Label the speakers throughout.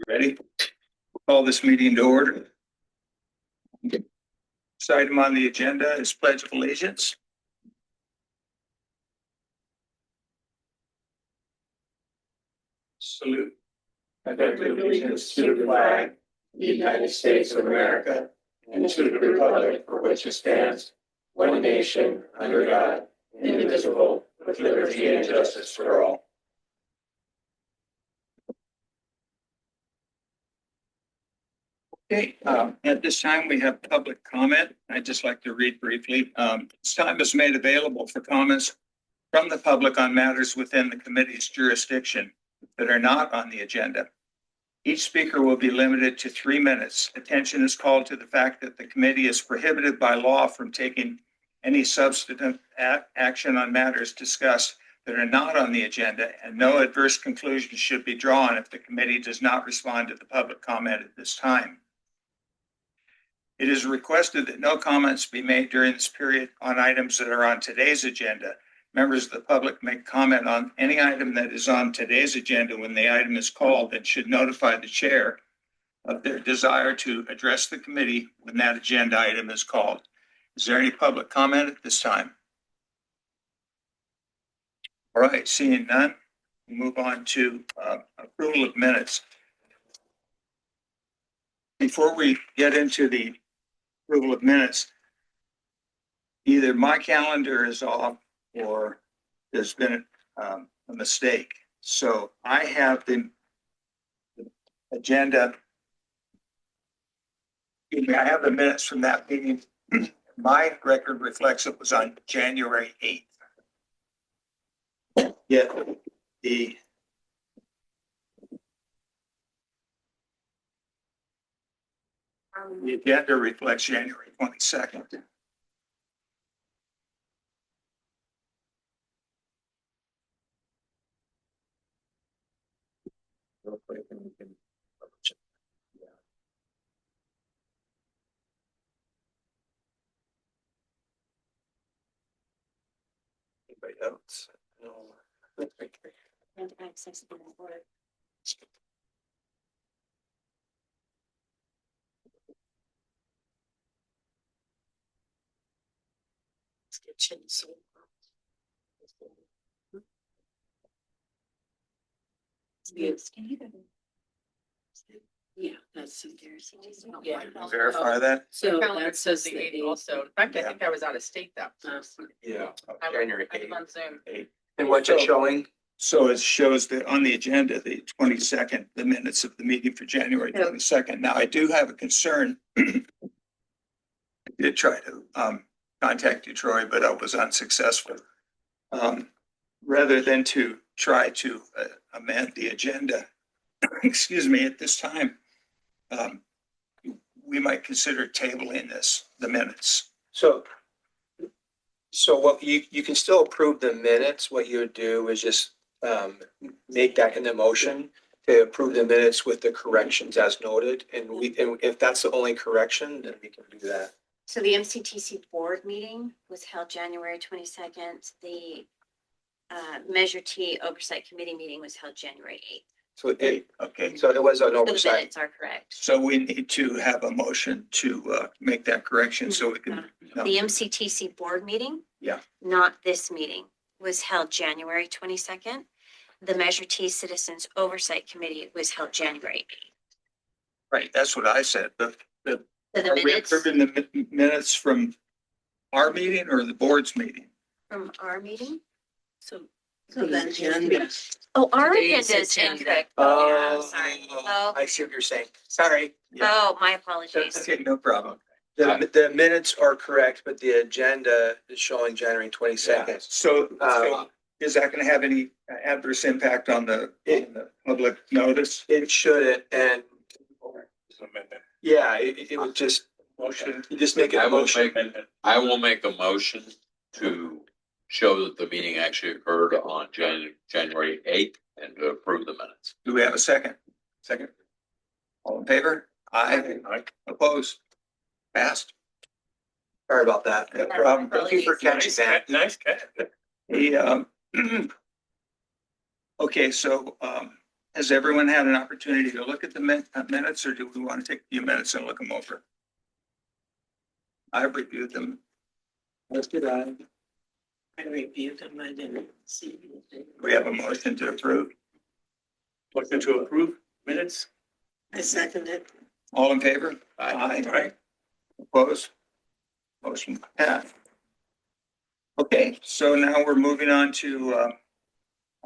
Speaker 1: Ready? Call this meeting to order. This item on the agenda is Pledge of Allegiance. Salute. I pledge allegiance to the flag, of the United States of America, and to the republic for which it stands, one nation, under God, indivisible, with liberty and justice for all. Okay, at this time we have public comment. I'd just like to read briefly. This time is made available for comments from the public on matters within the committee's jurisdiction that are not on the agenda. Each speaker will be limited to 3 minutes. Attention is called to the fact that the committee is prohibited by law from taking any substantive action on matters discussed that are not on the agenda, and no adverse conclusions should be drawn if the committee does not respond to the public comment at this time. It is requested that no comments be made during this period on items that are on today's agenda. Members of the public may comment on any item that is on today's agenda when the item is called and should notify the chair of their desire to address the committee when that agenda item is called. Is there any public comment at this time? All right, seeing none, we'll move on to approval of minutes. Before we get into the approval of minutes, either my calendar is off or there's been a mistake. So I have the agenda. Excuse me, I have the minutes from that meeting. My record reflects it was on January 8th. Yet the agenda reflects January 22nd. Real quick, and we can check. Yeah. Anybody else? No.
Speaker 2: And access the board. Yes. Yeah, that's embarrassing.
Speaker 3: Yeah.
Speaker 1: Verify that.
Speaker 3: So
Speaker 2: Calendar
Speaker 3: that says
Speaker 2: the
Speaker 3: the
Speaker 2: 8th
Speaker 3: eighth.
Speaker 2: also. In fact, I think I was out of state that.
Speaker 1: Yeah.
Speaker 2: I
Speaker 1: January
Speaker 2: was on Zoom.
Speaker 1: 8th.
Speaker 4: And what's it showing?
Speaker 1: So it shows that on the agenda, the 22nd, the minutes of the meeting for January 22nd. Now, I do have a concern. I did try to contact you, Troy, but I was unsuccessful. Rather than to try to amend the agenda, excuse me, at this time, we might consider tabling the minutes.
Speaker 4: So what you can still approve the minutes. What you would do is just make that in the motion to approve the minutes with the corrections as noted. And if that's the only correction, then we can do that.
Speaker 2: So the MCTC board meeting was held January 22nd. The Measure T Oversight Committee meeting was held January 8th.
Speaker 4: So
Speaker 1: Okay.
Speaker 4: so it was an
Speaker 2: The
Speaker 4: oversight.
Speaker 2: minutes are correct.
Speaker 1: So we need to have a motion to make that correction so we can. No.
Speaker 2: The MCTC board meeting.
Speaker 1: Yeah.
Speaker 2: Not this meeting, was held January 22nd. The Measure T Citizens Oversight Committee was held January 8th.
Speaker 1: Right, that's what I said, but
Speaker 2: So the
Speaker 1: are we
Speaker 2: minutes
Speaker 1: approving the minutes from our meeting or the board's meeting?
Speaker 2: from our meeting.
Speaker 3: So
Speaker 2: then-
Speaker 3: agenda.
Speaker 2: Oh, our
Speaker 3: Today's
Speaker 2: agenda is
Speaker 3: agenda.
Speaker 2: incorrect. Oh, yeah, I'm sorry. Oh,
Speaker 4: I see what you're saying. Sorry.
Speaker 2: oh, my apologies.
Speaker 1: Okay, no problem.
Speaker 4: The minutes are correct, but the agenda is showing January 22nd.
Speaker 1: So is that going to have any adverse impact on the public notice?
Speaker 4: It shouldn't, and yeah, it would just,
Speaker 1: Motion.
Speaker 4: you just make it a motion.
Speaker 5: I will make a motion to show that the meeting actually occurred on January 8th and to approve the minutes.
Speaker 1: Do we have a second? Second. All in favor? Aye. Opposed? Passed.
Speaker 4: Sorry about that.
Speaker 1: No problem.
Speaker 4: Thank you for catching that.
Speaker 1: Nice catch. Okay, so Has everyone had an opportunity to look at the minutes, or do we want to take a few minutes and look them over? I've reviewed them. Let's do that.
Speaker 3: I reviewed them, I didn't see anything.
Speaker 1: We have a motion to approve.
Speaker 6: Motion to approve minutes?
Speaker 3: I second it.
Speaker 1: All in favor?
Speaker 6: Aye.
Speaker 1: Opposed? Motion passed. Okay, so now we're moving on to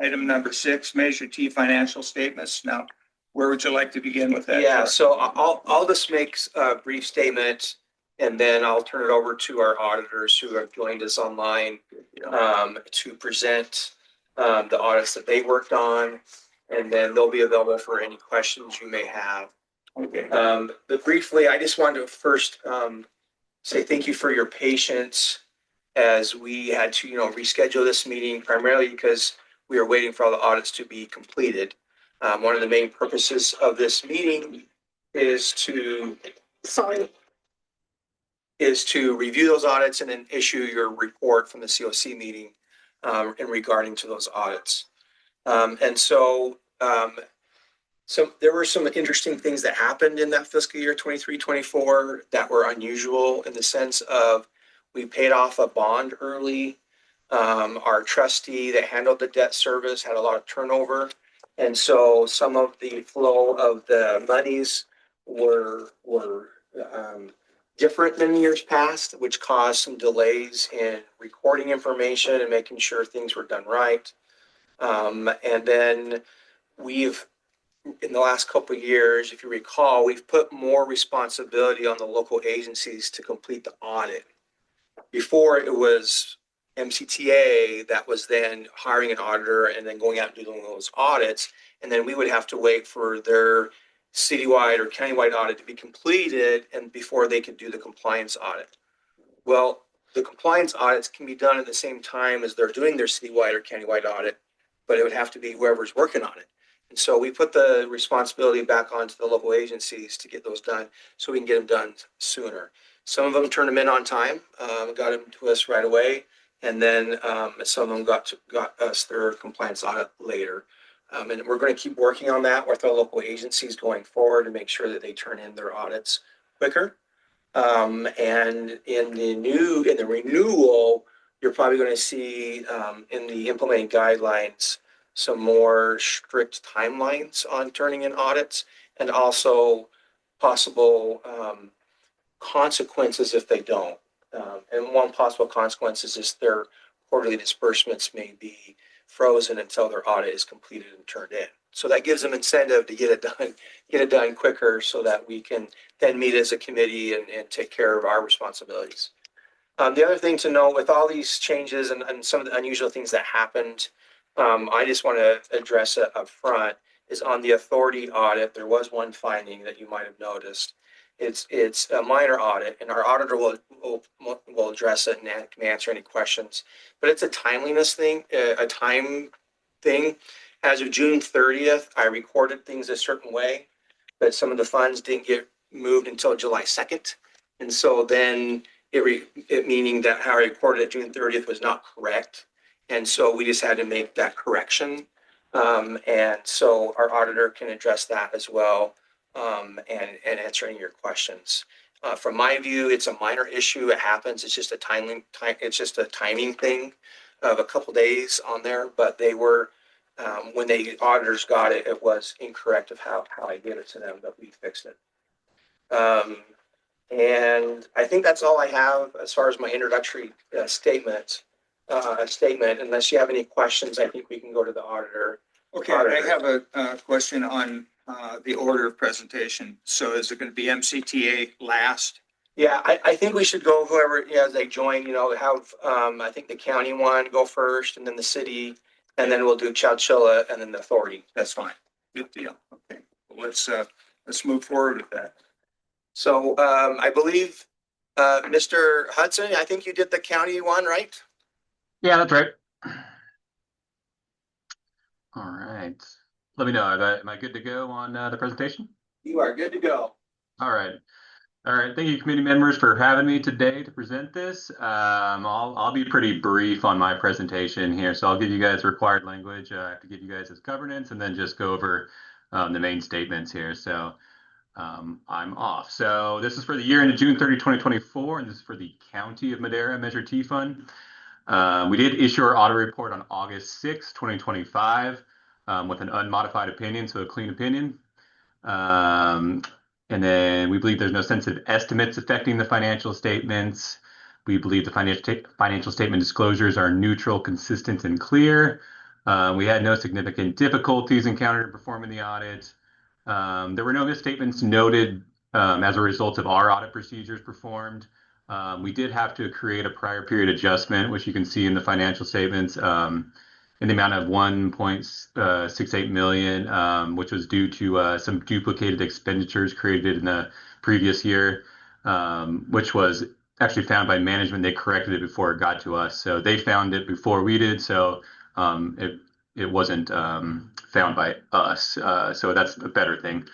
Speaker 1: item number 6, Measure T financial statements. Now, where would you like to begin with that?
Speaker 4: Yeah,
Speaker 1: Chuck?
Speaker 4: so I'll just make a brief statement and then I'll turn it over to our auditors who have joined us online to present the audits that they worked on. And then they'll be available for any questions you may have.
Speaker 1: Okay.
Speaker 4: But briefly, I just wanted to first say thank you for your patience as we had to, reschedule this meeting primarily because we are waiting for all the audits to be completed. One of the main purposes of this meeting is to review those audits and then issue your report from the COC meeting in regarding to those audits. So there were some interesting things that happened in that fiscal year 23-24 that were unusual in the sense of we paid off a bond early. Our trustee that handled the debt service had a lot of turnover. And so some of the flow of the monies were different than years past, which caused some delays in recording information and making sure things were done right. And then in the last couple of years, if you recall, we've put more responsibility on the local agencies to complete the audit. Before it was MCTA that was then hiring an auditor and then going out and doing those audits. And then we would have to wait for their citywide or countywide audit to be completed and before they could do the compliance audit. Well, the compliance audits can be done at the same time as they're doing their citywide or countywide audit, but it would have to be whoever's working on it. And so we put the responsibility back onto the local agencies to get those done so we can get them done sooner. Some of them turned them in on time, got them to us right away. And then some of them got us their compliance audit later. And we're going to keep working on that with our local agencies going forward to make sure that they turn in their audits quicker. And in the renewal, you're probably going to see in the implementing guidelines some more strict timelines on turning in audits and also possible consequences if they don't. And one possible consequence is their quarterly disbursements may be frozen until their audit is completed and turned in. So that gives them incentive to get it done quicker so that we can then meet as a committee and take care of our responsibilities. The other thing to note with all these changes and some of the unusual things that happened, I just want to address it up front, is on the authority audit, there was one finding that you might have noticed. It's a minor audit and our auditor will address it and can answer any questions, but it's a timeliness thing, a time thing. As of June 30th, I recorded things a certain way, but some of the funds didn't get moved until July 2nd. And so then it meaning that how I recorded it June 30th was not correct. And so we just had to make that correction. And so our auditor can address that as well and answer any of your questions. From my view, it's a minor issue. It happens. It's just a timing thing of a couple days on there. But they were when the auditors got it, it was incorrect of how I gave it to them. But we fixed it. And I think that's all I have as far as my introductory statement. Unless you have any questions, I think we can go to the auditor.
Speaker 1: Okay, I have a question on the order of presentation. So is it going to be MCTA last?
Speaker 4: Yeah, I think we should go whoever, as they join, have, I think the county one go first and then the city, and then we'll do Chowchilla and then the authority.
Speaker 1: That's fine. Good deal. Okay, well, let's move forward with that.
Speaker 4: So I believe, Mr. Hudson, I think you did the county one, right?
Speaker 7: Yeah, that's right. All right. Let me know. Am I good to go on the presentation?
Speaker 4: You are good to go.
Speaker 7: All right. All right, thank you, committee members, for having me today to present this. I'll be pretty brief on my presentation here, so I'll give you guys required language. I have to give you guys as governance, and then just go over the main statements here. So I'm off. So this is for the year ended June 30, 2024, and this is for the County of Madera Measure T Fund. We did issue our audit report on August 6, 2025, with an unmodified opinion, so a clean opinion. And then we believe there's no sensitive estimates affecting the financial statements. We believe the financial statement disclosures are neutral, consistent, and clear. We had no significant difficulties encountered in performing the audit. There were no misstatements noted as a result of our audit procedures performed. We did have to create a prior period adjustment, which you can see in the financial statements, in the amount of 1.68 million, which was due to some duplicated expenditures created in the previous year, which was actually found by management. They corrected it before it got to us. So they found it before we did. So it wasn't found by us. So that's a better thing.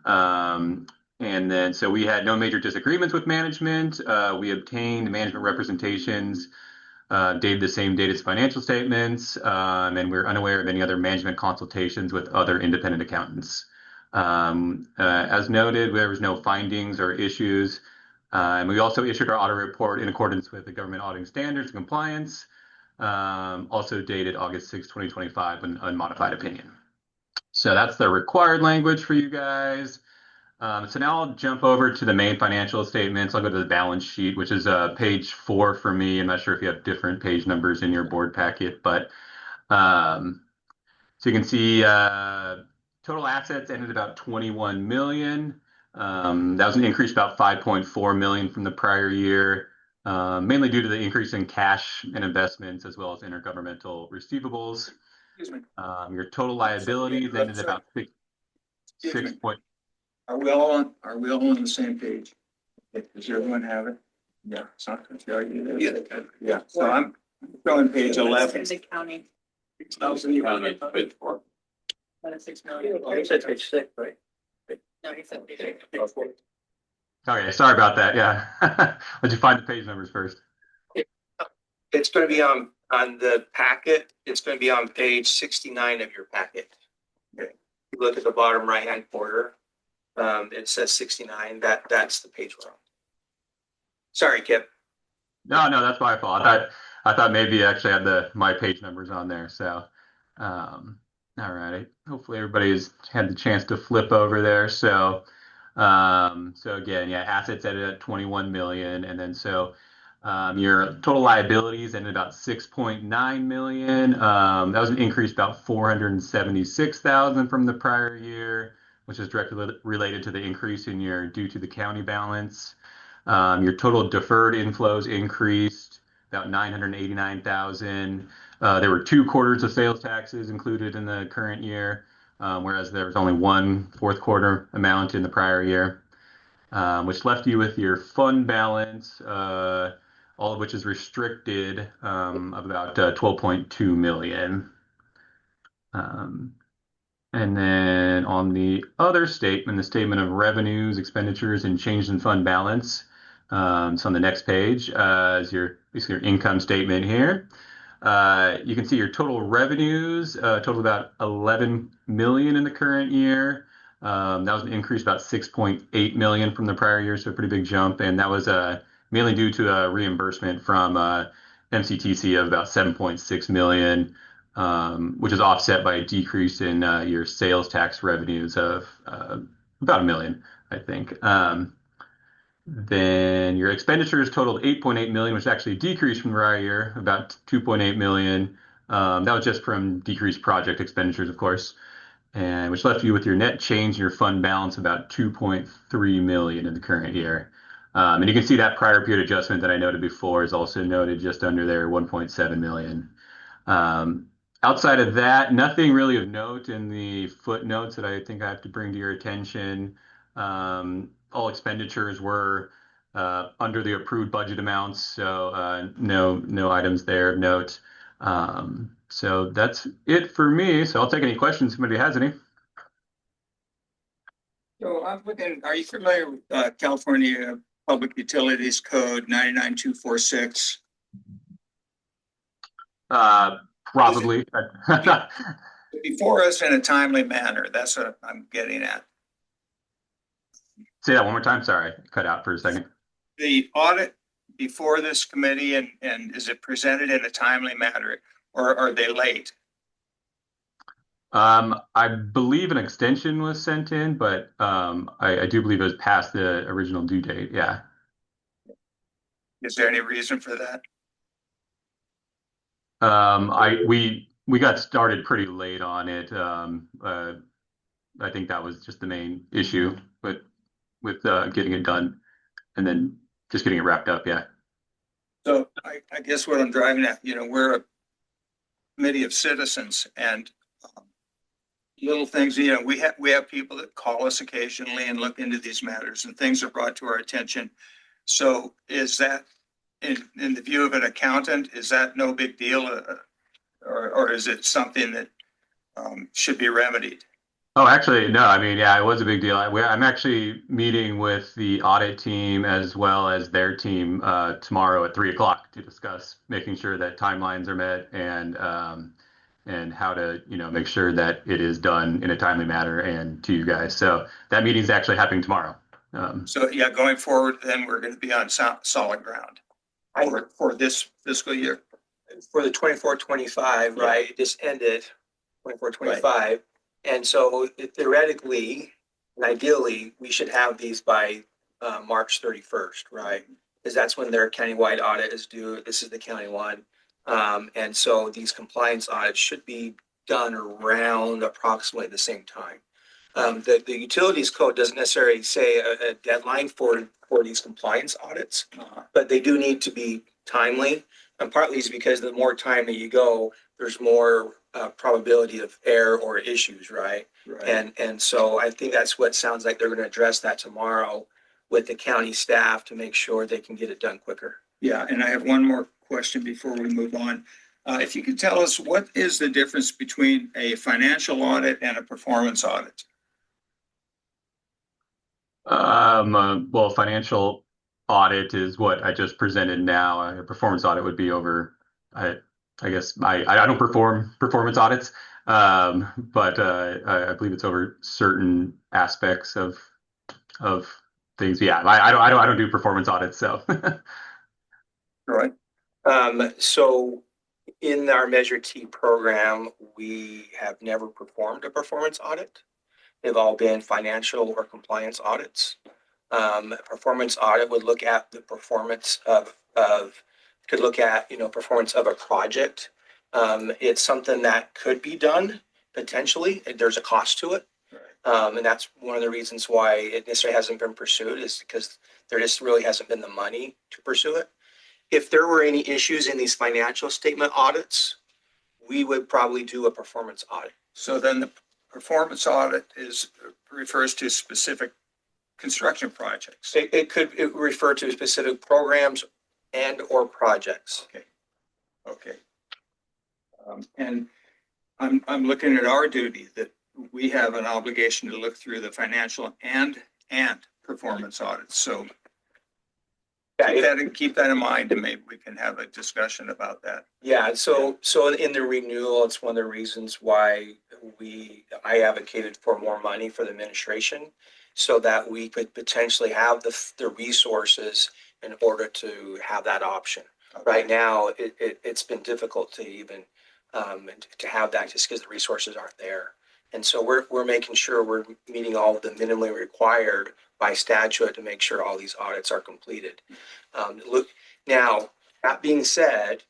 Speaker 7: And then, so we had no major disagreements with management. We obtained management representations dated the same date as financial statements, and we're unaware of any other management consultations with other independent accountants. As noted, there was no findings or issues. And we also issued our audit report in accordance with the government auditing standards and compliance, also dated August 6, 2025, an unmodified opinion. So that's the required language for you guys. So now I'll jump over to the main financial statements. I'll go to the balance sheet, which is page 4 for me. I'm not sure if you have different page numbers in your board packet, but so you can see total assets ended about 21 million. That was an increase about 5.4 million from the prior year, mainly due to the increase in cash and investments as well as intergovernmental receivables.
Speaker 1: Excuse me.
Speaker 7: Your total liabilities ended about six.
Speaker 1: Excuse me. Are we all on the same page? Does everyone have it? Yeah, it's not gonna tell you that. Yeah, so I'm showing page 11.
Speaker 3: The county.
Speaker 5: County paid for.
Speaker 3: That's 6 million.
Speaker 6: You said page 6, right?
Speaker 3: No, he said page 6.
Speaker 7: Okay, sorry about that. Yeah. Did you find the page numbers first?
Speaker 4: It's going to be on the packet. It's going to be on page 69 of your packet. Okay. You look at the bottom right-hand corner. It says 69. That's the page we're on. Sorry, Kip.
Speaker 7: No, that's my fault. I thought maybe you actually had my page numbers on there. So, all right. Hopefully everybody's had the chance to flip over there. So, again, yeah, assets ended at 21 million, and then your total liabilities ended about 6.9 million. That was an increase about 476,000 from the prior year, which is directly related to the increase in due to the county balance. Your total deferred inflows increased about 989,000. There were 2 quarters of sales taxes included in the current year, whereas there was only 1 fourth quarter amount in the prior year, which left you with your fund balance, all of which is restricted, of about 12.2 million. And then on the other statement, the statement of revenues, expenditures, and change in fund balance. So on the next page is basically your income statement here. You can see your total revenues total about 11 million in the current year. That was an increase about 6.8 million from the prior year, so a pretty big jump. And that was mainly due to a reimbursement from MCTC of about 7.6 million. Which is offset by a decrease in your sales tax revenues of about 1 million, I think. Then your expenditures totaled 8.8 million, which actually decreased from the prior year, about 2.8 million. That was just from decreased project expenditures, of course, and which left you with your net change in your fund balance about 2.3 million in the current year. And you can see that prior period adjustment that I noted before is also noted just under there, 1.7 million. Outside of that, nothing really of note in the footnotes that I think I have to bring to your attention. All expenditures were under the approved budget amounts, so no items there of note. So that's it for me. So I'll take any questions if somebody has any.
Speaker 1: So I'm looking, are you familiar with California Public Utilities Code 99246?
Speaker 7: Probably.
Speaker 1: Before us in a timely manner, that's what I'm getting at.
Speaker 7: Say that one more time. Sorry, cut out for a second.
Speaker 1: The audit before this committee, and is it presented in a timely manner, or are they late?
Speaker 7: I believe an extension was sent in, but I do believe it was past the original due date. Yeah.
Speaker 1: Is there any reason for that?
Speaker 7: We got started pretty late on it. I think that was just the main issue with getting it done and then just getting it wrapped up. Yeah.
Speaker 1: So I guess what I'm driving at, we're a committee of citizens, and little things, we have people that call us occasionally and look into these matters, and things are brought to our attention. So is that, in the view of an accountant, is that no big deal? Or is it something that should be remedied?
Speaker 7: Oh, actually, no. I mean, yeah, it was a big deal. I'm actually meeting with the audit team as well as their team tomorrow at 3 o'clock to discuss making sure that timelines are met and how to, make sure that it is done in a timely manner and to you guys. So that meeting's actually happening tomorrow.
Speaker 1: So yeah, going forward, then we're going to be on solid ground for this fiscal year.
Speaker 4: For the 24-25, right, it just ended 24-25. And so theoretically and ideally, we should have these by March 31st, right? Because that's when their countywide audit is due. This is the county one. And so these compliance audits should be done around approximately the same time. The utilities code doesn't necessarily say a deadline for these compliance audits, but they do need to be timely. And partly is because the more time that you go, there's more probability of error or issues, right? And so I think that's what sounds like they're going to address that tomorrow with the county staff to make sure they can get it done quicker.
Speaker 1: Yeah, and I have one more question before we move on. If you could tell us, what is the difference between a financial audit and a performance audit?
Speaker 7: Well, financial audit is what I just presented now. A performance audit would be over. I guess I don't perform performance audits, but I believe it's over certain aspects of things. Yeah, I don't do performance audits, so.
Speaker 1: Right.
Speaker 4: So in our Measure T program, we have never performed a performance audit. They've all been financial or compliance audits. Performance audit would look at the performance could look at, performance of a project. It's something that could be done potentially. There's a cost to it. And that's one of the reasons why it necessarily hasn't been pursued, is because there just really hasn't been the money to pursue it. If there were any issues in these financial statement audits, we would probably do a performance audit.
Speaker 1: So then the performance audit refers to specific construction projects.
Speaker 4: It could refer to specific programs and or projects.
Speaker 1: Okay. And I'm looking at our duty that we have an obligation to look through the financial and performance audits. So keep that in mind, and maybe we can have a discussion about that.
Speaker 4: Yeah, so in the renewal, it's one of the reasons why I advocated for more money for the administration, so that we could potentially have the resources in order to have that option. Okay. Right now, it's been difficult to even to have that, just because the resources aren't there. And so we're making sure we're meeting all of the minimally required by statute to make sure all these audits are completed. Now, that being said,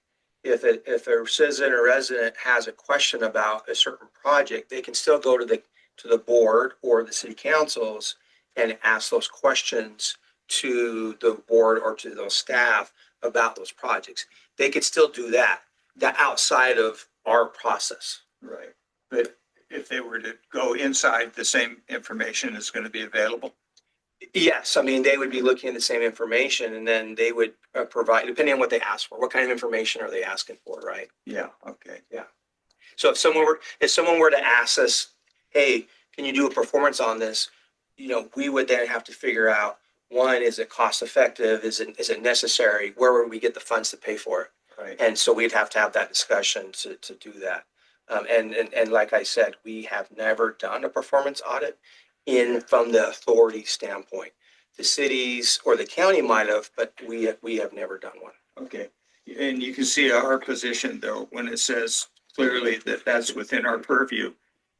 Speaker 4: if a citizen or resident has a question about a certain project, they can still go to the board or the city councils and ask those questions to the board or to those staff about those projects. They could still do that outside of our process.
Speaker 1: Right. But if they were to go inside, the same information is going to be available?
Speaker 4: Yes, I mean, they would be looking at the same information, and then they would provide, depending on what they ask for. What kind of information are they asking for, right?
Speaker 1: Yeah. Okay.
Speaker 4: Yeah. So if someone were to ask us, hey, can you do a performance on this? we would then have to figure out, one, is it cost effective? Is it necessary? Where would we get the funds to pay for it?
Speaker 1: Right.
Speaker 4: And so we'd have to have that discussion to do that. And like I said, we have never done a performance audit from the authority standpoint. The cities or the county might have, but we have never done one.
Speaker 1: Okay. And you can see our position though, when it says clearly that that's within our purview.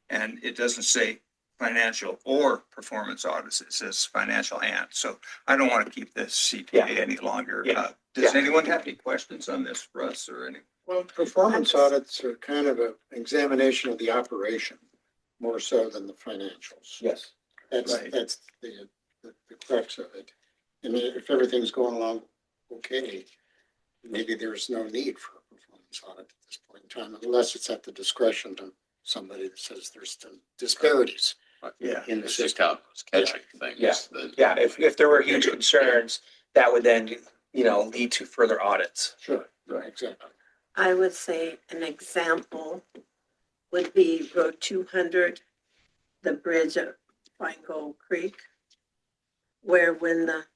Speaker 1: And it doesn't say financial or performance audits. It says financial and. So I don't want to keep this CPA any longer.
Speaker 4: Yeah.
Speaker 1: Does anyone have any questions on this for us or any?
Speaker 8: Well, performance audits are kind of an examination of the operation, more so than the financials.
Speaker 4: Yes.
Speaker 8: That's,
Speaker 1: Right.
Speaker 8: that's the crux of it. And if everything's going along okay, maybe there's no need for a performance audit at this point in time, unless it's at the discretion of somebody that says there's some disparities
Speaker 1: Yeah.
Speaker 8: in the
Speaker 5: It's just
Speaker 8: system.
Speaker 5: how it's catching things.
Speaker 4: Yeah.
Speaker 5: that-
Speaker 4: Yeah, if there were huge concerns, that would then, lead to further audits.
Speaker 8: Sure, right, exactly.
Speaker 3: I would say an example would be Road 200, the bridge at Fine Gold Creek, where when the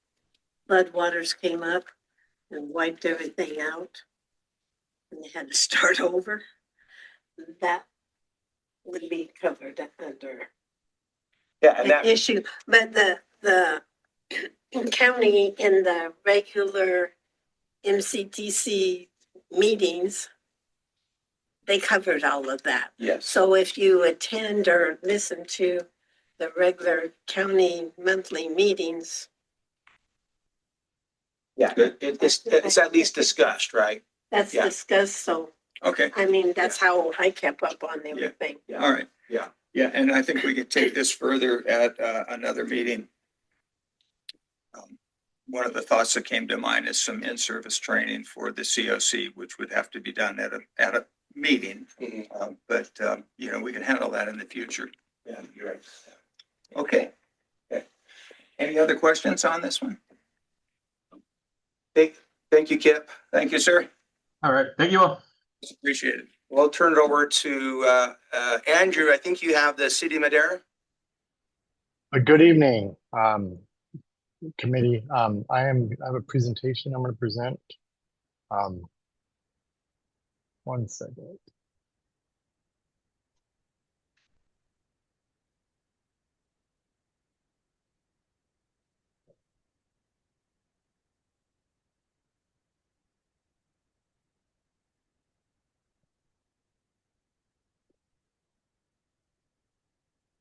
Speaker 3: floodwaters came up and wiped everything out, and they had to start over, that would be covered under
Speaker 4: Yeah, and
Speaker 3: an
Speaker 4: that,
Speaker 3: issue. But the county in the regular MCTC meetings, they covered all of that.
Speaker 4: yes.
Speaker 3: So if you attend or listen to the regular county monthly meetings,
Speaker 4: Yeah, it's at least discussed, right?
Speaker 3: that's
Speaker 4: Yeah.
Speaker 3: discussed. So,
Speaker 1: Okay.
Speaker 3: I mean, that's how I kept up on everything.
Speaker 1: All right.
Speaker 4: Yeah.
Speaker 1: Yeah. And I think we could take this further at another meeting. One of the thoughts that came to mind is some in-service training for the COC, which would have to be done at a meeting.
Speaker 4: Mhm.
Speaker 1: But we can handle that in the future.
Speaker 4: Yeah, you're right.
Speaker 1: Okay. Any other questions on this one?
Speaker 4: Thank you, Kip.
Speaker 1: Thank you, sir.
Speaker 7: All right. Thank you all.
Speaker 1: Appreciate it.
Speaker 4: We'll turn it over to Andrew. I think you have the City of Madera.
Speaker 9: Good evening, committee. I have a presentation I'm going to present. One second.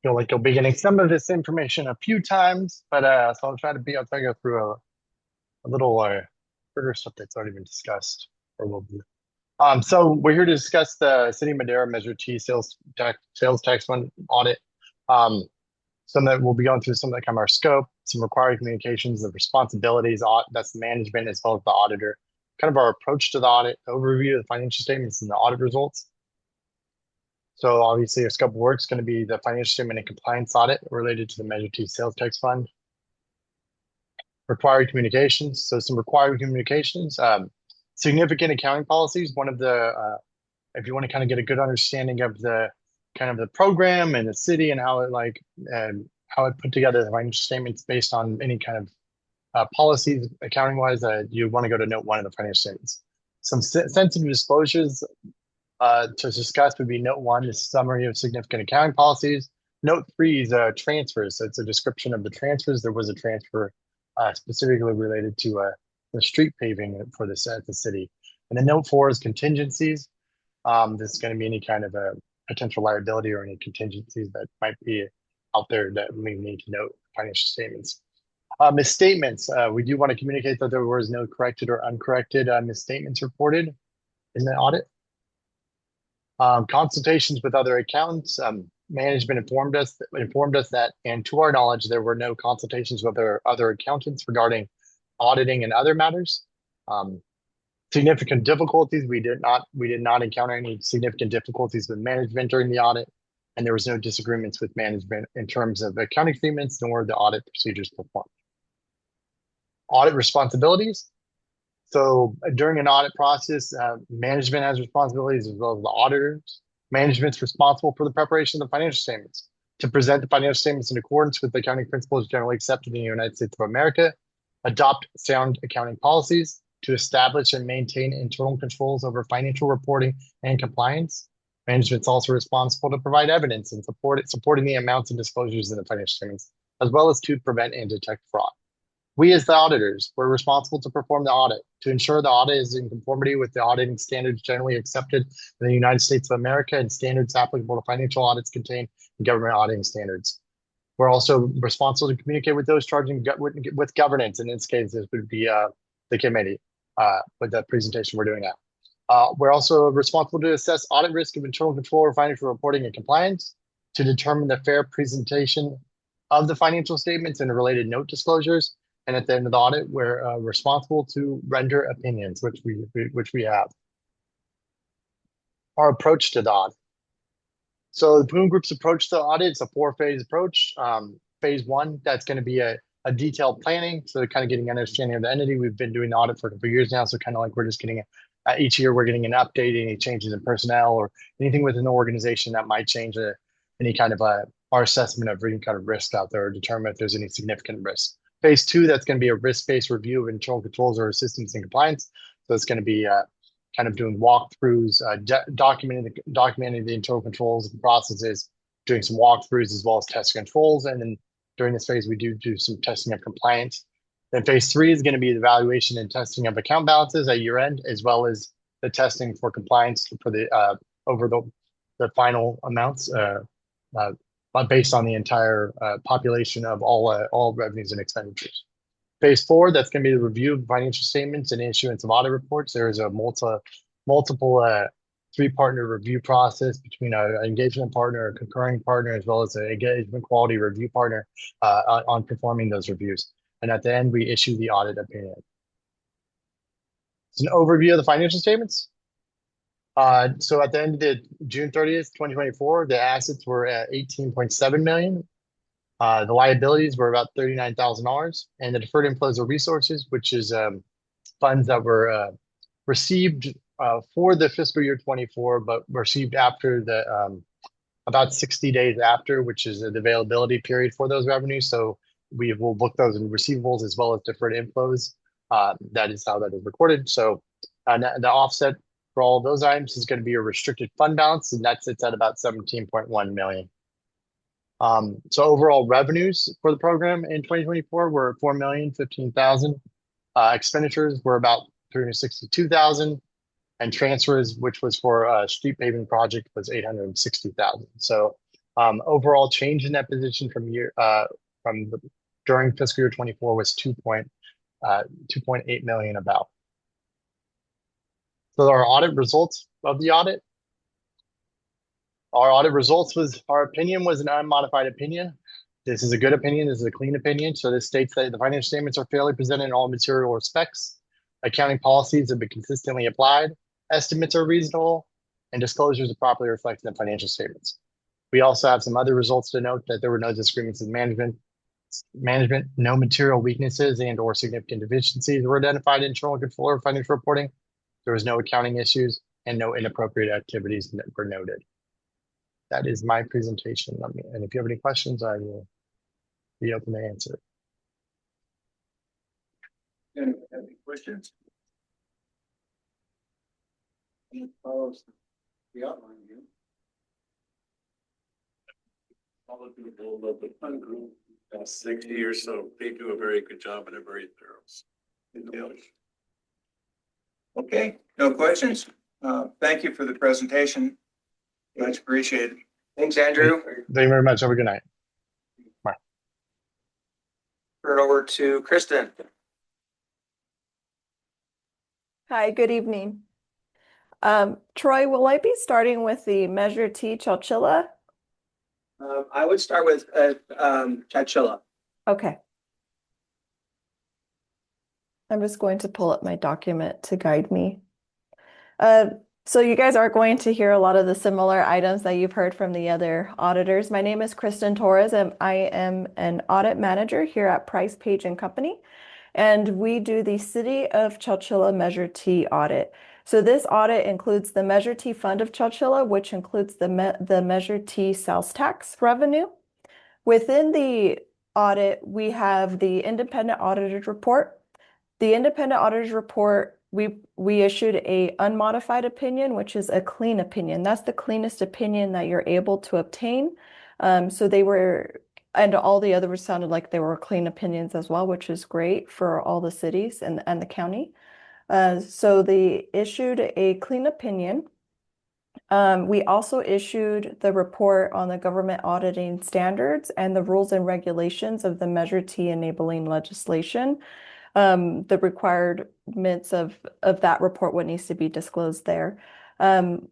Speaker 9: Feel like you'll be getting some of this information a few times, but so I'll try to go through a little further stuff that's already been discussed or will be. So we're here to discuss the City of Madera Measure T sales tax fund audit. Some that we'll be going through some of the kind of our scope, some required communications, the responsibilities, that's the management as well as the auditor, kind of our approach to the audit, overview of the financial statements and the audit results. So obviously, our scope of work is going to be the financial statement and compliance audit related to the Measure T sales tax fund. Required communications. So some required communications. Significant accounting policies. One of the, if you want to kind of get a good understanding of the kind of the program and the city and how it put together the financial statements based on any kind of policies accounting wise, you want to go to note 1 of the financial statements. Some sensitive disclosures to discuss would be note 1 is summary of significant accounting policies. Note 3 is transfers. So it's a description of the transfers. There was a transfer specifically related to the street paving for the city. And then note 4 is contingencies. This is going to be any kind of a potential liability or any contingencies that might be out there that we need to note financial statements. Misstatements. We do want to communicate that there was no corrected or uncorrected misstatements reported in the audit. Consultations with other accountants. Management informed us that, and to our knowledge, there were no consultations with other accountants regarding auditing and other matters. Significant difficulties. We did not encounter any significant difficulties with management during the audit, and there was no disagreements with management in terms of accounting statements nor the audit procedures performed. Audit responsibilities. So during an audit process, management has responsibilities as well as the auditors. Management's responsible for the preparation of the financial statements, to present the financial statements in accordance with the accounting principles generally accepted in the United States of America, adopt sound accounting policies, to establish and maintain internal controls over financial reporting and compliance. Management's also responsible to provide evidence and supporting the amounts and disclosures in the financial statements, as well as to prevent and detect fraud. We, as the auditors, were responsible to perform the audit to ensure the audit is in conformity with the auditing standards generally accepted in the United States of America and standards applicable to financial audits contained in government auditing standards. We're also responsible to communicate with those charging with governance. In this case, this would be the committee with the presentation we're doing now. We're also responsible to assess audit risk of internal control or financial reporting and compliance, to determine the fair presentation of the financial statements and related note disclosures. And at the end of the audit, we're responsible to render opinions, which we have. Our approach to the audit. So the Poon Group's approach to the audit is a 4-phase approach. Phase 1, that's going to be a detailed planning. So kind of getting an understanding of the entity. We've been doing the audit for a couple of years now. So kind of like we're just getting each year we're getting an update, any changes in personnel or anything within the organization that might change any kind of our assessment of any kind of risk out there, or determine if there's any significant risk. Phase 2, that's going to be a risk-based review of internal controls or systems and compliance. So it's going to be kind of doing walkthroughs, documenting the internal controls and processes, doing some walkthroughs as well as test controls. And then during this phase, we do some testing of compliance. Then phase 3 is going to be the evaluation and testing of account balances at year end, as well as the testing for compliance for the over the final amounts based on the entire population of all revenues and expenditures. Phase 4, that's going to be the review of financial statements and issuance of audit reports. There is a multiple three-partner review process between an engagement partner, a concurring partner, as well as an engagement quality review partner on performing those reviews. And at the end, we issue the audit opinion. It's an overview of the financial statements. So at the end of the June 30th, 2024, the assets were at $18.7 million. The liabilities were about $39,000, and the deferred inflows of resources, which is funds that were received for the fiscal year 24, but received after the about 60 days after, which is the availability period for those revenues. So we will book those in receivables as well as deferred inflows. That is how that is recorded. So the offset for all of those items is going to be a restricted fund balance, and that sits at about $17.1 million. So overall revenues for the program in 2024 were $4,015,000. Expenditures were about $362,000, and transfers, which was for a street paving project, was $860,000. So overall change in that position during fiscal year 24 was 2.8 million about. So our audit results of the audit. Our audit results our opinion was an unmodified opinion. This is a good opinion. This is a clean opinion. So this states that the financial statements are fairly presented in all material respects. Accounting policies have been consistently applied. Estimates are reasonable, and disclosures are properly reflected in financial statements. We also have some other results to note: that there were no disagreements with management, no material weaknesses and/or significant deficiencies were identified in internal control or financial reporting. There was no accounting issues, and no inappropriate activities that were noted. That is my presentation. And if you have any questions, I will be open to answer.
Speaker 1: Any questions? Follows the outline here.
Speaker 6: All of the people of the fund group, 60 years, so they do a very good job and are very thorough.
Speaker 1: Okay, no questions. Thank you for the presentation. Much appreciated.
Speaker 4: Thanks, Andrew.
Speaker 9: Thank you very much. Have a good night. Bye.
Speaker 4: Turn it over to Kristen.
Speaker 10: Hi, good evening. Troy, will I be starting with the Measure T Chalchilla?
Speaker 4: I would start with Chalchilla.
Speaker 10: Okay. I'm just going to pull up my document to guide me. So you guys are going to hear a lot of the similar items that you've heard from the other auditors. My name is Kristen Torres, and I am an audit manager here at Price Page and Company. And we do the City of Chalchilla Measure T audit. So this audit includes the Measure T Fund of Chalchilla, which includes the Measure T sales tax revenue. Within the audit, we have the independent auditor's report. The independent auditor's report, we issued a unmodified opinion, which is a clean opinion. That's the cleanest opinion that you're able to obtain. So they were, and all the others sounded like they were clean opinions as well, which is great for all the cities and the county. So they issued a clean opinion. We also issued the report on the government auditing standards and the rules and regulations of the Measure T enabling legislation. The requirements of that report, what needs to be disclosed there.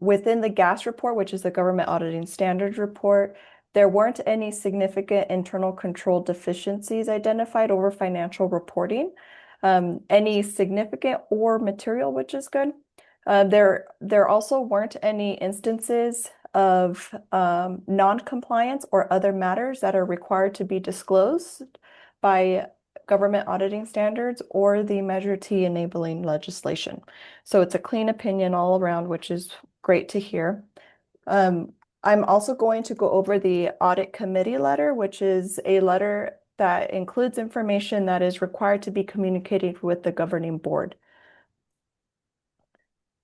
Speaker 10: Within the gas report, which is the government auditing standards report, there weren't any significant internal control deficiencies identified over financial reporting. Any significant or material, which is good. There also weren't any instances of non-compliance or other matters that are required to be disclosed by government auditing standards or the Measure T enabling legislation. So it's a clean opinion all around, which is great to hear. I'm also going to go over the audit committee letter, which is a letter that includes information that is required to be communicated with the governing board.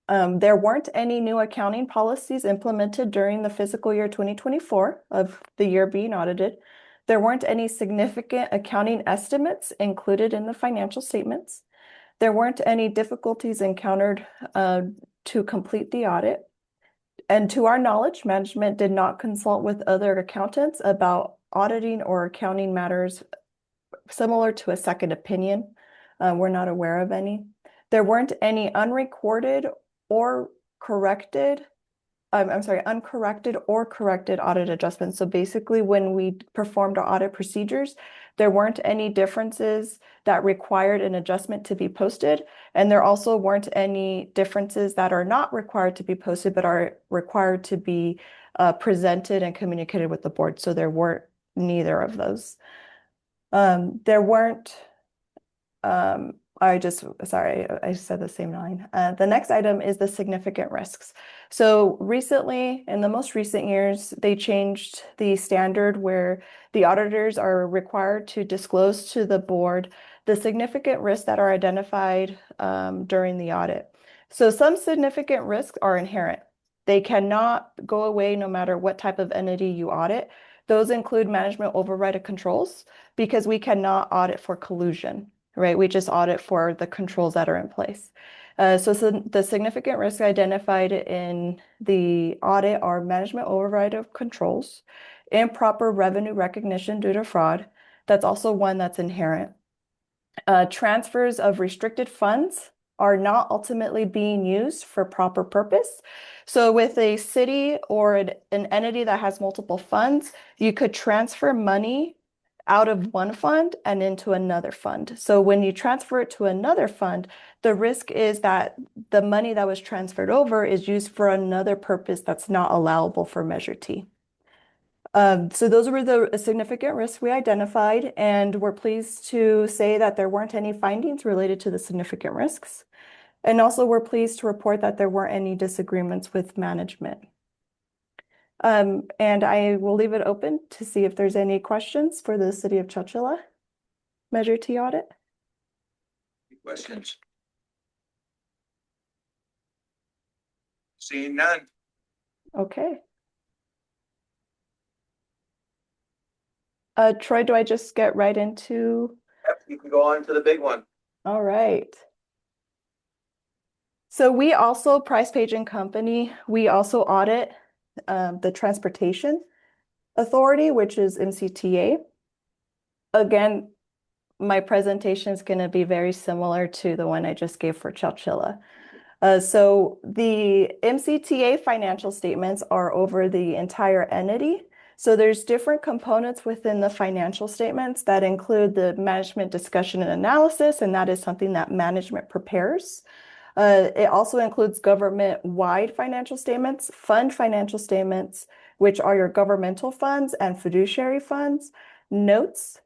Speaker 10: There weren't any new accounting policies implemented during the fiscal year 2024 of the year being audited. There weren't any significant accounting estimates included in the financial statements. There weren't any difficulties encountered to complete the audit. And to our knowledge, management did not consult with other accountants about auditing or accounting matters similar to a second opinion. We're not aware of any. There weren't any unrecorded or uncorrected or corrected audit adjustments. So basically, when we performed our audit procedures, there weren't any differences that required an adjustment to be posted. And there also weren't any differences that are not required to be posted, but are required to be presented and communicated with the board. So there weren't neither of those. There weren't, I said the same line. The next item is the significant risks. So recently, in the most recent years, they changed the standard where the auditors are required to disclose to the board the significant risks that are identified during the audit. So some significant risks are inherent. They cannot go away no matter what type of entity you audit. Those include management override of controls, because we cannot audit for collusion. Right? We just audit for the controls that are in place. So the significant risks identified in the audit are management override of controls, improper revenue recognition due to fraud. That's also one that's inherent. Transfers of restricted funds are not ultimately being used for proper purpose. So with a city or an entity that has multiple funds, you could transfer money out of one fund and into another fund. So when you transfer it to another fund, the risk is that the money that was transferred over is used for another purpose that's not allowable for Measure T. So those were the significant risks we identified, and we're pleased to say that there weren't any findings related to the significant risks. And also we're pleased to report that there weren't any disagreements with management. And I will leave it open to see if there's any questions for the City of Chowchilla Measure T audit.
Speaker 1: Any questions? Seeing none.
Speaker 10: Okay. Troy, do I just get right into?
Speaker 4: Yep, you can go on to the big one.
Speaker 10: All right. So we also, Price Page and Company, we also audit the Transportation Authority, which is MCTA. Again, my presentation is going to be very similar to the one I just gave for Chowchilla. So the MCTA financial statements are over the entire entity. So there's different components within the financial statements that include the management discussion and analysis, and that is something that management prepares. It also includes government-wide financial statements, fund financial statements, which are your governmental funds and fiduciary funds, notes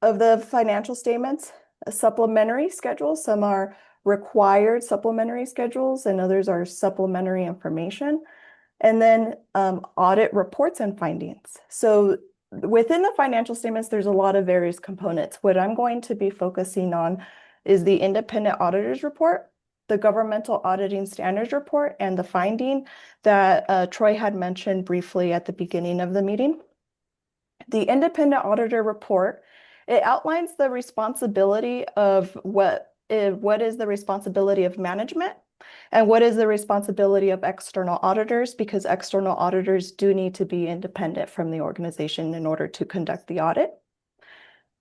Speaker 10: of the financial statements, a supplementary schedules. Some are required supplementary schedules and others are supplementary information. And then audit reports and findings. So within the financial statements, there's a lot of various components. What I'm going to be focusing on is the independent auditor's report, the governmental auditing standards report, and the finding that Troy had mentioned briefly at the beginning of the meeting. The independent auditor report, it outlines the responsibility of what is the responsibility of management and what is the responsibility of external auditors, because external auditors do need to be independent from the organization in order to conduct the audit.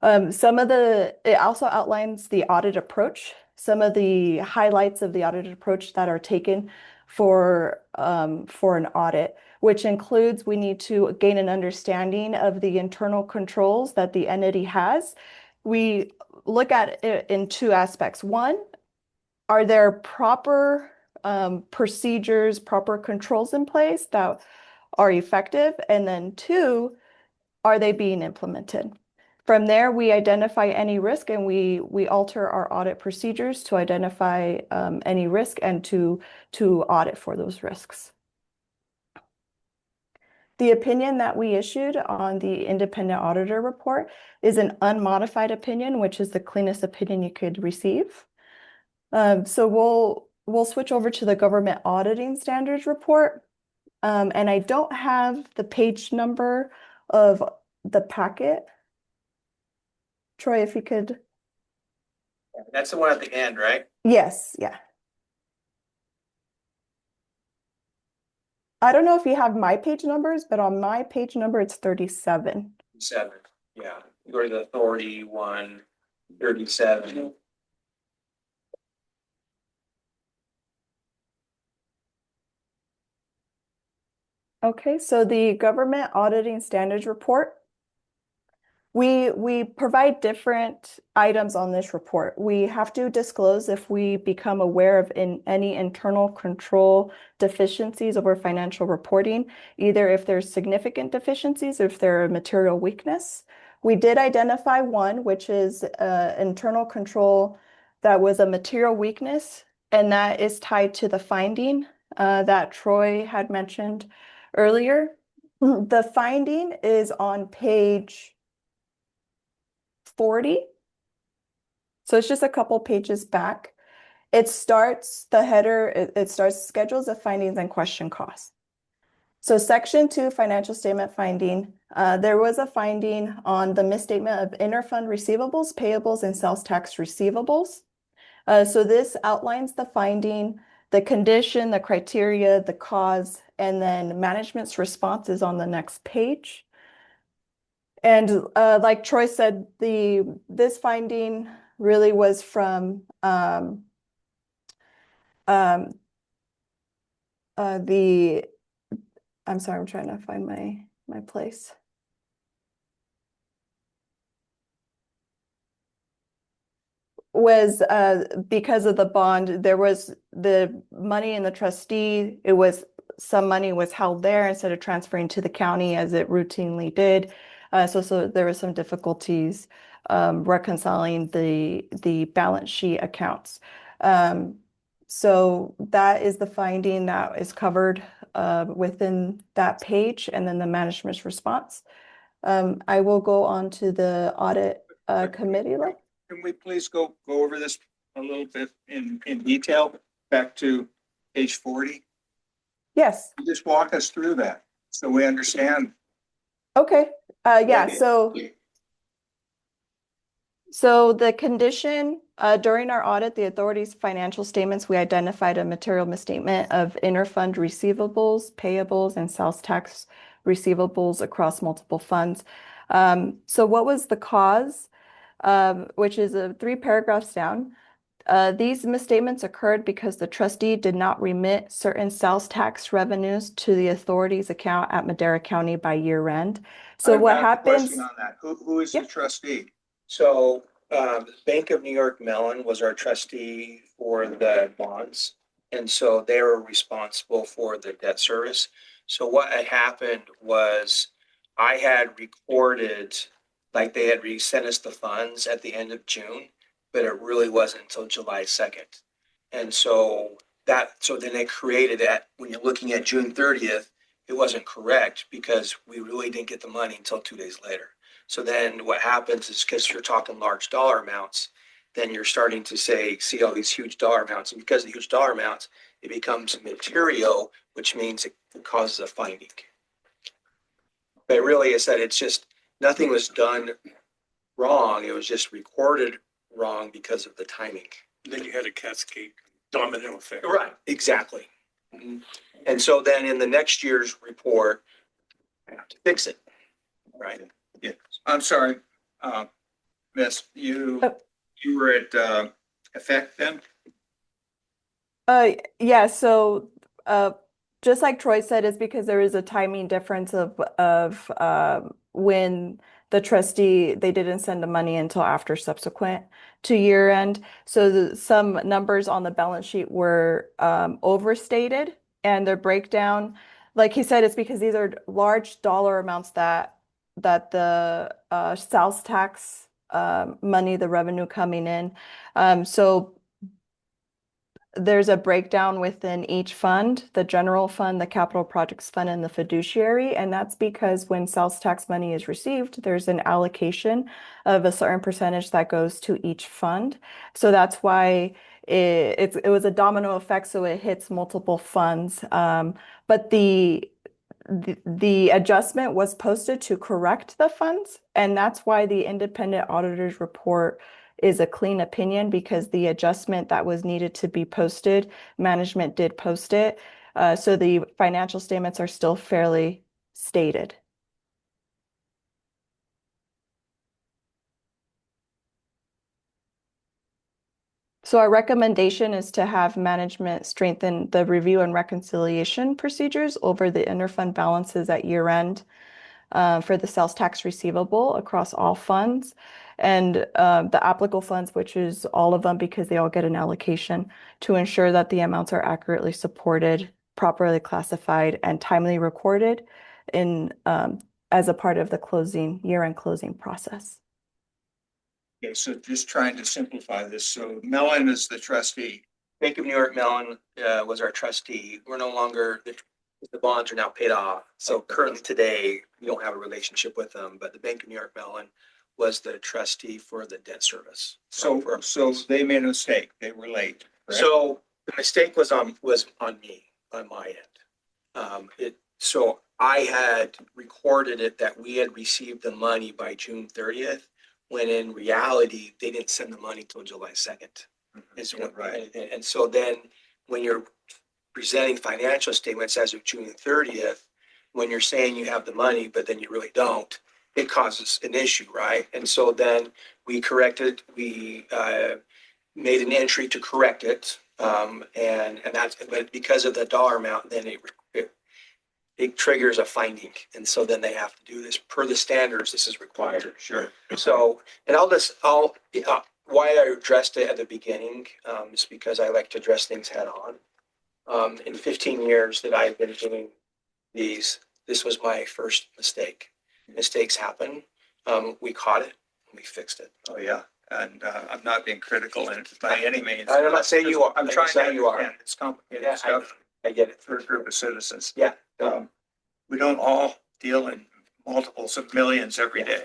Speaker 10: It also outlines the audit approach, some of the highlights of the audit approach that are taken for an audit, which includes we need to gain an understanding of the internal controls that the entity has. We look at it in two aspects. One, are there proper procedures, proper controls in place that are effective? And then two, are they being implemented? From there, we identify any risk and we alter our audit procedures to identify any risk and to audit for those risks. The opinion that we issued on the independent auditor report is an unmodified opinion, which is the cleanest opinion you could receive. So we'll switch over to the government auditing standards report. And I don't have the page number of the packet. Troy, if you could.
Speaker 4: That's the one at the end, right?
Speaker 10: Yes, yeah. I don't know if you have my page numbers, but on my page number, it's 37.
Speaker 4: 7, yeah. You go to the authority one, 37.
Speaker 10: Okay, so the government auditing standards report. We provide different items on this report. We have to disclose if we become aware of any internal control deficiencies over financial reporting, either if there's significant deficiencies or if there are material weakness. We did identify one, which is internal control that was a material weakness, and that is tied to the finding that Troy had mentioned earlier. The finding is on page 40. So it's just a couple pages back. It starts the header, it starts schedules of findings and question costs. So section 2, financial statement finding, there was a finding on the misstatement of interfund receivables, payables, and sales tax receivables. So this outlines the finding, the condition, the criteria, the cause, and then management's response is on the next page. And like Troy said, this finding really was from I'm sorry, I'm trying to find my place. Was because of the bond, there was the money in the trustee, some money was held there instead of transferring to the county as it routinely did. So there were some difficulties reconciling the balance sheet accounts. So that is the finding that is covered within that page, and then the management's response. I will go on to the audit committee.
Speaker 1: Can we please go over this a little bit in detail, back to page 40?
Speaker 10: Yes.
Speaker 1: Just walk us through that so we understand.
Speaker 10: Okay. Yeah. So the condition during our audit, the authority's financial statements, we identified a material misstatement of interfund receivables, payables, and sales tax receivables across multiple funds. So what was the cause? Which is 3 paragraphs down. These misstatements occurred because the trustee did not remit certain sales tax revenues to the authority's account at Madera County by year end. So what happens?
Speaker 1: On that. Who is the trustee?
Speaker 4: So Bank of New York Mellon was our trustee for the bonds. And so they were responsible for the debt service. So what had happened was I had recorded, like they had resent us the funds at the end of June, but it really wasn't until July 2nd. And so then they created that, when you're looking at June 30th, it wasn't correct because we really didn't get the money until 2 days later. So then what happens is because you're talking large dollar amounts, then you're starting to see all these huge dollar amounts. And because of the huge dollar amounts, it becomes material, which means it causes a finding. But really, is that it's just nothing was done wrong. It was just recorded wrong because of the timing.
Speaker 6: Then you had a cascade domino effect.
Speaker 4: Right, exactly. And so then in the next year's report, I have to fix it. Right.
Speaker 1: Yeah, I'm sorry, Miss, you were at, Effect then?
Speaker 10: Yeah, so just like Troy said, it's because there is a timing difference of when the trustee, they didn't send the money until after subsequent to year end. So some numbers on the balance sheet were overstated, and their breakdown, like he said, it's because these are large dollar amounts that the sales tax money, the revenue coming in. So there's a breakdown within each fund, the general fund, the capital projects fund, and the fiduciary. And that's because when sales tax money is received, there's an allocation of a certain percentage that goes to each fund. So that's why it was a domino effect, so it hits multiple funds. But the adjustment was posted to correct the funds, and that's why the independent auditor's report is a clean opinion, because the adjustment that was needed to be posted, management did post it. So the financial statements are still fairly stated. So our recommendation is to have management strengthen the review and reconciliation procedures over the interfund balances at year end for the sales tax receivable across all funds, and the applicable funds, which is all of them because they all get an allocation, to ensure that the amounts are accurately supported, properly classified, and timely recorded in as a part of the year-end closing process.
Speaker 1: Okay, so just trying to simplify this. So Mellon is the trustee.
Speaker 4: Bank of New York Mellon was our trustee. We're no longer, the bonds are now paid off. So currently today, we don't have a relationship with them, but the Bank of New York Mellon was the trustee for the debt service.
Speaker 1: So they made a mistake. They were late. Correct?
Speaker 4: So the mistake was on me, on my end. So I had recorded it that we had received the money by June 30th, when in reality, they didn't send the money till July 2nd. Is what,
Speaker 1: right.
Speaker 4: And so then when you're presenting financial statements as of June 30th, when you're saying you have the money, but then you really don't, it causes an issue, right? And so then we corrected, we made an entry to correct it. And that's, but because of the dollar amount, then it triggers a finding. And so then they have to do this per the standards. This is required.
Speaker 1: Sure.
Speaker 4: So, and why I addressed it at the beginning is because I like to address things head on. In 15 years that I've been doing these, this was my first mistake. Mistakes happen. We caught it and we fixed it.
Speaker 1: Oh, yeah. And I'm not being critical in it by any means.
Speaker 4: I'm not saying you are.
Speaker 1: I'm trying to understand. It's complicated
Speaker 4: Yeah,
Speaker 1: stuff
Speaker 4: I get it.
Speaker 1: for a group of citizens.
Speaker 4: Yeah.
Speaker 1: We don't all deal in multiples of millions every day.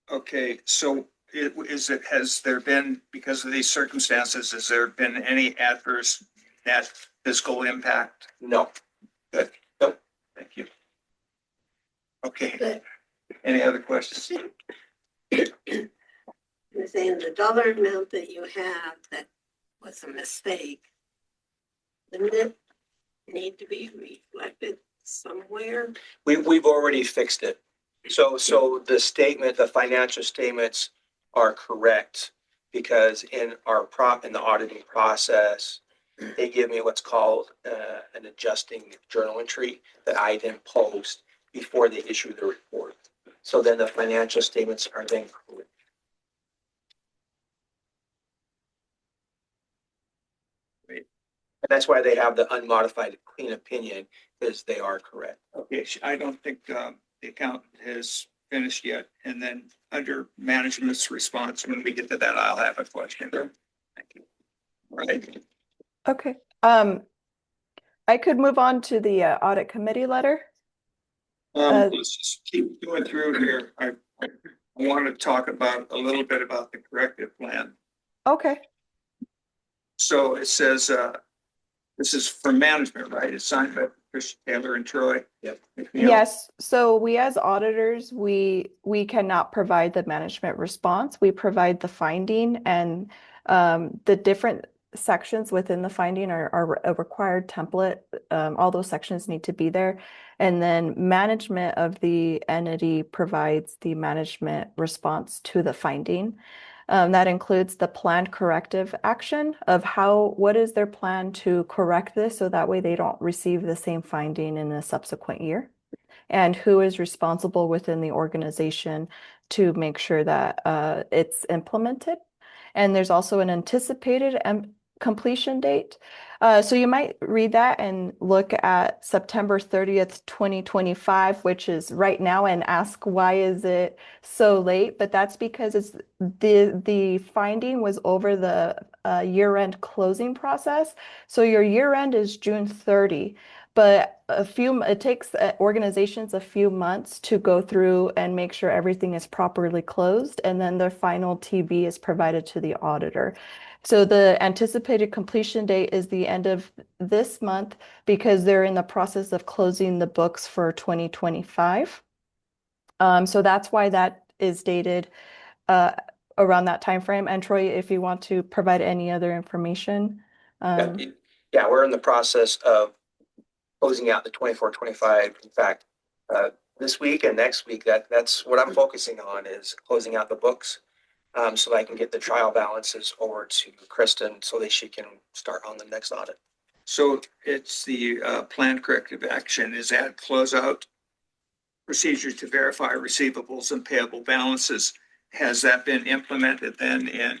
Speaker 1: Okay, so has there been, because of these circumstances, has there been any adverse net fiscal impact?
Speaker 4: No.
Speaker 1: Good.
Speaker 4: Nope.
Speaker 1: Thank you. Okay. Any other questions?
Speaker 3: You're saying the dollar amount that you have that was a mistake, wouldn't it need to be reflected somewhere?
Speaker 4: We've already fixed it. So the financial statements are correct because in the auditing process, they give me what's called an adjusting journal entry that I then post before they issue the report. So then the financial statements are then correct. And that's why they have the unmodified clean opinion, because they are correct.
Speaker 1: Okay, I don't think the accountant has finished yet. And then under management's response, when we get to that, I'll have a question. Thank you. All right.
Speaker 10: Okay. I could move on to the audit committee letter.
Speaker 1: Let's just keep going through here. I want to talk about a little bit about the corrective plan.
Speaker 10: Okay.
Speaker 1: So it says, this is for management, right? It's signed by Christian Taylor and Troy.
Speaker 4: Yep.
Speaker 1: McNeil.
Speaker 10: Yes, so we as auditors, we cannot provide the management response. We provide the finding, and the different sections within the finding are a required template. All those sections need to be there. And then management of the entity provides the management response to the finding. That includes the planned corrective action of what is their plan to correct this so that way they don't receive the same finding in a subsequent year, and who is responsible within the organization to make sure that it's implemented. And there's also an anticipated completion date. So you might read that and look at September 30th, 2025, which is right now, and ask why is it so late? But that's because it's the finding was over the year-end closing process. So your year-end is June 30. But it takes organizations a few months to go through and make sure everything is properly closed, and then the final TB is provided to the auditor. So the anticipated completion date is the end of this month because they're in the process of closing the books for 2025. So that's why that is dated around that time frame. And Troy, if you want to provide any other information.
Speaker 4: Yeah, we're in the process of closing out the 24-25. In fact, this week and next week, that's what I'm focusing on, is closing out the books. So that I can get the trial balances over to Kristen so that she can start on the next audit.
Speaker 1: So it's the planned corrective action. Is that closeout procedures to verify receivables and payable balances? Has that been implemented then in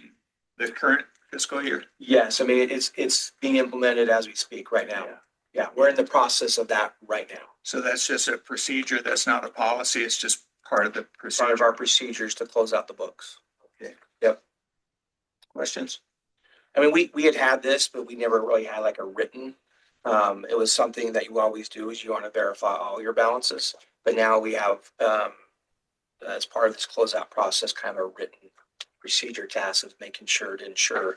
Speaker 1: the current fiscal year?
Speaker 4: Yes, I mean, it's being implemented as we speak right now. Yeah, we're in the process of that right now.
Speaker 1: So that's just a procedure. That's not a policy. It's just part of the
Speaker 4: Part
Speaker 1: procedure.
Speaker 4: of our procedures to close out the books.
Speaker 1: Okay.
Speaker 4: Yep.
Speaker 1: Questions?
Speaker 4: I mean, we had this, but we never really had like a written. It was something that you always do, is you want to verify all your balances. But now we have, as part of this closeout process, kind of a written procedure task of making sure to ensure,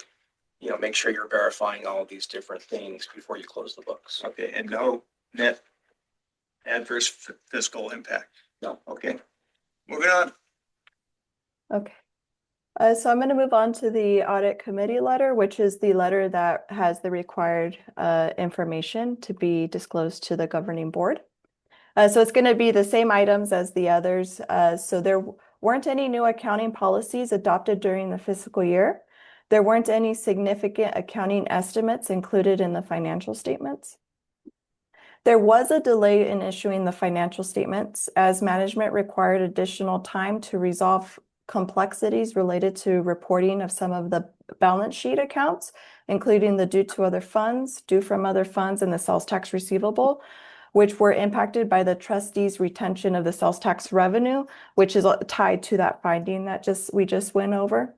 Speaker 4: make sure you're verifying all of these different things before you close the books.
Speaker 1: Okay, and no net adverse fiscal impact?
Speaker 4: No.
Speaker 1: Okay. Moving on.
Speaker 10: Okay. So I'm going to move on to the audit committee letter, which is the letter that has the required information to be disclosed to the governing board. So it's going to be the same items as the others. So there weren't any new accounting policies adopted during the fiscal year. There weren't any significant accounting estimates included in the financial statements. There was a delay in issuing the financial statements as management required additional time to resolve complexities related to reporting of some of the balance sheet accounts, including the due to other funds, due from other funds, and the sales tax receivable, which were impacted by the trustees' retention of the sales tax revenue, which is tied to that finding that we just went over.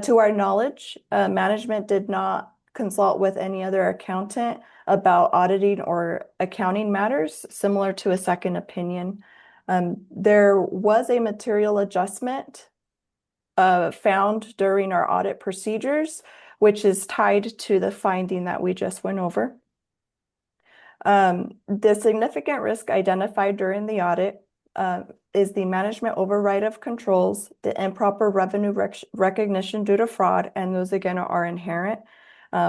Speaker 10: To our knowledge, management did not consult with any other accountant about auditing or accounting matters, similar to a second opinion. There was a material adjustment found during our audit procedures, which is tied to the finding that we just went over. The significant risk identified during the audit is the management override of controls, the improper revenue recognition due to fraud, and those again are inherent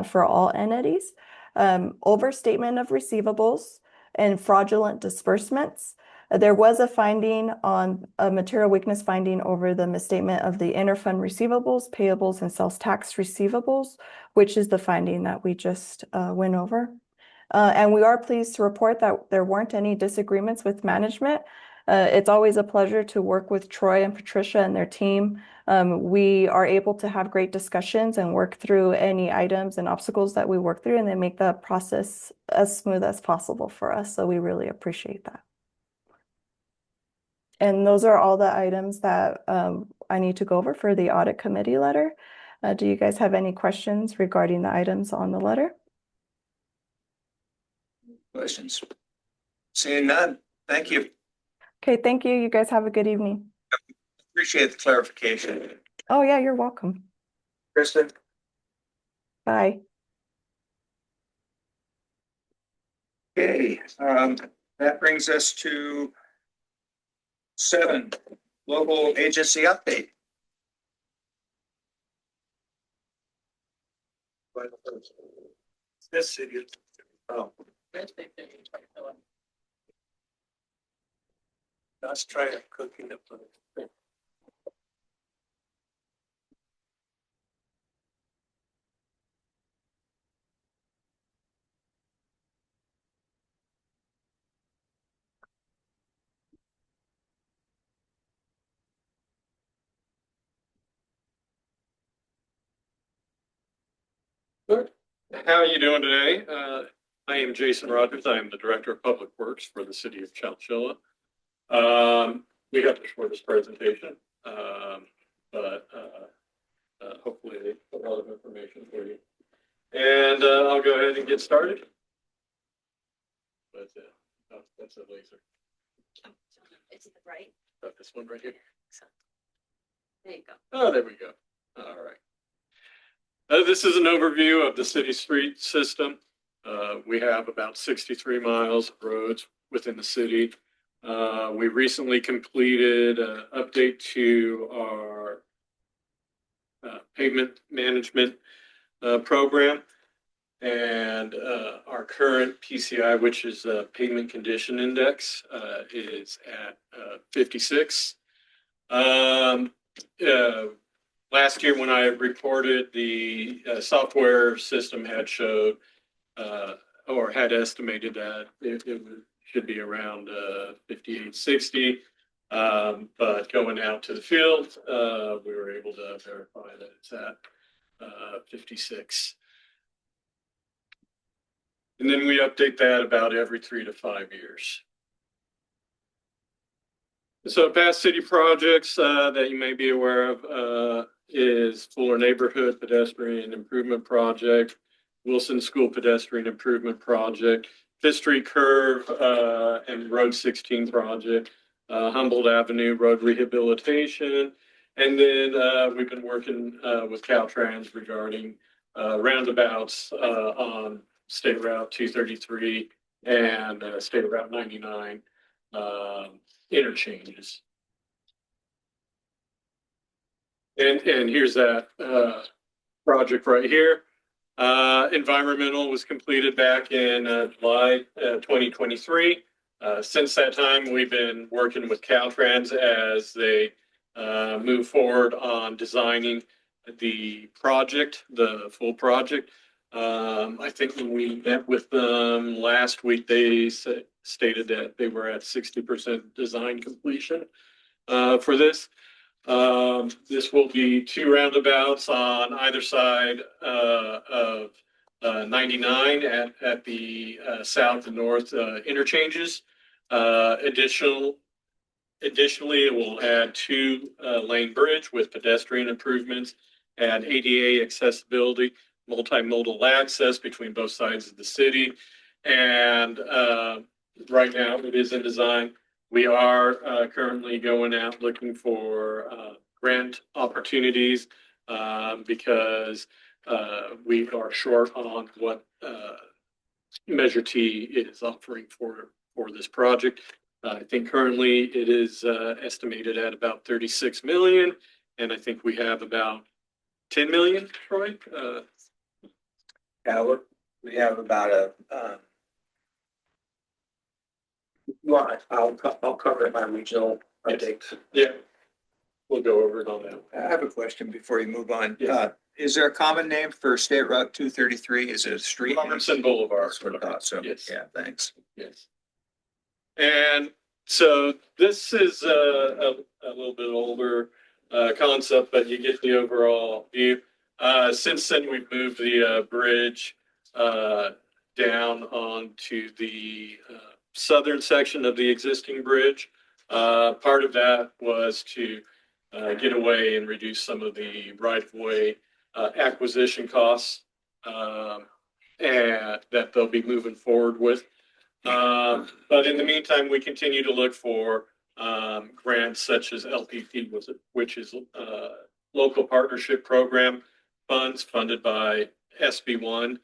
Speaker 10: for all entities, overstatement of receivables, and fraudulent disbursements. There was a finding on a material weakness finding over the misstatement of the interfund receivables, payables, and sales tax receivables, which is the finding that we just went over. And we are pleased to report that there weren't any disagreements with management. It's always a pleasure to work with Troy and Patricia and their team. We are able to have great discussions and work through any items and obstacles that we work through, and they make the process as smooth as possible for us. So we really appreciate that. And those are all the items that I need to go over for the audit committee letter. Do you guys have any questions regarding the items on the letter?
Speaker 1: Questions? Seeing none, thank you.
Speaker 10: Okay, thank you. You guys have a good evening.
Speaker 1: Appreciate the clarification.
Speaker 10: Oh, yeah, you're welcome.
Speaker 4: Kristen?
Speaker 10: Bye.
Speaker 1: Okay, that brings us to 7, local agency update.
Speaker 6: This city.
Speaker 1: Oh,
Speaker 6: Let's try cooking up. Good. How are you doing today? I am Jason Rogers. I am the Director of Public Works for the City of Chowchilla. We got the shortest presentation, but hopefully a lot of information for you. And I'll go ahead and get started. But oh, that's a laser.
Speaker 2: It's the right.
Speaker 6: This one right here.
Speaker 2: There you go.
Speaker 6: Oh, there we go. All right. This is an overview of the city street system. We have about 63 miles of roads within the city. We recently completed an update to our pavement management program, and our current PCI, which is pavement condition index, is at 56. Last year when I reported, the software system had showed or had estimated that it should be around 58, 60. But going out to the field, we were able to verify that it's at 56. And then we update that about every 3 to 5 years. So past city projects that you may be aware of is Fuller Neighborhood Pedestrian Improvement Project, Wilson School Pedestrian Improvement Project, Fifth Street Curve and Road 16 Project, Humboldt Avenue Road Rehabilitation. And then we've been working with Caltrans regarding roundabouts on State Route 233 and State Route 99 interchanges. And here's that project right here. Environmental was completed back in July 2023. Since that time, we've been working with Caltrans as they move forward on designing the project, the full project. I think when we met with them last week, they stated that they were at 60% design completion for this. This will be 2 roundabouts on either side of 99 at the south and north interchanges. Additionally, it will add 2 lane bridge with pedestrian improvements, add ADA accessibility, multimodal access between both sides of the city. And right now it is in design. We are currently going out looking for grant opportunities because we are short on what Measure T is offering for this project. I think currently it is estimated at about 36 million, and I think we have about 10 million, Troy.
Speaker 4: Yeah, we have about a, I'll cover it by regional update.
Speaker 6: Yeah, we'll go over it on that.
Speaker 1: I have a question before you move on.
Speaker 6: Yeah.
Speaker 1: Is there a common name for State Route 233? Is it a street?
Speaker 6: Robertson Boulevard.
Speaker 1: That's what I thought. So,
Speaker 6: Yes.
Speaker 1: yeah, thanks.
Speaker 6: Yes. And so this is a little bit older concept, but you get the overall view. Since then, we've moved the bridge down onto the southern section of the existing bridge. Part of that was to get away and reduce some of the right-of-way acquisition costs and that they'll be moving forward with. But in the meantime, we continue to look for grants such as LPP, which is Local Partnership Program funds funded by SB1.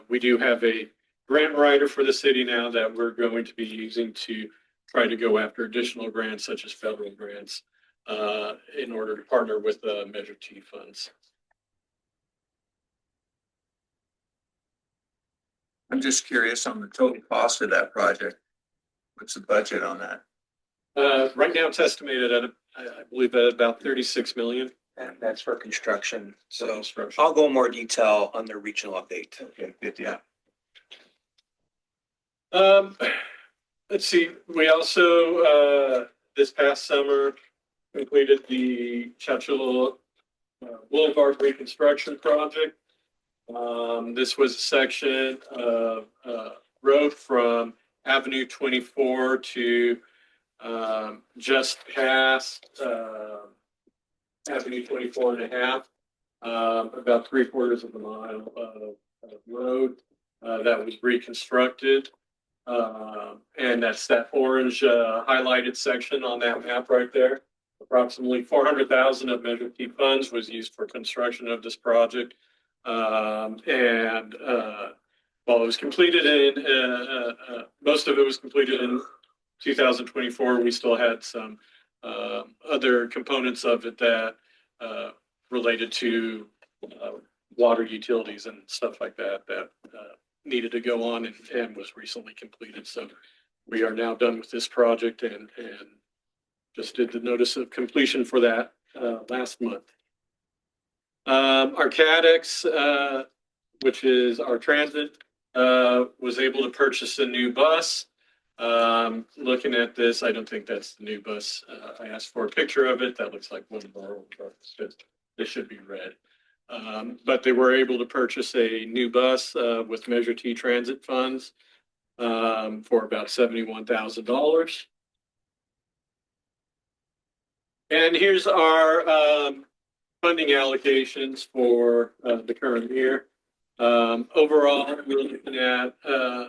Speaker 6: We do have a grant writer for the city now that we're going to be using to try to go after additional grants such as federal grants in order to partner with Measure T funds.
Speaker 1: I'm just curious on the total cost of that project. What's the budget on that?
Speaker 6: Right now, it's estimated at, I believe, at about 36 million.
Speaker 4: And that's for construction.
Speaker 6: For
Speaker 4: So
Speaker 6: construction.
Speaker 4: I'll go more detail on the regional update.
Speaker 1: Okay, good, yeah.
Speaker 6: Let's see. We also this past summer completed the Churchill Boulevard reconstruction project. This was a section of road from Avenue 24 to just past Avenue 24.5, about 3/4 of a mile of road that was reconstructed. And that's that orange highlighted section on that map right there. Approximately 400,000 of Measure T funds was used for construction of this project. While it was completed in, most of it was completed in 2024, we still had some other components of it that related to water utilities and stuff like that needed to go on and was recently completed. So we are now done with this project and just did the notice of completion for that last month. Our CADX, which is our transit, was able to purchase a new bus. Looking at this, I don't think that's the new bus. I asked for a picture of it. That looks like one of our old buses. This should be red. But they were able to purchase a new bus with Measure T transit funds for about $71,000. And here's our funding allocations for the current year. Overall, we're looking at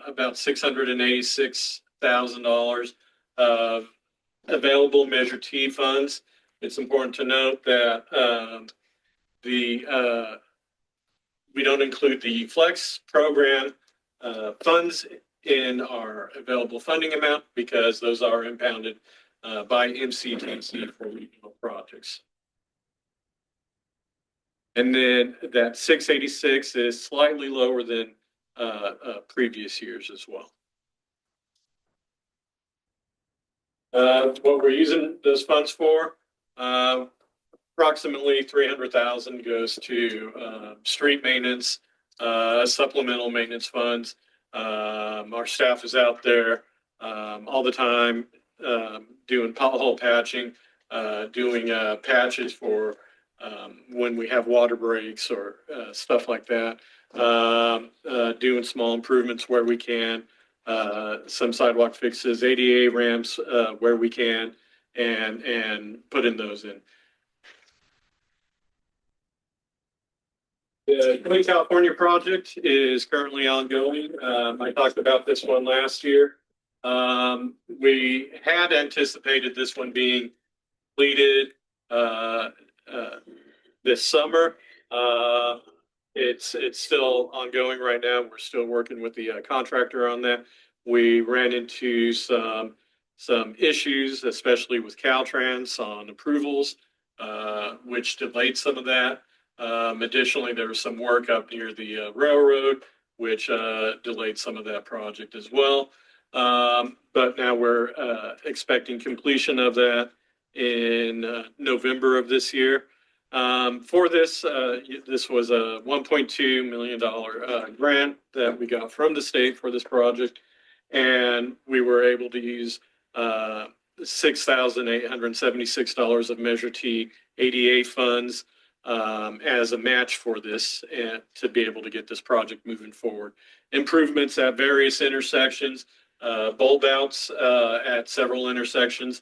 Speaker 6: about $686,000 of available Measure T funds. It's important to note that we don't include the Flex program funds in our available funding amount because those are impounded by MCTC for regional projects. And then that 686 is slightly lower than previous years as well. What we're using those funds for, approximately 300,000 goes to street maintenance, supplemental maintenance funds. Our staff is out there all the time doing pothole patching, doing patches for when we have water breaks or stuff like that, doing small improvements where we can, some sidewalk fixes, ADA ramps where we can, and putting those in. The Clean California project is currently ongoing. I talked about this one last year. We had anticipated this one being completed this summer. It's still ongoing right now. We're still working with the contractor on that. We ran into some issues, especially with Caltrans on approvals, which delayed some of that. Additionally, there was some work up near the railroad, which delayed some of that project as well. But now we're expecting completion of that in November of this year. For this, this was a $1.2 million grant that we got from the state for this project, and we were able to use $6,876 of Measure T ADA funds as a match for this and to be able to get this project moving forward. Improvements at various intersections, bulb outs at several intersections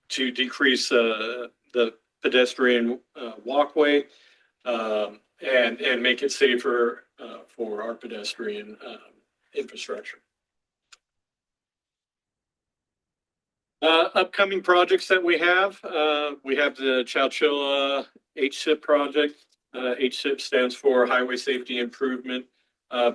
Speaker 6: to decrease the pedestrian walkway, and make it safer for our pedestrian infrastructure. Upcoming projects that we have the Chowchilla HSIP project. HSIP stands for Highway Safety Improvement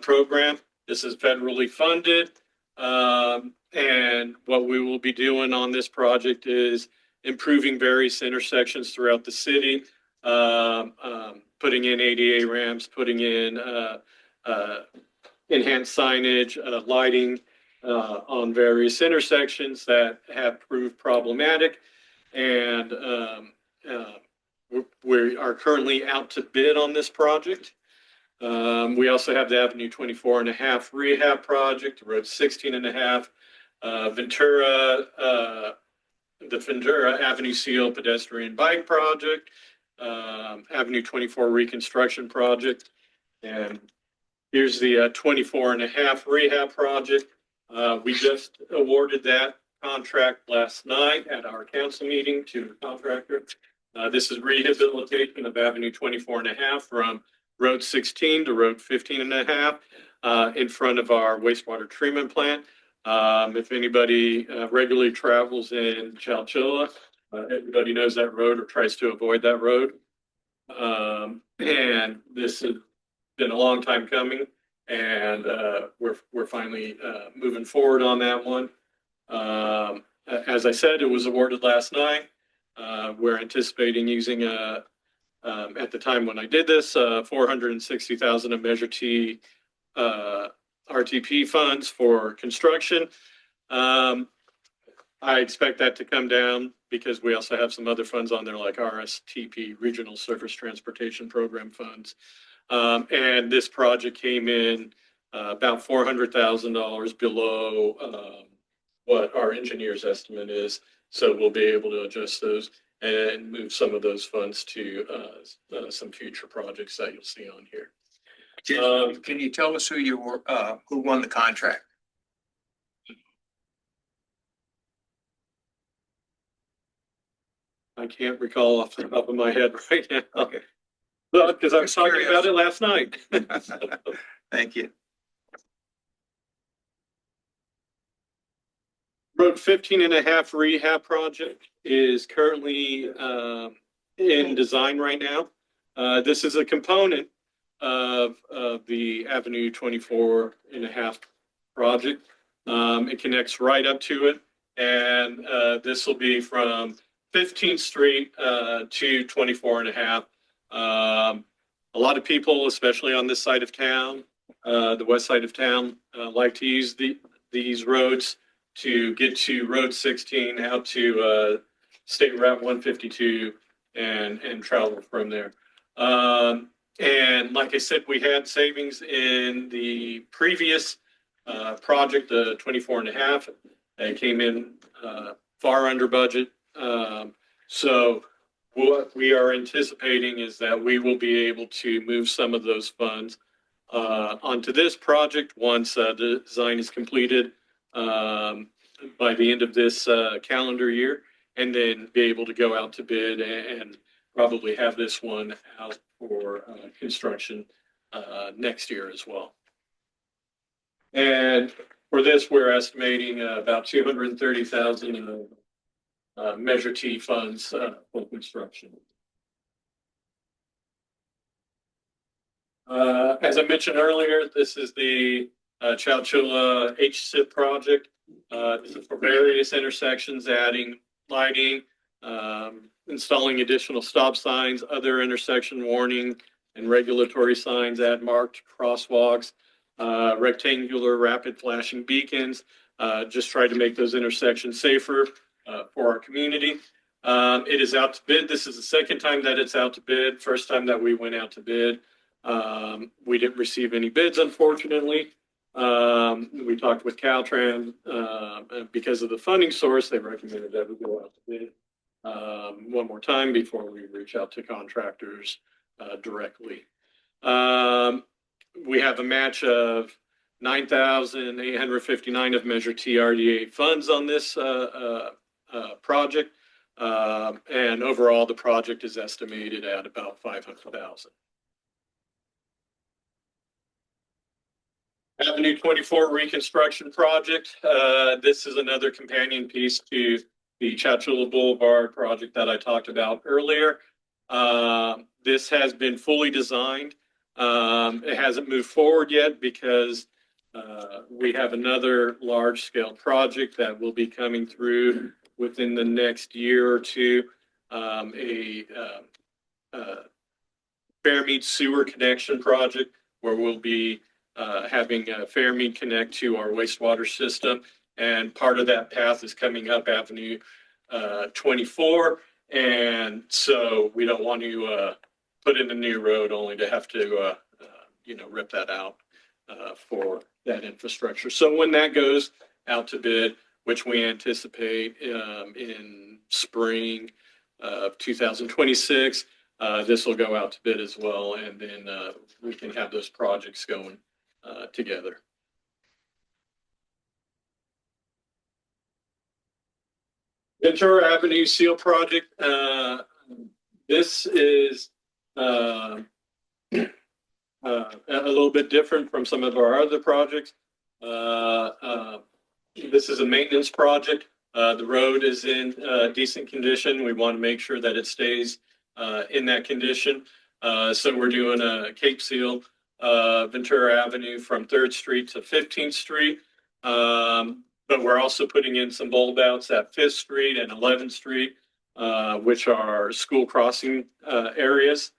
Speaker 6: Program. This is federally funded. And what we will be doing on this project is improving various intersections throughout the city, putting in ADA ramps, putting in enhanced signage, lighting on various intersections that have proved problematic. And we are currently out to bid on this project. We also have the Avenue 24.5 rehab project, Road 16.5, the Ventura Avenue Seal pedestrian bike project, Avenue 24 reconstruction project. And here's the 24.5 rehab project. We just awarded that contract last night at our council meeting to the contractor. This is rehabilitation of Avenue 24.5 from Road 16 to Road 15.5 in front of our wastewater treatment plant. If anybody regularly travels in Chowchilla, everybody knows that road or tries to avoid that road. And this has been a long time coming, and we're finally moving forward on that one. As I said, it was awarded last night. We're anticipating using at the time when I did this, $460,000 of Measure T RTP funds for construction. I expect that to come down because we also have some other funds on there like RSTP, Regional Surface Transportation Program funds. And this project came in about $400,000 below what our engineer's estimate is. So we'll be able to adjust those and move some of those funds to some future projects that you'll see on here.
Speaker 1: Can you tell us who won the contract?
Speaker 6: I can't recall off the top of my head right now.
Speaker 1: Okay.
Speaker 6: Well, because I was
Speaker 1: Just
Speaker 6: talking
Speaker 1: curious.
Speaker 6: about it last night.
Speaker 1: Thank you.
Speaker 6: Road 15.5 rehab project is currently in design right now. This is a component of the Avenue 24.5 project. It connects right up to it, and this will be from 15th Street to 24.5. A lot of people, especially on this side of town, the west side of town, like to use these roads to get to Road 16 out to State Route 152 and travel from there. And like I said, we had savings in the previous project, the 24.5. It came in far under budget. So what we are anticipating is that we will be able to move some of those funds onto this project once the design is completed by the end of this calendar year, and then be able to go out to bid and probably have this one out for construction next year as well. And for this, we're estimating about $230,000 in Measure T funds for construction. As I mentioned earlier, this is the Chowchilla HSIP project. This is for various intersections, adding lighting, installing additional stop signs, other intersection warning and regulatory signs, add marked crosswalks, rectangular rapid flashing beacons, just try to make those intersections safer for our community. It is out to bid. This is the second time that it's out to bid. First time that we went out to bid, we didn't receive any bids, unfortunately. We talked with Caltrans, because of the funding source, they recommended that we go out to bid one more time before we reach out to contractors directly. We have a match of $9,859 of Measure T RDA funds on this project, and overall the project is estimated at about $500,000. Avenue 24 reconstruction project. This is another companion piece to the Chatchula Boulevard project that I talked about earlier. This has been fully designed. It hasn't moved forward yet because we have another large scale project that will be coming through within the next year or two. A Fairmead sewer connection project where we'll be having Fairmead connect to our wastewater system. And part of that path is coming up Avenue 24. And so we don't want to put in a new road only to have to, rip that out for that infrastructure. So when that goes out to bid, which we anticipate in spring of 2026, this will go out to bid as well, and then we can have those projects going together. Ventura Avenue Seal Project. This is a little bit different from some of our other projects. This is a maintenance project. The road is in decent condition. We want to make sure that it stays in that condition. So we're doing a Cape Seal Ventura Avenue from 3rd Street to 15th Street. But we're also putting in some bulb outs at 5th Street and 11th Street, which are school crossing areas.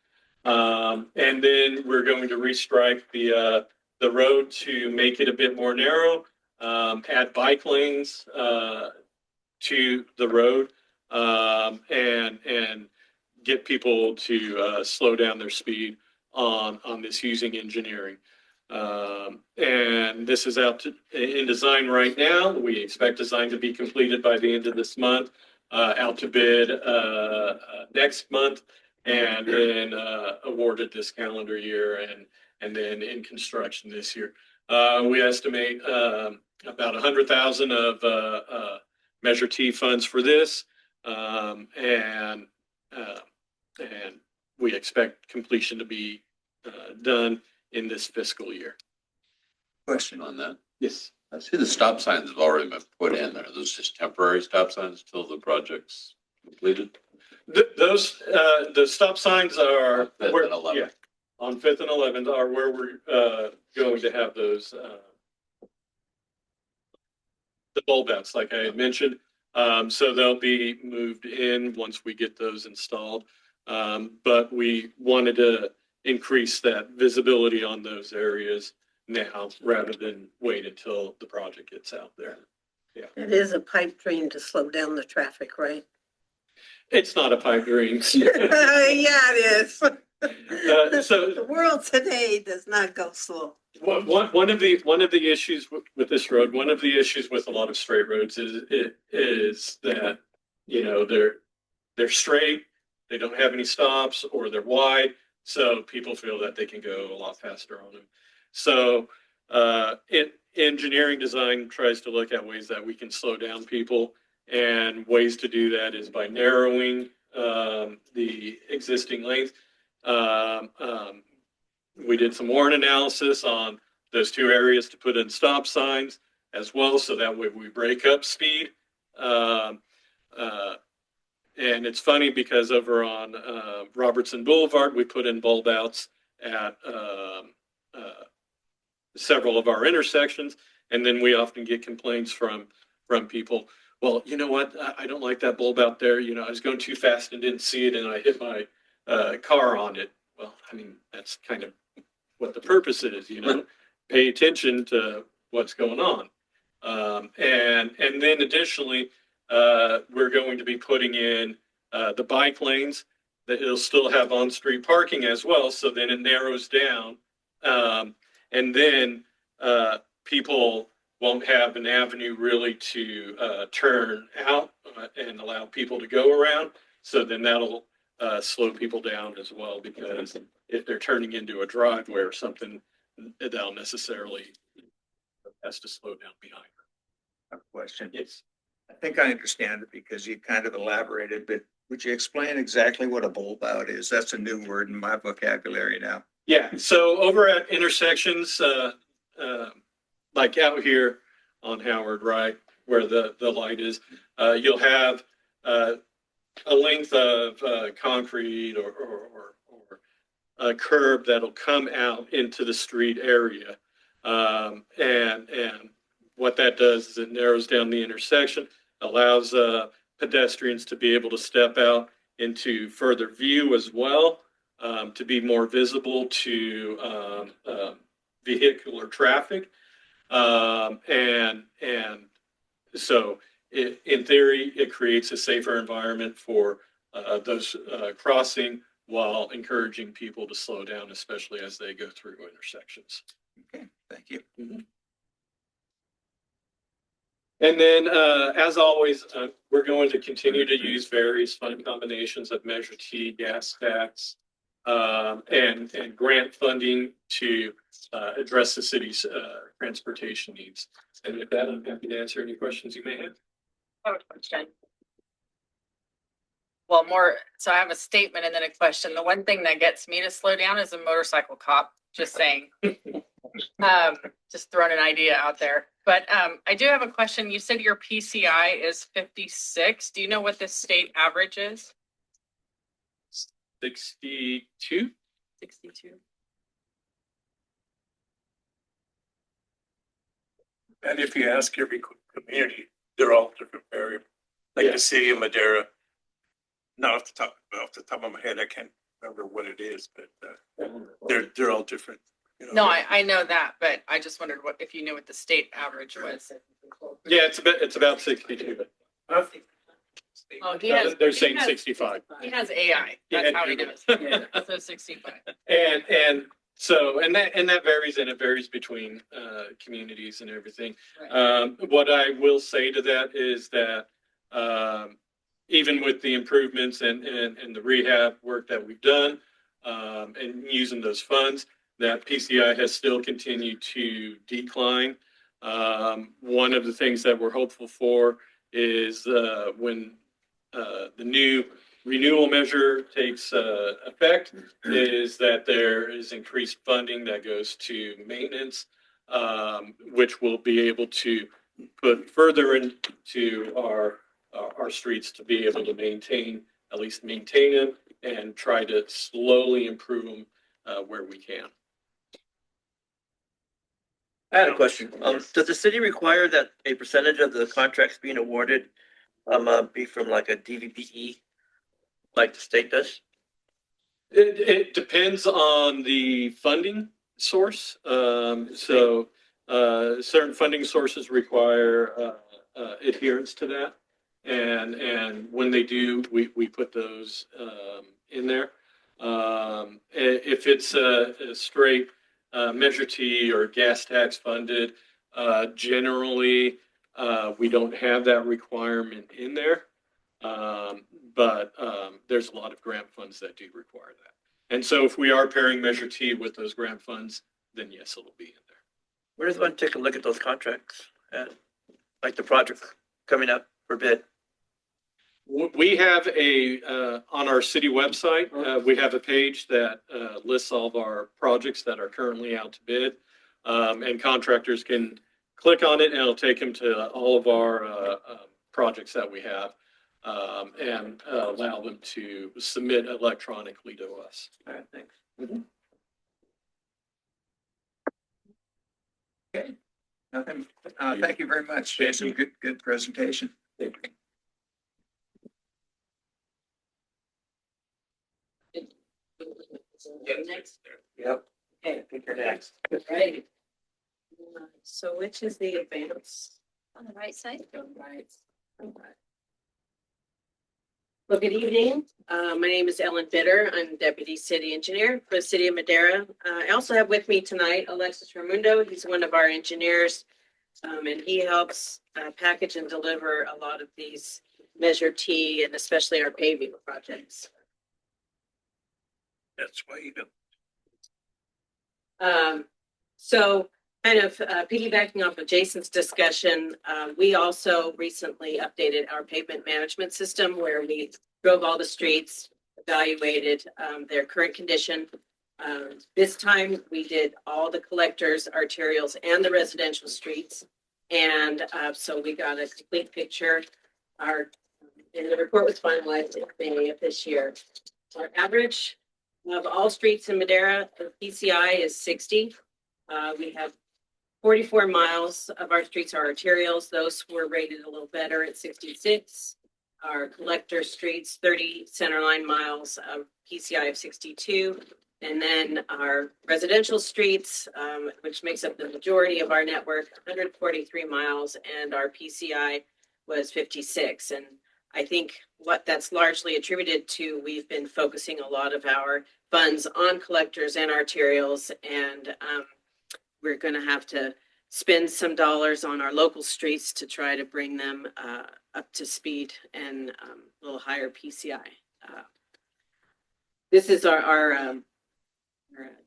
Speaker 6: And then we're going to restripe the road to make it a bit more narrow, add bike lanes to the road, and get people to slow down their speed on this using engineering. And this is in design right now. We expect design to be completed by the end of this month, out to bid next month, and then awarded this calendar year, and then in construction this year. We estimate about 100,000 of Measure T funds for this, and we expect completion to be done in this fiscal year.
Speaker 5: Question on that.
Speaker 6: Yes.
Speaker 5: I see the stop signs have already been put in there. Are those just temporary stop signs till the project's completed?
Speaker 6: The stop signs are
Speaker 5: Fifth and 11th.
Speaker 6: Yeah, on 5th and 11th are where we're going to have those the bulb outs, like I had mentioned. So they'll be moved in once we get those installed. But we wanted to increase that visibility on those areas now rather than wait until the project gets out there. Yeah.
Speaker 3: It is a pipe dream to slow down the traffic, right?
Speaker 6: It's not a pipe dream.
Speaker 3: Yeah, it is.
Speaker 6: So
Speaker 3: The world today does not go slow.
Speaker 6: one of the issues with this road, one of the issues with a lot of straight roads is that, they're straight, they don't have any stops, or they're wide, so people feel that they can go a lot faster on them. So engineering design tries to look at ways that we can slow down people, and ways to do that is by narrowing the existing length. We did some warrant analysis on those two areas to put in stop signs as well, so that way we break up speed. And it's funny because over on Robertson Boulevard, we put in bulb outs at several of our intersections, and then we often get complaints from people. Well, you know what? I don't like that bulb out there. I was going too fast and didn't see it, and I hit my car on it. Well, I mean, that's kind of what the purpose is, pay attention to what's going on. And then additionally, we're going to be putting in the bike lanes that it'll still have on-street parking as well. So then it narrows down, and then people won't have an avenue really to turn out and allow people to go around. So then that'll slow people down as well, because if they're turning into a driveway or something, they'll necessarily has to slow down behind.
Speaker 1: A question.
Speaker 6: Yes.
Speaker 1: I think I understand it because you kind of elaborated, but would you explain exactly what a bulb out is? That's a new word in my vocabulary now.
Speaker 6: Yeah. So over at intersections, like out here on Howard, right, where the light is, you'll have a length of concrete or a curb that'll come out into the street area. And what that does is it narrows down the intersection, allows pedestrians to be able to step out into further view as well, to be more visible to vehicular traffic. And so in theory, it creates a safer environment for those crossing while encouraging people to slow down, especially as they go through intersections.
Speaker 1: Okay, thank you.
Speaker 6: And then, as always, we're going to continue to use various fund combinations of Measure T, gas tax, and grant funding to address the city's transportation needs. And with that, I'm happy to answer any questions you may have.
Speaker 11: I have a question. Well, so I have a statement and then a question. The one thing that gets me to slow down is a motorcycle cop, just saying. Just throwing an idea out there. But I do have a question. You said your PCI is 56. Do you know what the state average is?
Speaker 6: 62?
Speaker 11: 62.
Speaker 12: And if you ask every community, they're all different variables. Like the city of Madera. Not off the top of my head, I can't remember what it is, but they're all different. You know?
Speaker 11: No, I know that, but I just wondered if you knew what the state average was.
Speaker 6: Yeah, it's about 62.
Speaker 11: Oh,
Speaker 6: They're saying 65.
Speaker 11: He has AI. That's how he knows. So 65.
Speaker 6: And so that varies, and it varies between communities and everything.
Speaker 11: Right.
Speaker 6: What I will say to that is that even with the improvements and the rehab work that we've done, and using those funds, that PCI has still continued to decline. One of the things that we're hopeful for is when the new renewal measure takes effect, is that there is increased funding that goes to maintenance, which will be able to put further into our streets to be able to at least maintain them and try to slowly improve them where we can.
Speaker 13: I had a question. Does the city require that a percentage of the contracts being awarded be from like a DVPE, like the state does?
Speaker 6: It depends on the funding source. So certain funding sources require adherence to that. And when they do, we put those in there. If it's a straight Measure T or gas tax funded, generally we don't have that requirement in there. But there's a lot of grant funds that do require that. And so if we are pairing Measure T with those grant funds, then yes, it'll be in there.
Speaker 13: We're just going to take a look at those contracts, like the project coming up for bid.
Speaker 6: We have on our city website, we have a page that lists all of our projects that are currently out to bid. And contractors can click on it and it'll take them to all of our projects that we have, and allow them to submit electronically to us.
Speaker 13: All right, thanks.
Speaker 1: Okay, nothing. Thank you very much, Jason. Good presentation.
Speaker 13: Thank you.
Speaker 11: Next.
Speaker 13: Yep.
Speaker 11: Okay.
Speaker 13: I think you're next.
Speaker 11: Right. So which is the advance?
Speaker 2: On the right side?
Speaker 11: Right. Well, good evening. My name is Ellen Bitter. I'm Deputy City Engineer for the City of Madera. I also have with me tonight Alexis Ramundo. He's one of our engineers, and he helps package and deliver a lot of these Measure T and especially our paving projects.
Speaker 12: That's why you don't.
Speaker 11: So kind of piggybacking off of Jason's discussion, we also recently updated our pavement management system where we drove all the streets, evaluated their current condition, This time we did all the collectors, arterials, and the residential streets. And so we got a complete picture. And the report was finalized in May of this year. Our average of all streets in Madera, the PCI is 60. We have 44 miles of our streets are arterials. Those were rated a little better at 66. Our collector streets, 30 centerline miles of PCI of 62. And then our residential streets, which makes up the majority of our network, 143 miles, and our PCI was 56. And I think what that's largely attributed to, we've been focusing a lot of our funds on collectors and arterials, and we're going to have to spend some dollars on our local streets to try to bring them up to speed and a little higher PCI. This is our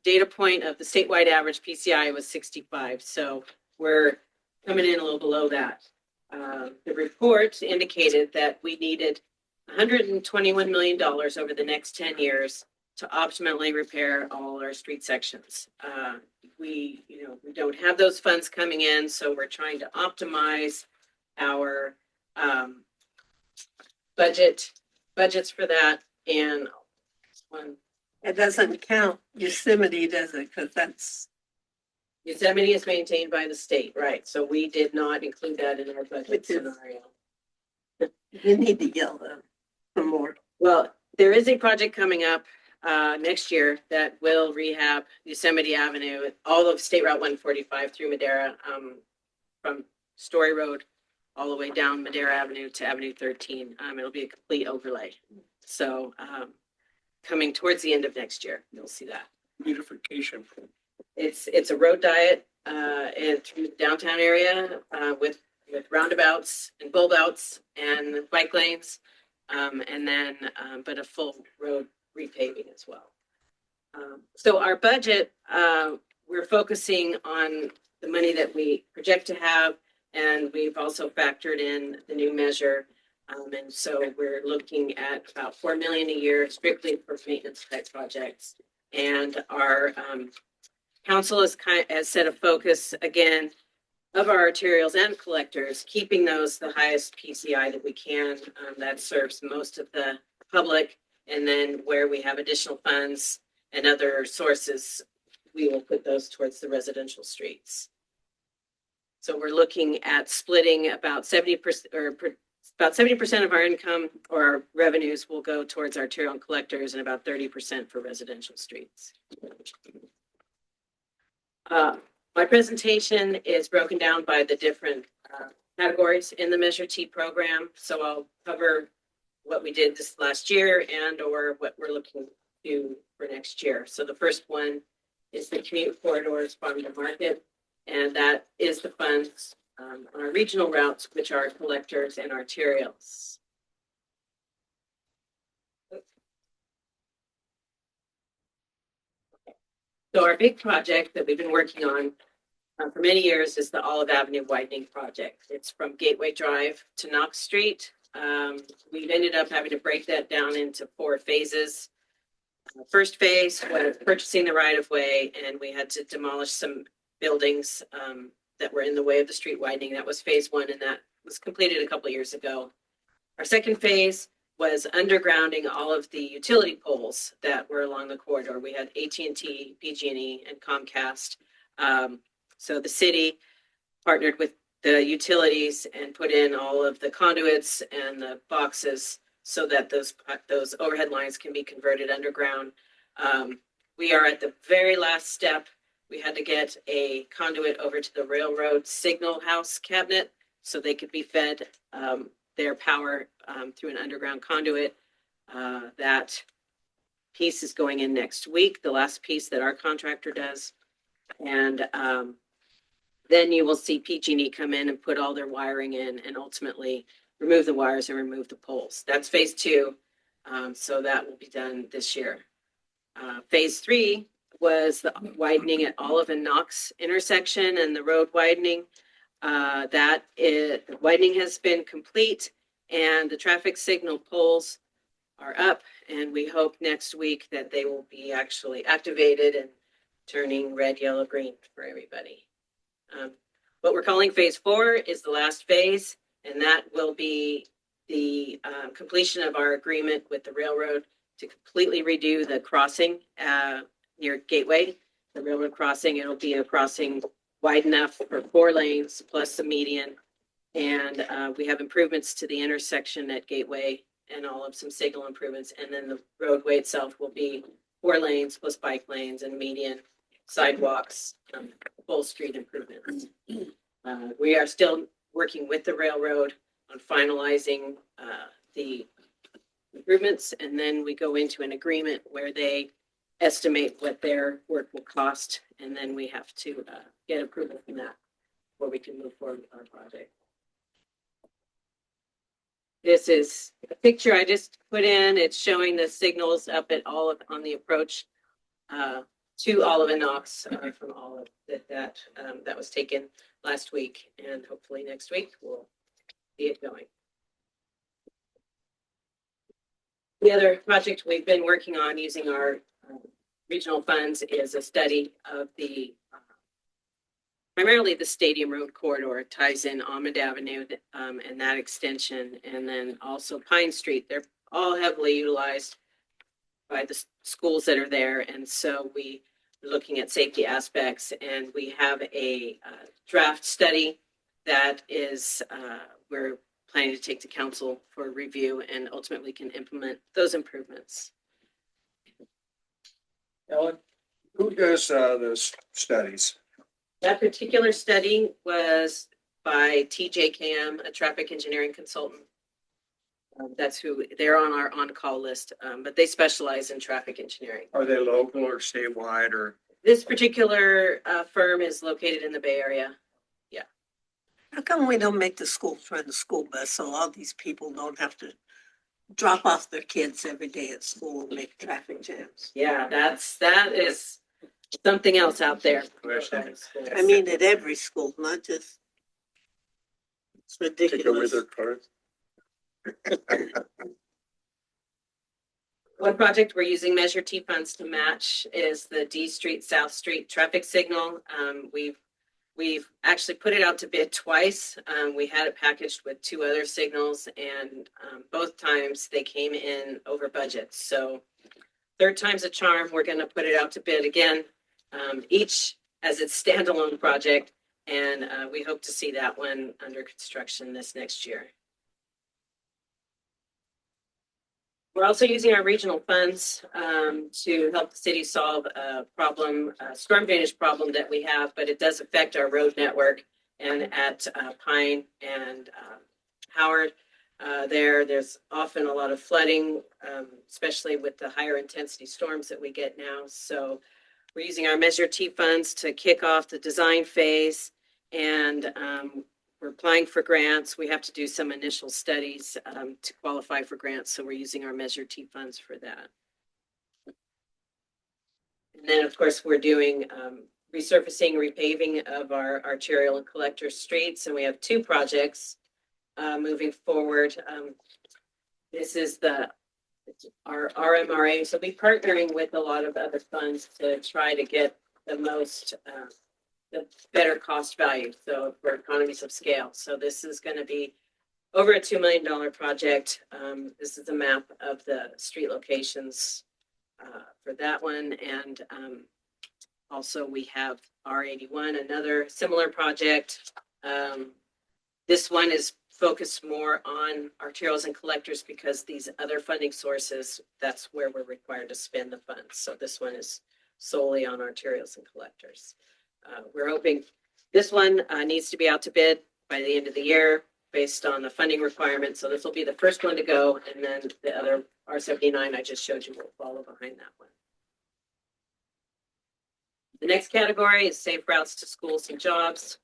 Speaker 11: data point of the statewide average PCI was 65. So we're coming in a little below that. The report indicated that we needed $121 million over the next 10 years to optimally repair all our street sections. We don't have those funds coming in, so we're trying to optimize our budgets for that. And one,
Speaker 3: It doesn't count Yosemite, does it? Because that's,
Speaker 11: Yosemite is maintained by the state, right? So we did not include that in our budget
Speaker 3: Which is-
Speaker 11: scenario.
Speaker 3: you need to yell them some more.
Speaker 11: Well, there is a project coming up next year that will rehab Yosemite Avenue, all of State Route 145 through Madera, from Story Road all the way down Madera Avenue to Avenue 13. It'll be a complete overlay. So coming towards the end of next year, you'll see that.
Speaker 12: Beautification.
Speaker 11: It's a road diet and through the downtown area with roundabouts and bulb outs and bike lanes, and then but a full road repaving as well. So our budget, we're focusing on the money that we project to have, and we've also factored in the new measure. And so we're looking at about $4 million a year strictly for maintenance type projects. And our council has set a focus again of our arterials and collectors, keeping those the highest PCI that we can. That serves most of the public. And then where we have additional funds and other sources, we will put those towards the residential streets. So we're looking at splitting about 70% of our income or our revenues will go towards arterial and collectors, and about 30% for residential streets. My presentation is broken down by the different categories in the Measure T program. So I'll cover what we did this last year and or what we're looking to do for next year. So the first one is the commute corridors, farm to market, and that is the funds on our regional routes, which are collectors and arterials. So our big project that we've been working on for many years is the Olive Avenue widening project. It's from Gateway Drive to Knox Street. We've ended up having to break that down into 4 phases. First phase was purchasing the right of way, and we had to demolish some buildings that were in the way of the street widening. That was phase 1, and that was completed a couple of years ago. Our second phase was undergrounding all of the utility poles that were along the corridor. We had AT&T, PG&E, and Comcast. So the city partnered with the utilities and put in all of the conduits and the boxes so that those overhead lines can be converted underground. We are at the very last step. We had to get a conduit over to the railroad signal house cabinet so they could be fed their power through an underground conduit. That piece is going in next week, the last piece that our contractor does. And then you will see PG&E come in and put all their wiring in and ultimately remove the wires and remove the poles. That's phase 2. So that will be done this year. Phase 3 was the widening at Olive and Knox intersection and the road widening. The widening has been complete, and the traffic signal poles are up, and we hope next week that they will be actually activated and turning red, yellow, green for everybody. What we're calling phase 4 is the last phase, and that will be the completion of our agreement with the railroad to completely redo the crossing near Gateway, the railroad crossing. It'll be a crossing wide enough for 4 lanes plus the median. And we have improvements to the intersection at Gateway and all of some signal improvements. And then the roadway itself will be 4 lanes plus bike lanes and median sidewalks, full street improvements. We are still working with the railroad on finalizing the improvements, and then we go into an agreement where they estimate what their work will cost, and then we have to get approval from that before we can move forward with our project. This is a picture I just put in. It's showing the signals up at Olive on the approach to Olive and Knox from Olive that was taken last week, and hopefully next week we'll see it going. The other project we've been working on using our regional funds is a study of the primarily the Stadium Road corridor. It ties in Almond Avenue and that extension, and then also Pine Street. They're all heavily utilized by the schools that are there, and so we are looking at safety aspects, and we have a draft study that is we're planning to take to council for review and ultimately can implement those improvements.
Speaker 1: Ellen, who does those studies?
Speaker 11: That particular study was by TJKM, a traffic engineering consultant. That's who they're on our on-call list, but they specialize in traffic engineering.
Speaker 1: Are they local or statewide or?
Speaker 11: This particular firm is located in the Bay Area.
Speaker 3: How come we don't make the schools run the school bus so all these people don't have to drop off their kids every day at school and make traffic jams?
Speaker 11: Yeah, that is something else out there.
Speaker 3: I mean, at every school, not just. It's
Speaker 12: Take away
Speaker 3: ridiculous.
Speaker 12: their cars.
Speaker 11: One project we're using Measure T funds to match is the D Street, South Street traffic signal. We've actually put it out to bid twice. We had it packaged with 2 other signals, and both times they came in over budget. So 3rd time's a charm. We're going to put it out to bid again, each as its standalone project, and we hope to see that one under construction this next year. We're also using our regional funds to help the city solve a problem, a storm drainage problem that we have, but it does affect our road network. And at Pine and Howard, there's often a lot of flooding, especially with the higher intensity storms that we get now. So we're using our Measure T funds to kick off the design phase, and we're applying for grants. We have to do some initial studies to qualify for grants, so we're using our Measure T funds for that. And then, of course, we're doing resurfacing, repaving of our arterial and collector streets, and we have 2 projects moving forward. This is our RMRA, so we're partnering with a lot of other funds to try to get the most the better cost value, so for economies of scale. So this is going to be over a $2 million project. This is a map of the street locations for that one, and also we have R81, another similar project. This one is focused more on arterials and collectors because these other funding sources, that's where we're required to spend the funds. So this one is solely on arterials and collectors. We're hoping this one needs to be out to bid by the end of the year based on the funding requirements. So this will be the first one to go, and then the other R79 I just showed you will follow behind that one. The next category is safe routes to schools and jobs.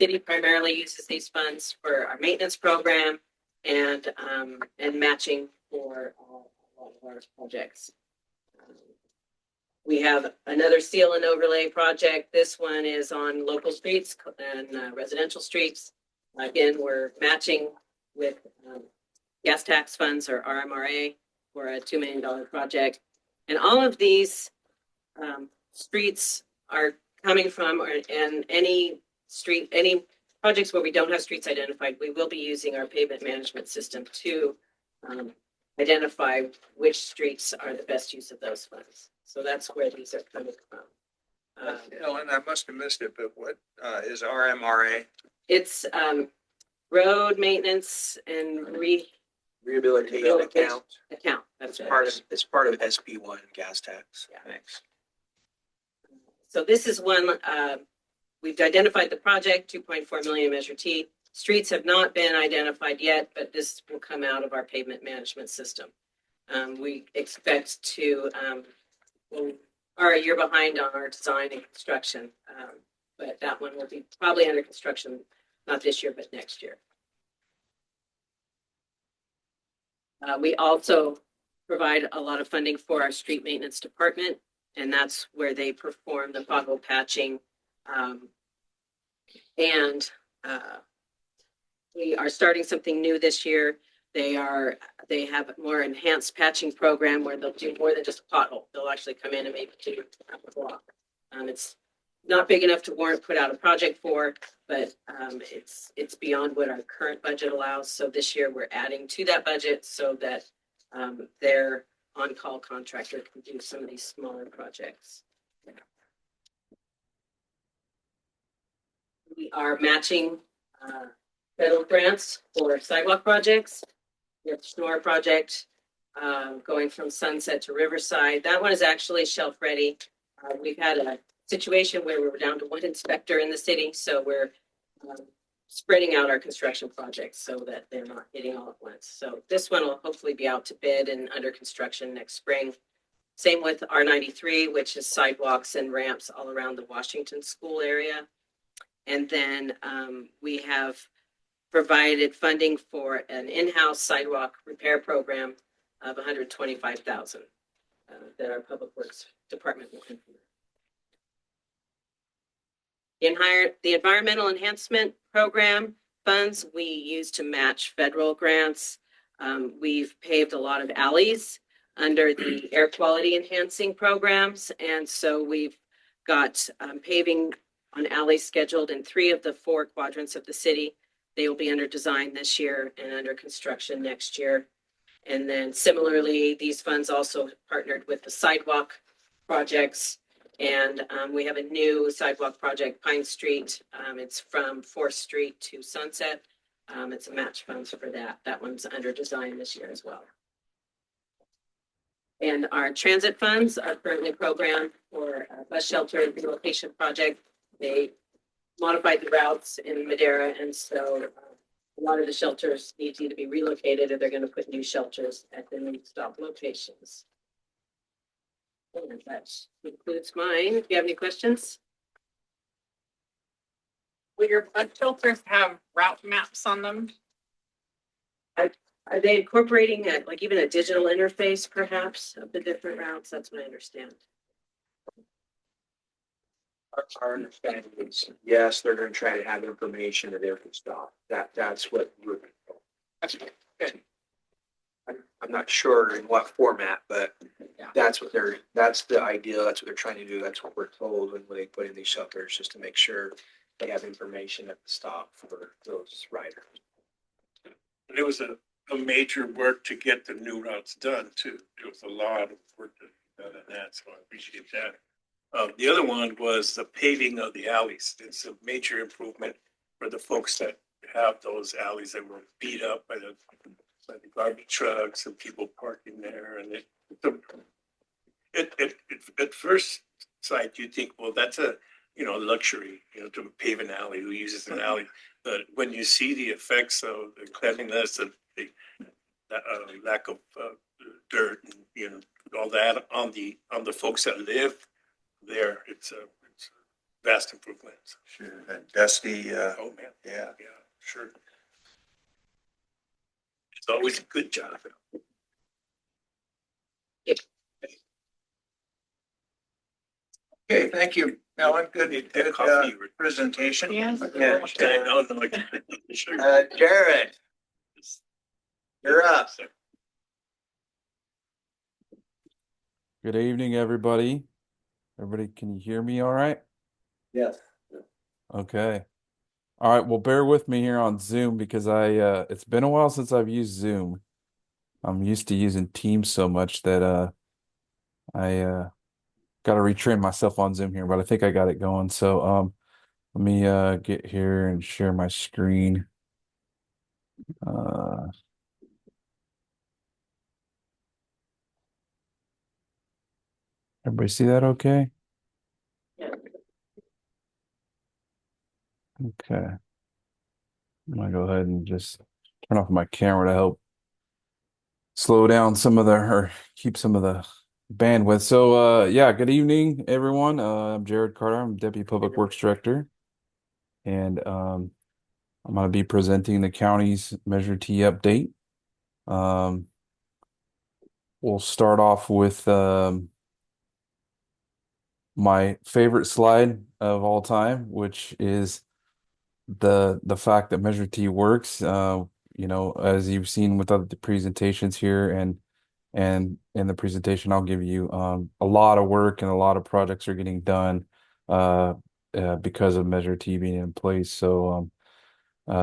Speaker 11: City primarily uses these funds for our maintenance program and matching for all of our projects. We have another seal and overlay project. This one is on local streets and residential streets. Again, we're matching with gas tax funds or RMRA for a $2 million project. And all of these streets are coming from, and any projects where we don't have streets identified, we will be using our pavement management system to identify which streets are the best use of those funds. So that's where these are coming from.
Speaker 1: Ellen, I must have missed it, but what is RMRA?
Speaker 11: It's road maintenance and
Speaker 4: Rehabilitation account.
Speaker 11: account. That's
Speaker 4: It's part of SB1 gas tax.
Speaker 11: Yeah.
Speaker 4: Thanks.
Speaker 11: So this is one, we've identified the project, 2.4 million Measure T. Streets have not been identified yet, but this will come out of our pavement management system. We expect to, we are a year behind on our design and construction, but that one will be probably under construction, not this year, but next year. We also provide a lot of funding for our street maintenance department, and that's where they perform the pothole patching. We are starting something new this year. They have a more enhanced patching program where they'll do more than just a pothole. They'll actually come in and maybe do a block. It's not big enough to warrant put out a project for, but it's beyond what our current budget allows. So this year we're adding to that budget so that their on-call contractor can do some of these smaller projects. We are matching federal grants for sidewalk projects. We have the Schnorr project going from Sunset to Riverside. That one is actually shelf ready. We've had a situation where we were down to one inspector in the city, so we're spreading out our construction projects so that they're not hitting all at once. So this one will hopefully be out to bid and under construction next spring. Same with R93, which is sidewalks and ramps all around the Washington School area. And then we have provided funding for an in-house sidewalk repair program of $125,000 that our Public Works Department will implement. The Environmental Enhancement Program funds we use to match federal grants. We've paved a lot of alleys under the air quality enhancing programs. And so we've got paving on alleys scheduled in 3 of the 4 quadrants of the city. They will be under design this year and under construction next year. And then similarly, these funds also partnered with the sidewalk projects. And we have a new sidewalk project, Pine Street. It's from 4th Street to Sunset. It's a match funds for that. That one's under design this year as well. And our transit funds are currently programmed for a bus shelter relocation project. They modified the routes in Madera, and so a lot of the shelters need to either be relocated or they're going to put new shelters at the new stop locations. And that concludes mine. If you have any questions?
Speaker 14: Will your bus shelters have route maps on them?
Speaker 11: Are they incorporating like even a digital interface perhaps of the different routes? That's what I understand.
Speaker 4: Our understanding is, yes, they're gonna try to have information that they can stop. That's what we're. I'm not sure in what format, but that's the idea. That's what they're trying to do. That's what we're told when they put in these shelters, just to make sure they have information at the stop for those riders.
Speaker 12: It was a major work to get the new routes done too. There was a lot of work done on that, so I appreciate that. The other one was the paving of the alleys. It's a major improvement for the folks that have those alleys that were beat up by the garbage trucks and people parking there. And at first sight, you think, well, that's a luxury, to pave an alley. Who uses an alley? But when you see the effects of the cleanliness, of the lack of dirt, and all that on the folks that live there, it's a vast improvement.
Speaker 1: Sure, that dusty.
Speaker 12: Oh man,
Speaker 1: yeah,
Speaker 12: sure. It's always a good job.
Speaker 1: Okay, thank you, Ellen. Good
Speaker 12: Coffee.
Speaker 1: presentation.
Speaker 14: Yes.
Speaker 1: Yeah.
Speaker 12: Sure.
Speaker 1: Jared, you're up.
Speaker 15: Good evening, everybody. Everybody, can you hear me all right?
Speaker 13: Yes.
Speaker 15: Okay. All right, well, bear with me here on Zoom because it's been a while since I've used Zoom. I'm used to using Teams so much that I got to retrain myself on Zoom here, but I think I got it going. So let me get here and share my screen. Uh Everybody see that okay?
Speaker 13: Yeah.
Speaker 15: Okay. I'm gonna go ahead and just turn off my camera to help slow down some of the or keep some of the bandwidth. So yeah, good evening everyone. I'm Jared Carter. I'm Deputy Public Works Director. And I'm going to be presenting the county's Measure T update. We'll start off with my favorite slide of all time, which is the fact that Measure T works. As you've seen with other presentations here and in the presentation, I'll give you a lot of work and a lot of projects are getting done uh, because of Measure T being in place. So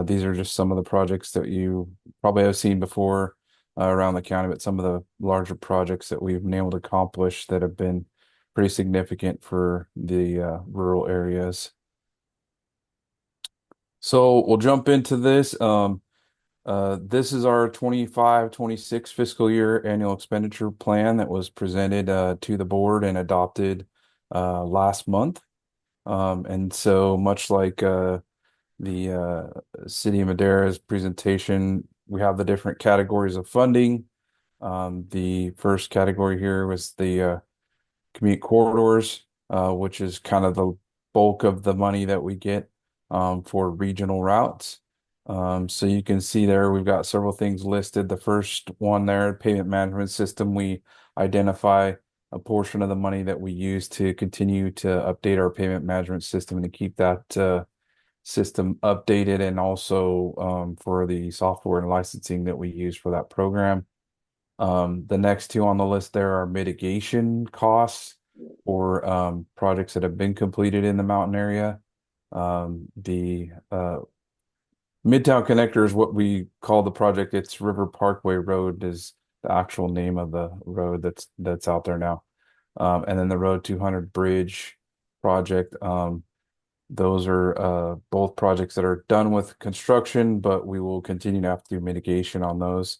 Speaker 15: these are just some of the projects that you probably have seen before around the county, but some of the larger projects that we've been able to accomplish that have been pretty significant for the rural areas. So we'll jump into this. This is our 25-26 fiscal year annual expenditure plan that was presented to the board and adopted last month. And so much like the City of Madera's presentation, we have the different categories of funding. The first category here was the commute corridors, which is kind of the bulk of the money that we get for regional routes. So you can see there we've got several things listed. The first one there, payment management system, we identify a portion of the money that we use to continue to update our payment management system and to keep that system updated, and also for the software and licensing that we use for that program. The next two on the list there are mitigation costs for projects that have been completed in the mountain area. The Midtown Connector is what we call the project. It's River Parkway Road is the actual name of the road that's out there now. And then the Road 200 Bridge project. Those are both projects that are done with construction, but we will continue to have to do mitigation on those.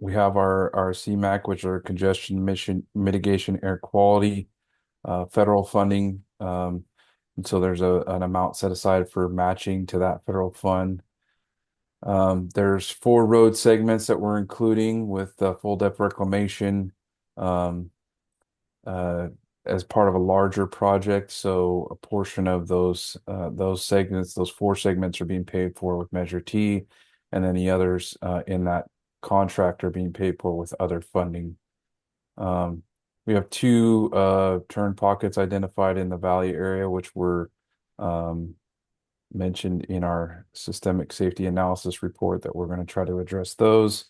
Speaker 15: We have our CMAQ, which are congestion mission mitigation air quality federal funding. And so there's an amount set aside for matching to that federal fund. There's 4 road segments that we're including with full depth reclamation. Uh, as part of a larger project. So a portion of those segments, those 4 segments are being paid for with Measure T, and then the others in that contract are being paid for with other funding. We have 2 turn pockets identified in the valley area, which were mentioned in our systemic safety analysis report that we're going to try to address those.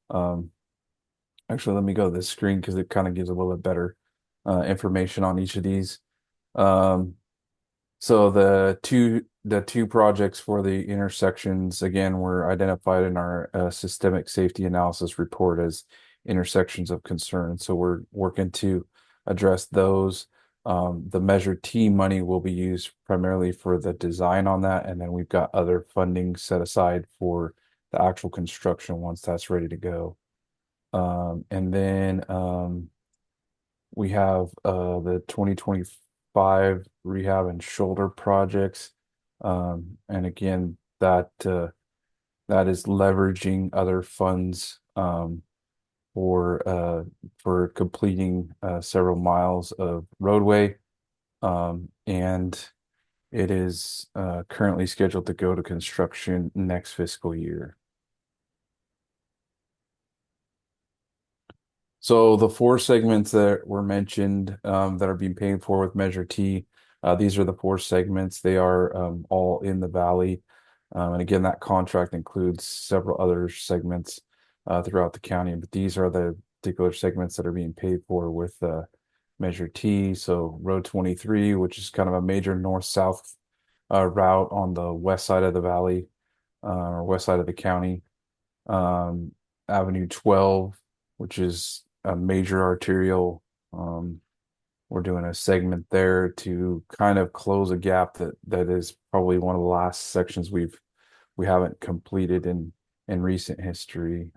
Speaker 15: Actually, let me go to this screen because it kind of gives a little bit better information on each of these. So the two projects for the intersections again were identified in our systemic safety analysis report as intersections of concern. So we're working to address those. The Measure T money will be used primarily for the design on that, and then we've got other funding set aside for the actual construction once that's ready to go. And then we have the 2025 rehab and shoulder projects. And again, that is leveraging other funds for completing several miles of roadway. And it is currently scheduled to go to construction next fiscal year. So the 4 segments that were mentioned that are being paid for with Measure T, these are the 4 segments. They are all in the valley. And again, that contract includes several other segments throughout the county, but these are particular segments that are being paid for with Measure T. So Road 23, which is kind of a major north-south route on the west side of the valley, or west side of the county. Avenue 12, which is a major arterial. We're doing a segment there to kind of close a gap that is probably one of the last sections we haven't completed in recent history.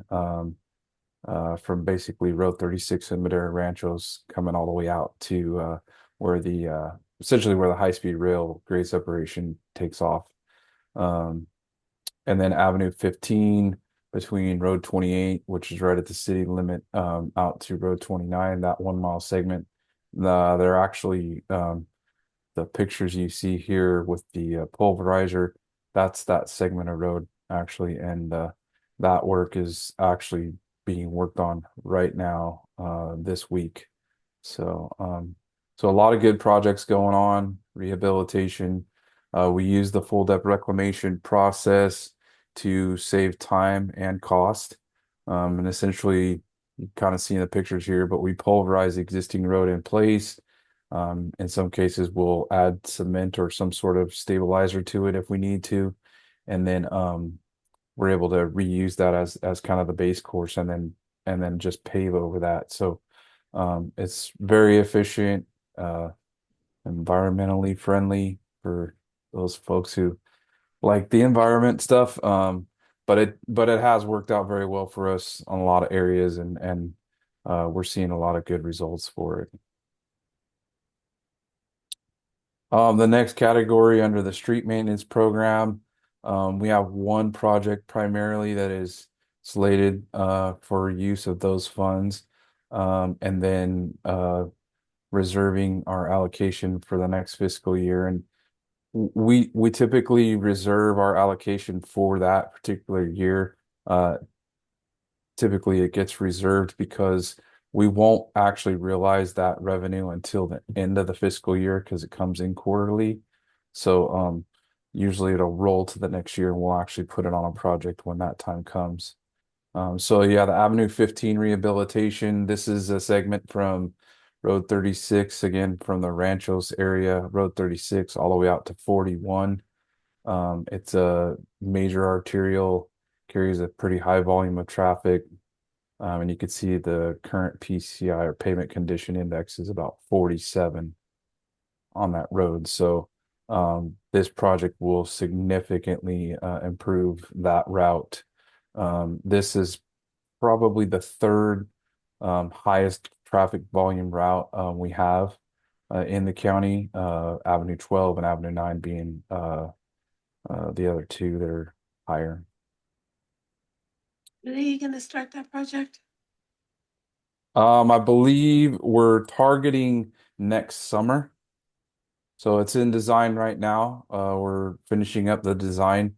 Speaker 15: From basically Road 36 in Madera Ranchos coming all the way out to where the essentially where the high-speed rail grade separation takes off. And then Avenue 15 between Road 28, which is right at the city limit, out to Road 29, that 1 mile segment. They're actually the pictures you see here with the pulverizer, that's that segment of road actually, and that work is actually being worked on right now this week. So so a lot of good projects going on, rehabilitation. We use the full depth reclamation process to save time and cost. And essentially, you kind of see in the pictures here, but we pulverize the existing road in place. In some cases, we'll add cement or some sort of stabilizer to it if we need to. And then we're able to reuse that as kind of the base course and then just pave over that. So it's very efficient, environmentally friendly for those folks who like the environment stuff. But it has worked out very well for us on a lot of areas, and we're seeing a lot of good results for it. The next category under the street maintenance program, we have one project primarily that is slated for use of those funds, and then reserving our allocation for the next fiscal year. And we typically reserve our allocation for that particular year. Typically it gets reserved because we won't actually realize that revenue until the end of the fiscal year because it comes in quarterly. So usually it'll roll to the next year and we'll actually put it on a project when that time comes. So yeah, the Avenue 15 rehabilitation, this is a segment from Road 36, again, from the Ranchos area, Road 36, all the way out to 41. It's a major arterial, carries a pretty high volume of traffic. And you can see the current PCI or pavement condition index is about 47 on that road. So this project will significantly improve that route. This is probably the third highest traffic volume route we have in the county, Avenue 12 and Avenue 9 being the other two that are higher.
Speaker 3: When are you gonna start that project?
Speaker 15: I believe we're targeting next summer. So it's in design right now. We're finishing up the design,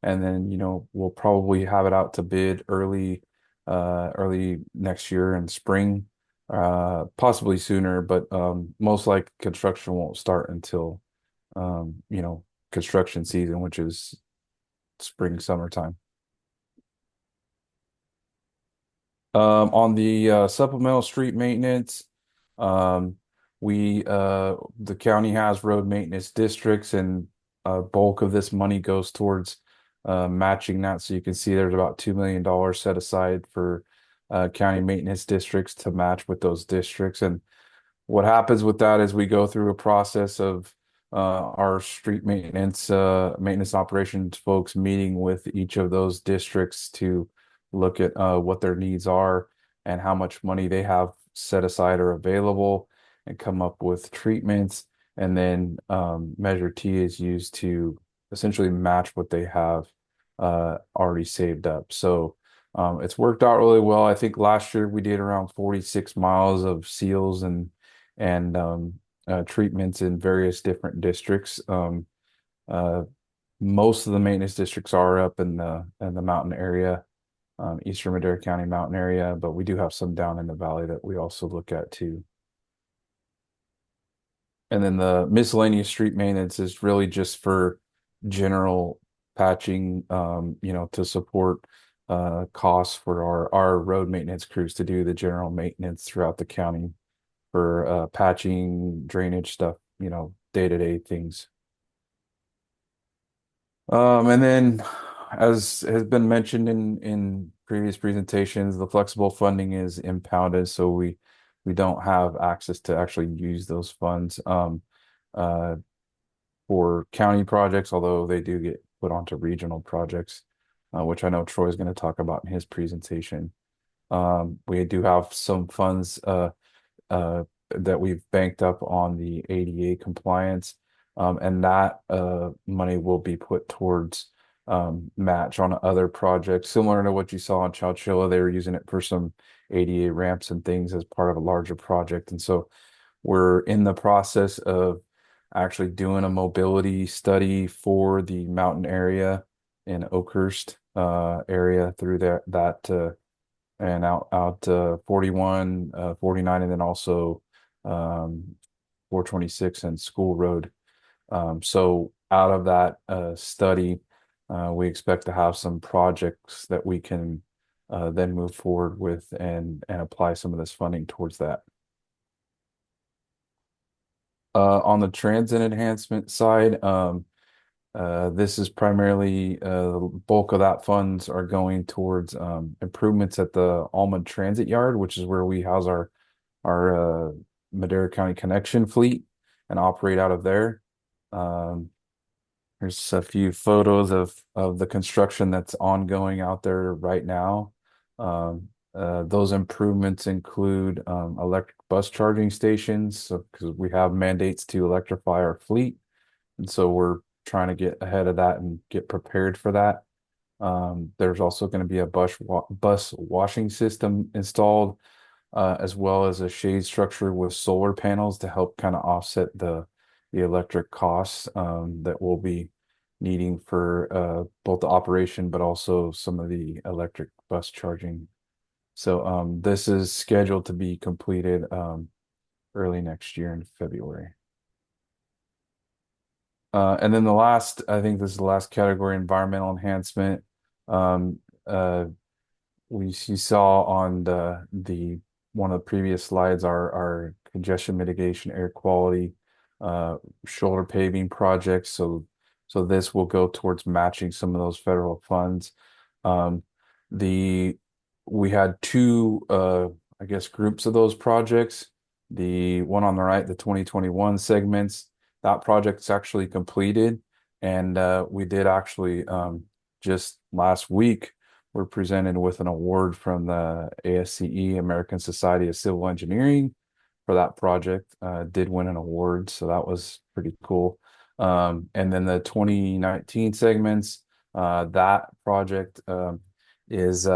Speaker 15: and then we'll probably have it out to bid early next year in spring, possibly sooner, but most likely construction won't start until construction season, which is spring, summertime. On the supplemental street maintenance, the county has road maintenance districts, and a bulk of this money goes towards matching that. So you can see there's about $2 million set aside for county maintenance districts to match with those districts. And what happens with that is we go through a process of our street maintenance operations folks meeting with each of those districts to look at what their needs are and how much money they have set aside or available, and come up with treatments. And then Measure T is used to essentially match what they have already saved up. So it's worked out really well. I think last year we did around 46 miles of seals and treatments in various different districts. Most of the maintenance districts are up in the mountain area, Eastern Madera County mountain area, but we do have some down in the valley that we also look at too. And then the miscellaneous street maintenance is really just for general patching, to support costs for our road maintenance crews to do the general maintenance throughout the county for patching, drainage stuff, day-to-day things. And then, as has been mentioned in previous presentations, the flexible funding is impounded, so we don't have access to actually use those funds uh, for county projects, although they do get put onto regional projects, which I know Troy is going to talk about in his presentation. We do have some funds uh, that we've banked up on the ADA compliance. And that money will be put towards match on other projects, similar to what you saw in Chowchilla. They were using it for some ADA ramps and things as part of a larger project. And so we're in the process of actually doing a mobility study for the mountain area in Oakhurst area through that and out 41, 49, and then also 426 and School Road. So out of that study, we expect to have some projects that we can then move forward with and apply some of this funding towards that. On the transit enhancement side, this is primarily the bulk of that funds are going towards improvements at the Alma Transit Yard, which is where we house our Madera County Connection fleet and operate out of there. There's a few photos of the construction that's ongoing out there right now. Those improvements include electric bus charging stations, so because we have mandates to electrify our fleet, and so we're trying to get ahead of that and get prepared for that. There's also going to be a bus washing system installed, as well as a shade structure with solar panels to help kind of offset the electric costs that we'll be needing for both the operation, but also some of the electric bus charging. So this is scheduled to be completed early next year in February. And then I think this is the last category, environmental enhancement. Um, uh, you saw on the one of the previous slides our congestion mitigation, air quality, shoulder paving projects. So this will go towards matching some of those federal funds. Um, the we had two I guess groups of those projects. The one on the right, the 2021 segments, that project's actually completed, and we did actually just last week we're presented with an award from the ASCE, American Society of Civil Engineering, for that project. Did win an award, so that was pretty cool. And then the 2019 segments, that project is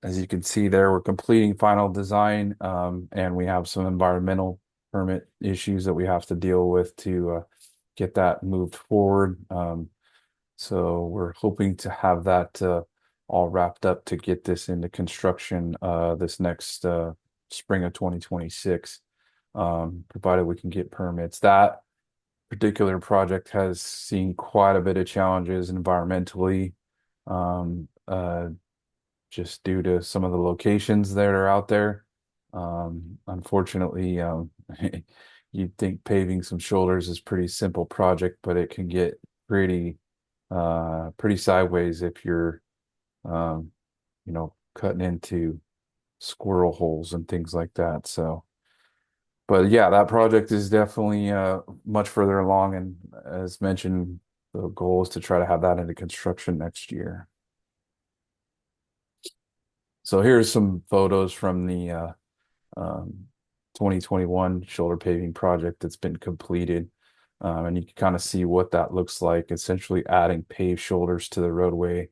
Speaker 15: as you can see there, we're completing final design, and we have some environmental permit issues that we have to deal with to get that moved forward. So we're hoping to have that all wrapped up to get this into construction this next spring of 2026, provided we can get permits. That particular project has seen quite a bit of challenges environmentally, just due to some of the locations that are out there. Unfortunately, you'd think paving some shoulders is a pretty simple project, but it can get pretty sideways if you're um, cutting into squirrel holes and things like that. So, but yeah, that project is definitely much further along, and as mentioned, the goal is to try to have that into construction next year. So here's some photos from the 2021 shoulder paving project that's been completed. And you can kind of see what that looks like, essentially adding paved shoulders to the roadway,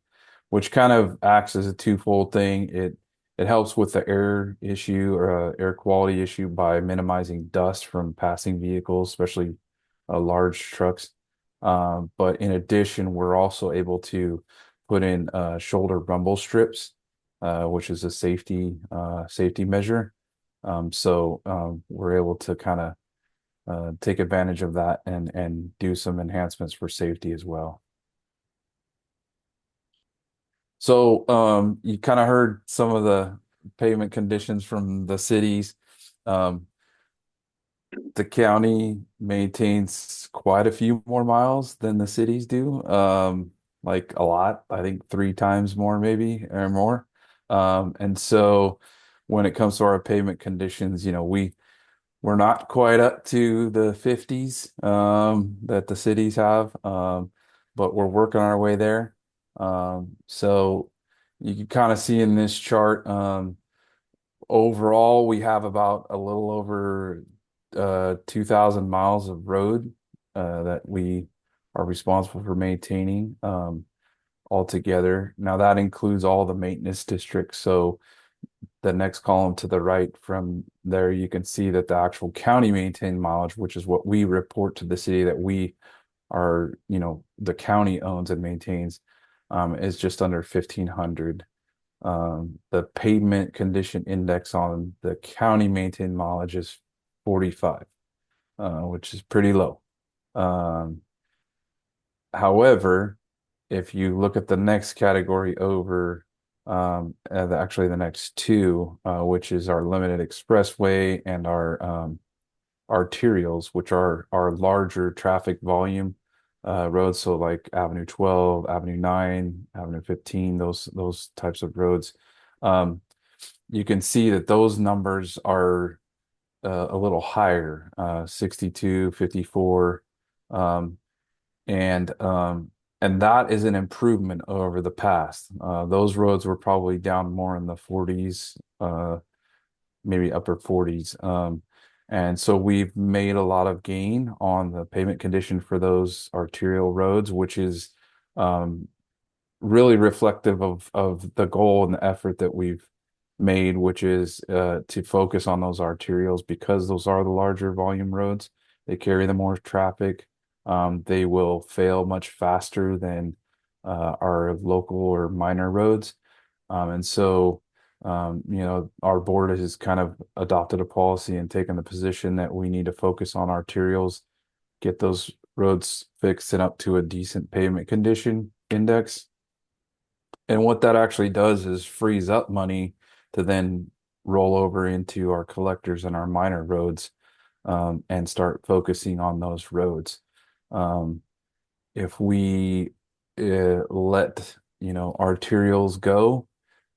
Speaker 15: which kind of acts as a twofold thing. It helps with the air issue or air quality issue by minimizing dust from passing vehicles, especially large trucks. But in addition, we're also able to put in shoulder rumble strips, which is a safety measure. So we're able to kind of take advantage of that and do some enhancements for safety as well. So you kind of heard some of the pavement conditions from the cities. Um, the county maintains quite a few more miles than the cities do. Like a lot, I think 3 times more maybe or more. And so when it comes to our pavement conditions, we're not quite up to the 50s that the cities have, but we're working our way there. So you can kind of see in this chart, overall, we have about a little over 2,000 miles of road that we are responsible for maintaining altogether. Now that includes all the maintenance districts. So the next column to the right from there, you can see that the actual county maintained mileage, which is what we report to the city that we are, the county owns and maintains, is just under 1,500. The pavement condition index on the county maintained mileage is 45, which is pretty low. Um, However, if you look at the next category over, actually the next two, which is our limited expressway and our arterials, which are our larger traffic volume roads, so like Avenue 12, Avenue 9, Avenue 15, those types of roads. Um, you can see that those numbers are a little higher, 62, 54. Um, and and that is an improvement over the past. Those roads were probably down more in the 40s, maybe upper 40s. And so we've made a lot of gain on the pavement condition for those arterial roads, which is um, really reflective of the goal and the effort that we've made, which is to focus on those arterials because those are the larger volume roads. They carry the more traffic. They will fail much faster than our local or minor roads. And so, our board has kind of adopted a policy and taken the position that we need to focus on arterials, get those roads fixed and up to a decent pavement condition index. And what that actually does is frees up money to then roll over into our collectors and our minor roads, and start focusing on those roads. Um, if we let, arterials go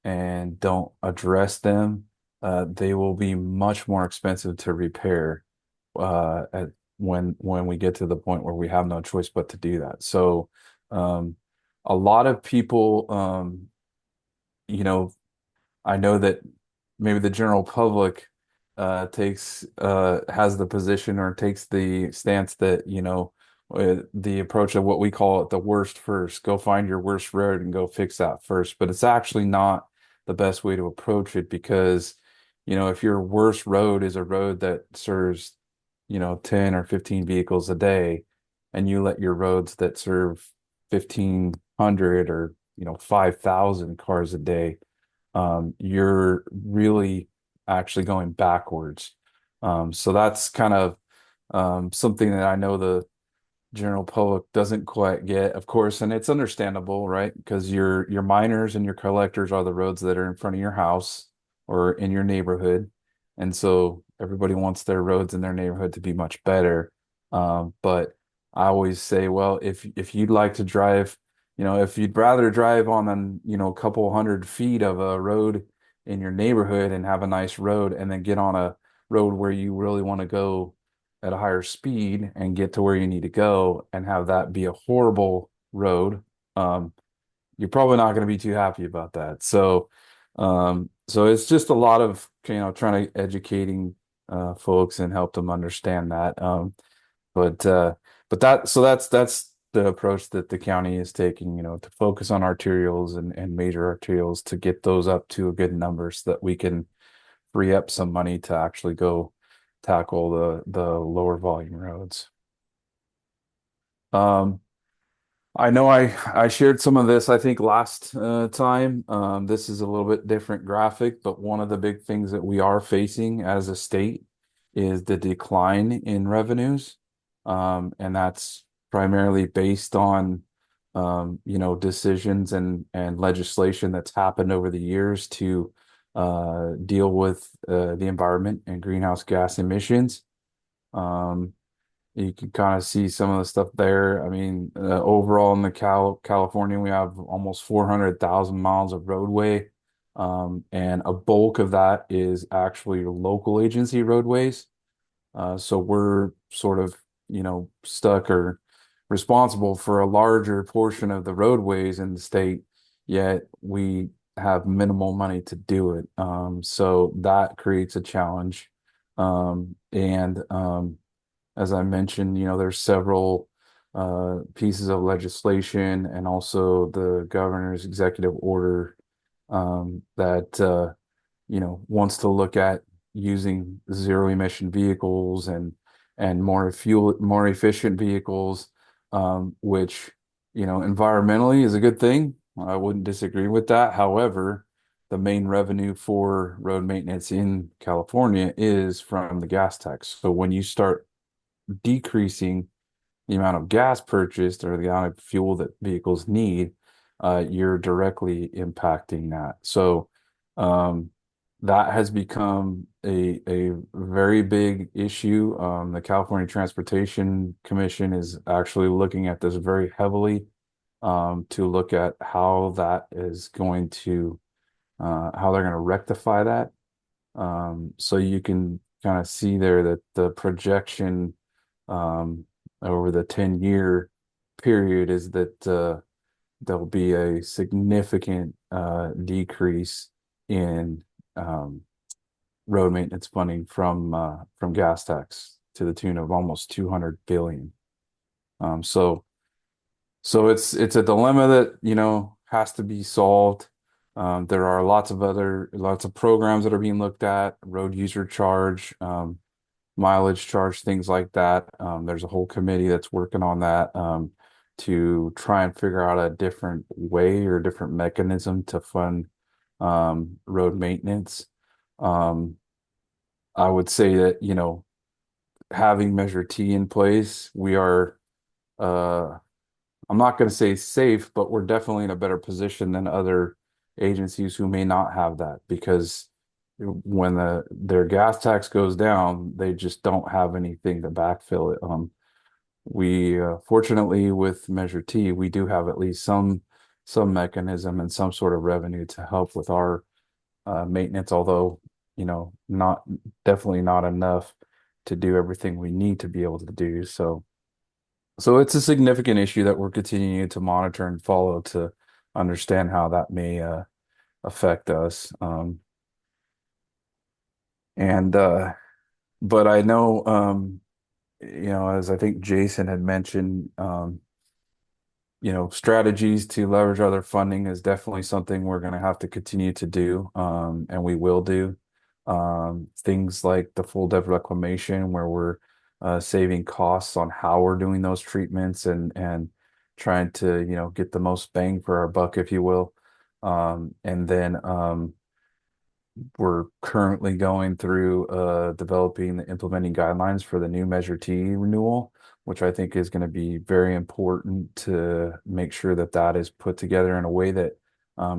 Speaker 15: and don't address them, they will be much more expensive to repair when we get to the point where we have no choice but to do that. So um, a lot of people, you know, I know that maybe the general public takes has the position or takes the stance that, the approach of what we call it the worst first. Go find your worst road and go fix that first. But it's actually not the best way to approach it because, if your worst road is a road that serves, 10 or 15 vehicles a day, and you let your roads that serve 1,500 or, 5,000 cars a day, you're really actually going backwards. So that's kind of something that I know the general public doesn't quite get, of course, and it's understandable, right? Because your miners and your collectors are the roads that are in front of your house or in your neighborhood, and so everybody wants their roads in their neighborhood to be much better. But I always say, well, if you'd like to drive, if you'd rather drive on a couple 100 feet of a road in your neighborhood and have a nice road, and then get on a road where you really want to go at a higher speed and get to where you need to go and have that be a horrible road, you're probably not going to be too happy about that. So it's just a lot of, trying to educating folks and help them understand that. But that's the approach that the county is taking, to focus on arterials and major arterials to get those up to a good number so that we can free up some money to actually go tackle the lower volume roads. I know I shared some of this, I think, last time. This is a little bit different graphic, but one of the big things that we are facing as a state is the decline in revenues. And that's primarily based on decisions and legislation that's happened over the years to deal with the environment and greenhouse gas emissions. Um, you can kind of see some of the stuff there. I mean, overall in the California, we have almost 400,000 miles of roadway. And a bulk of that is actually local agency roadways. So we're sort of, stuck or responsible for a larger portion of the roadways in the state, yet we have minimal money to do it. So that creates a challenge. And as I mentioned, there's several pieces of legislation and also the governor's executive order that wants to look at using zero emission vehicles and more efficient vehicles, which environmentally is a good thing. I wouldn't disagree with that. However, the main revenue for road maintenance in California is from the gas tax. So when you start decreasing the amount of gas purchased or the amount of fuel that vehicles need, you're directly impacting that. So that has become a very big issue. The California Transportation Commission is actually looking at this very heavily to look at how that is going to how they're going to rectify that. So you can kind of see there that the projection over the 10-year period is that there'll be a significant decrease in road maintenance funding from gas tax to the tune of almost 200 billion. So it's a dilemma that has to be solved. There are lots of programs that are being looked at, road user charge, mileage charge, things like that. There's a whole committee that's working on that to try and figure out a different way or different mechanism to fund road maintenance. I would say that, having Measure T in place, we are, I'm not going to say safe, but we're definitely in a better position than other agencies who may not have that, because when their gas tax goes down, they just don't have anything to backfill it. We fortunately with Measure T, we do have at least some mechanism and some sort of revenue to help with our maintenance, although not definitely not enough to do everything we need to be able to do. So it's a significant issue that we're continuing to monitor and follow to understand how that may affect us. And but I know as I think Jason had mentioned, strategies to leverage other funding is definitely something we're going to have to continue to do, and we will do. Things like the full depth reclamation, where we're saving costs on how we're doing those treatments and trying to, get the most bang for our buck, if you will. And then we're currently going through developing the implementing guidelines for the new Measure T renewal, which I think is going to be very important to make sure that that is put together in a way that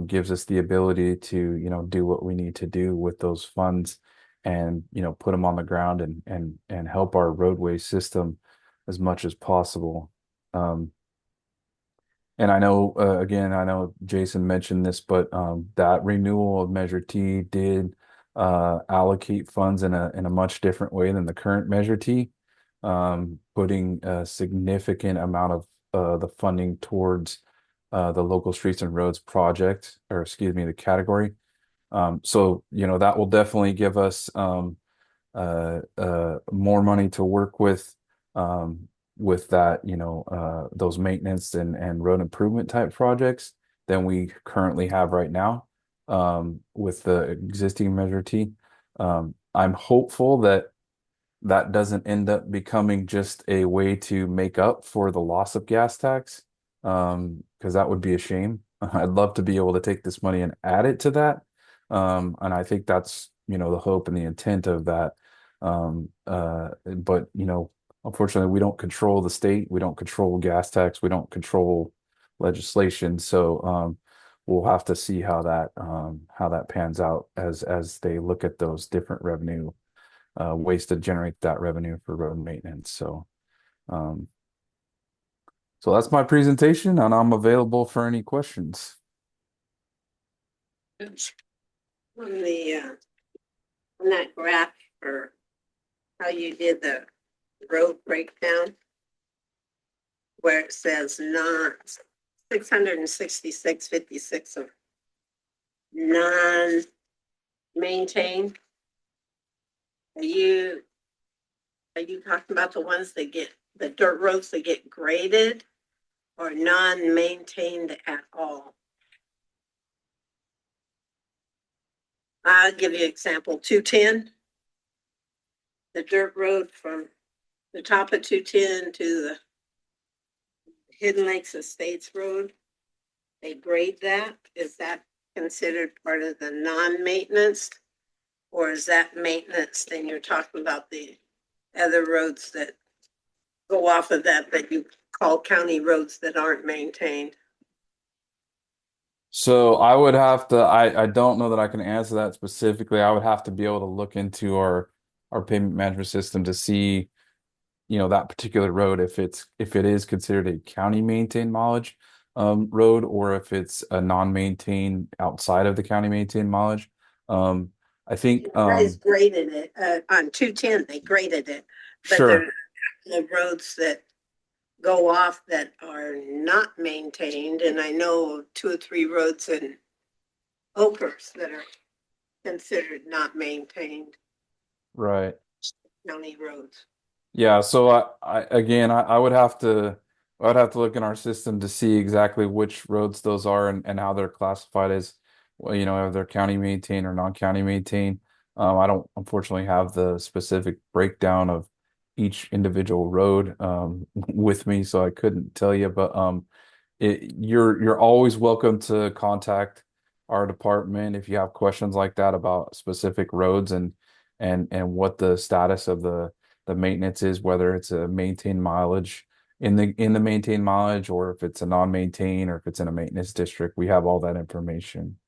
Speaker 15: gives us the ability to, do what we need to do with those funds and, put them on the ground and help our roadway system as much as possible. And I know, again, I know Jason mentioned this, but that renewal of Measure T did allocate funds in a much different way than the current Measure T, putting a significant amount of the funding towards the local streets and roads project, or excuse me, the category. So, that will definitely give us more money to work with that, those maintenance and road improvement type projects than we currently have right now with the existing Measure T. I'm hopeful that that doesn't end up becoming just a way to make up for the loss of gas tax, because that would be a shame. I'd love to be able to take this money and add it to that. And I think that's, the hope and the intent of that. But, unfortunately, we don't control the state. We don't control gas tax. We don't control legislation. So we'll have to see how that pans out as they look at those different revenue ways to generate that revenue for road maintenance. Um, so that's my presentation, and I'm available for any questions.
Speaker 3: On the, on that graph for how you did the road breakdown, where it says not 666.56 of non-maintained. Are you talking about the ones that get, the dirt roads that get graded, or non-maintained at all? I'll give you an example, 210. The dirt road from the top of 210 to the Hidden Lakes Estates Road, they grade that. Is that considered part of the non-maintenance? Or is that maintenance? Then you're talking about the other roads that go off of that you call county roads that aren't maintained.
Speaker 15: So I would have to, I don't know that I can answer that specifically. I would have to be able to look into our payment management system to see, that particular road, if it is considered a county maintained mileage road, or if it's a non-maintained outside of the county maintained mileage. I think
Speaker 3: You guys graded it on 210, they graded it, but
Speaker 15: sure.
Speaker 3: there's the roads that go off that are not maintained, and I know of 2 or 3 roads in Oakhurst that are considered not maintained
Speaker 15: Right.
Speaker 3: county roads.
Speaker 15: Yeah, so I would have to look in our system to see exactly which roads those are, and how they're classified as, well, if they're county maintained or non-county maintained. I don't unfortunately have the specific breakdown of each individual road with me, so I couldn't tell you. But you're always welcome to contact our department if you have questions like that about specific roads, and what the status of the maintenance is, whether it's a maintained mileage in the maintained mileage, or if it's a non-maintained, or if it's in a maintenance district. We have all that information.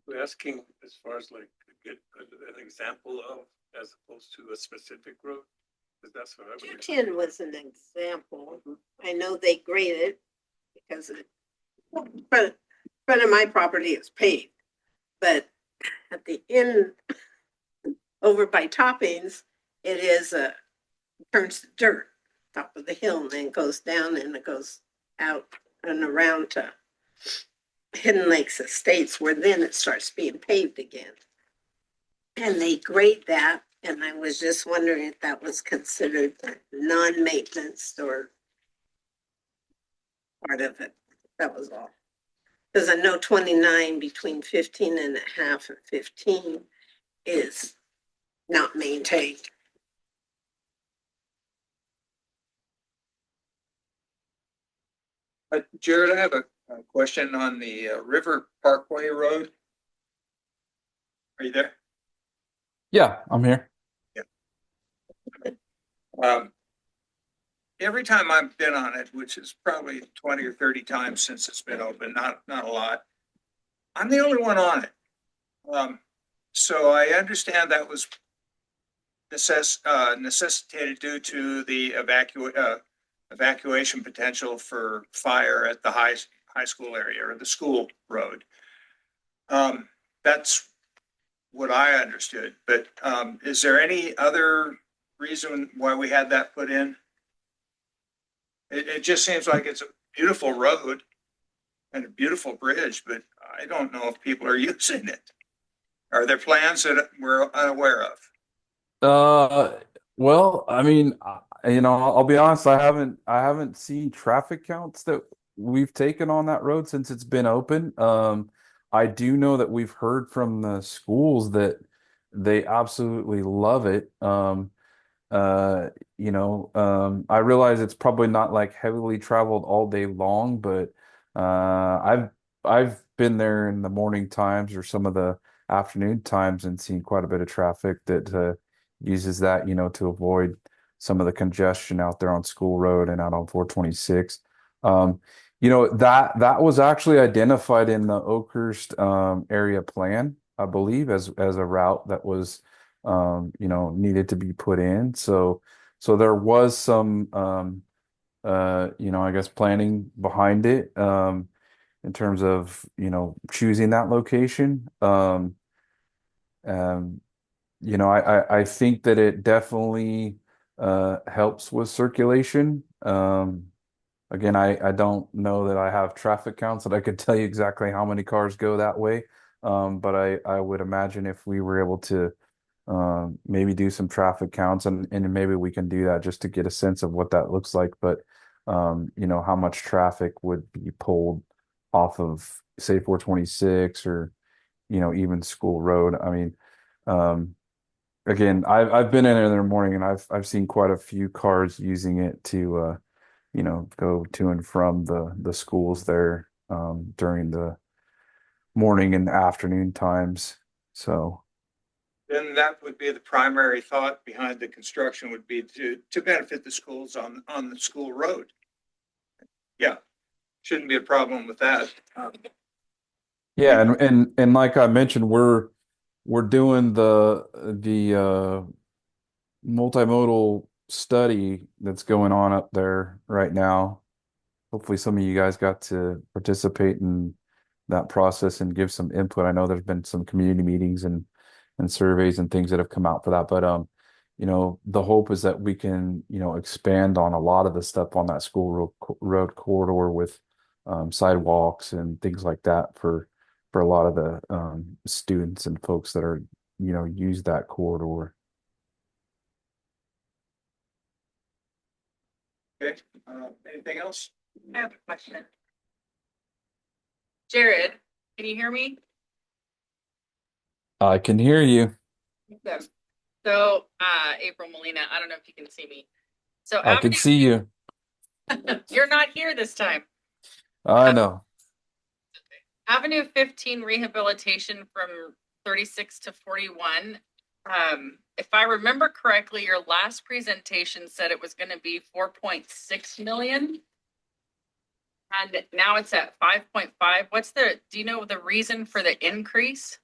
Speaker 12: We're asking as far as like get an example of, as opposed to a specific road, because that's what I would.
Speaker 3: 210 was an example. I know they graded because front of my property is paved, but at the end over by Toppings, it is turns to dirt top of the hill, and then goes down and it goes out and around to Hidden Lakes Estates, where then it starts being paved again. And they grade that, and I was just wondering if that was considered non-maintenance or part of it. That was all. Because I know 29 between 15 and a half and 15 is not maintained.
Speaker 1: Jared, I have a question on the River Parkway Road. Are you there?
Speaker 15: Yeah, I'm here.
Speaker 1: Every time I've been on it, which is probably 20 or 30 times since it's been open, not a lot, I'm the only one on it. So I understand that was necessitated due to the evacuation potential for fire at the high school area, or the school road. That's what I understood, but is there any other reason why we had that put in? It just seems like it's a beautiful road and a beautiful bridge, but I don't know if people are using it. Are there plans that we're unaware of?
Speaker 15: Well, I mean, I'll be honest, I haven't seen traffic counts that we've taken on that road since it's been open. I do know that we've heard from the schools that they absolutely love it. I realize it's probably not like heavily traveled all day long, but I've been there in the morning times or some of the afternoon times and seen quite a bit of traffic that uses that, to avoid some of the congestion out there on School Road and out on 426. That was actually identified in the Oakhurst area plan, I believe, as a route that was needed to be put in. So there was some I guess planning behind it in terms of choosing that location. Um, I think that it definitely helps with circulation. Again, I don't know that I have traffic counts that I could tell you exactly how many cars go that way. But I would imagine if we were able to maybe do some traffic counts and maybe we can do that just to get a sense of what that looks like. But how much traffic would be pulled off of say 426 or even School Road. I mean, um, again, I've been in there in the morning and I've seen quite a few cars using it to go to and from the schools there during the morning and afternoon times. So
Speaker 1: Then that would be the primary thought behind the construction would be to benefit the schools on the school road. Yeah, shouldn't be a problem with that.
Speaker 15: yeah, and like I mentioned, we're doing the multimodal study that's going on up there right now. Hopefully some of you guys got to participate in that process and give some input. I know there's been some community meetings and surveys and things that have come out for that, but the hope is that we can, expand on a lot of the stuff on that road corridor with sidewalks and things like that for a lot of the students and folks that are, use that corridor.
Speaker 1: Okay, anything else?
Speaker 14: I have a question. Jared, can you hear me?
Speaker 15: I can hear you.
Speaker 14: Awesome. So, April Molina, I don't know if you can see me. So
Speaker 15: I can see you.
Speaker 14: You're not here this time.
Speaker 15: I know.
Speaker 14: Avenue 15 rehabilitation from 36 to 41. If I remember correctly, your last presentation said it was going to be 4.6 million. And now it's at 5.5. Do you know the reason for the increase?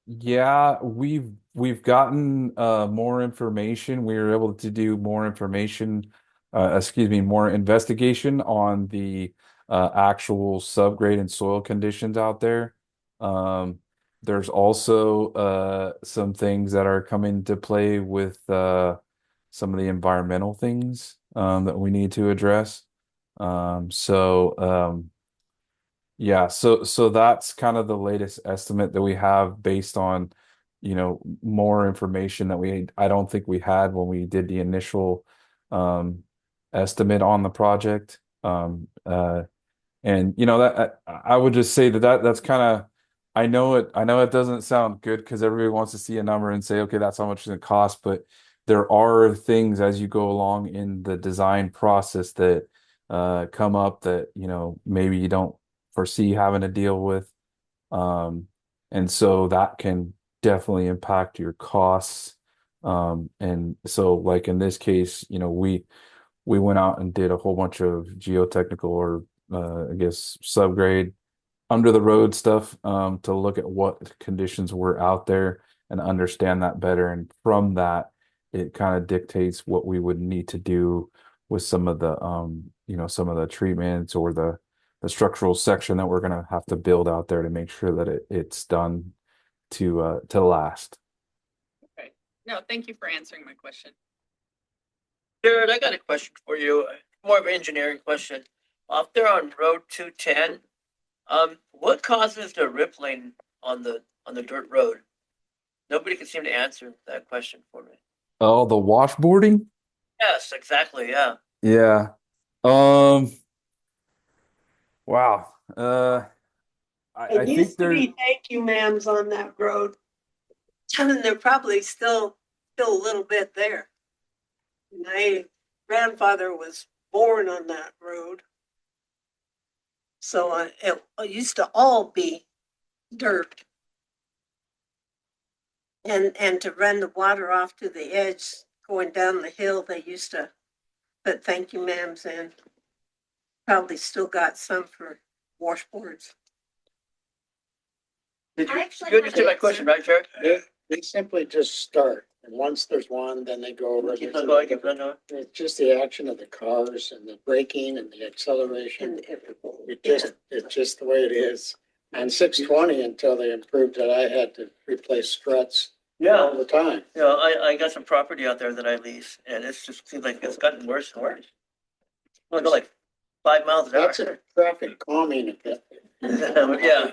Speaker 15: Yeah, we've gotten more information. We were able to do more information, more investigation on the actual subgrade and soil conditions out there. Um, there's also some things that are coming to play with some of the environmental things that we need to address. Yeah, so that's kind of the latest estimate that we have based on, more information that I don't think we had when we did the initial um estimate on the project. And that I would just say that's kind of I know it doesn't sound good because everybody wants to see a number and say, okay, that's how much it's gonna cost, but there are things as you go along in the design process that come up that, maybe you don't foresee having to deal with. And so that can definitely impact your costs. And so like in this case, we went out and did a whole bunch of geotechnical or I guess subgrade under the road stuff to look at what conditions were out there and understand that better. And from that, it kind of dictates what we would need to do with some of the some of the treatments or the structural section that we're gonna have to build out there to make sure that it's done to last.
Speaker 14: Okay. No, thank you for answering my question.
Speaker 13: Jared, I got a question for you, more of an engineering question. Up there on Road 210, what causes the rippling on the dirt road? Nobody can seem to answer that question for me.
Speaker 15: Oh, the washboarding?
Speaker 13: Yes, exactly. Yeah.
Speaker 15: Yeah. Um, wow. I
Speaker 3: It
Speaker 15: think
Speaker 3: used to be thank you ma'ams on that road. And they're probably still a little bit there. My grandfather was born on that road. So it used to all be dirt. And to run the water off to the edge going down the hill, they used to But thank you, ma'ams, and probably still got some for washboards.
Speaker 13: Did
Speaker 2: I
Speaker 13: you,
Speaker 2: actually
Speaker 13: you
Speaker 2: have
Speaker 13: understood
Speaker 2: an
Speaker 13: my question,
Speaker 2: answer.
Speaker 13: right, Jared?
Speaker 8: They simply just start, and once there's one, then they go over.
Speaker 13: Keep on going, keep on going.
Speaker 8: It's just the action of the cars and the braking and the acceleration.
Speaker 3: And everything.
Speaker 8: It's just the way it is. On 620, until they improved it, I had to replace struts all the time.
Speaker 13: You know, I got some property out there that I lease, and it's just seems like it's gotten worse and worse. I go like 5 miles an hour.
Speaker 8: That's a traffic calming effect.
Speaker 13: Yeah.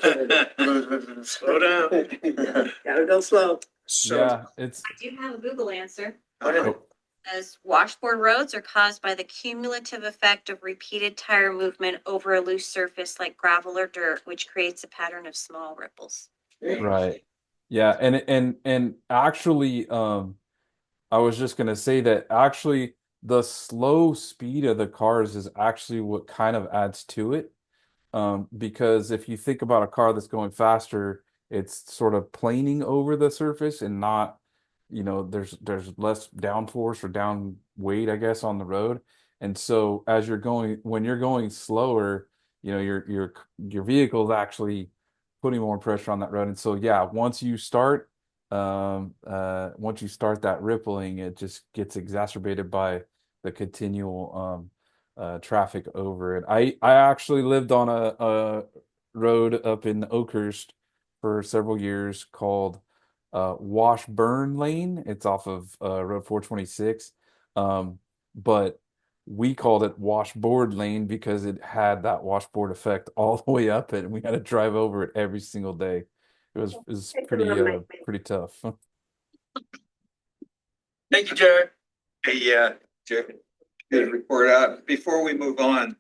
Speaker 12: Slow down.
Speaker 3: Gotta go slow.
Speaker 1: So,
Speaker 15: Yeah, it's
Speaker 2: I do have a Google answer.
Speaker 13: What is it?
Speaker 2: As washboard roads are caused by the cumulative effect of repeated tire movement over a loose surface like gravel or dirt, which creates a pattern of small ripples.
Speaker 15: right. Yeah, and actually, I was just gonna say that actually the slow speed of the cars is actually what kind of adds to it. Because if you think about a car that's going faster, it's sort of planing over the surface and not, there's less downforce or down weight, I guess, on the road. And so as when you're going slower, your vehicle is actually putting more pressure on that road. And so yeah, once you start that rippling, it just gets exacerbated by the continual traffic over it. I actually lived on a road up in Oakhurst for several years called Washburn Lane. It's off of Road 426. But we called it Washboard Lane because it had that washboard effect all the way up it, and we had to drive over it every single day. It was pretty tough.
Speaker 13: Thank you, Jared.
Speaker 1: hey, Jeff, good report out. Before we move on,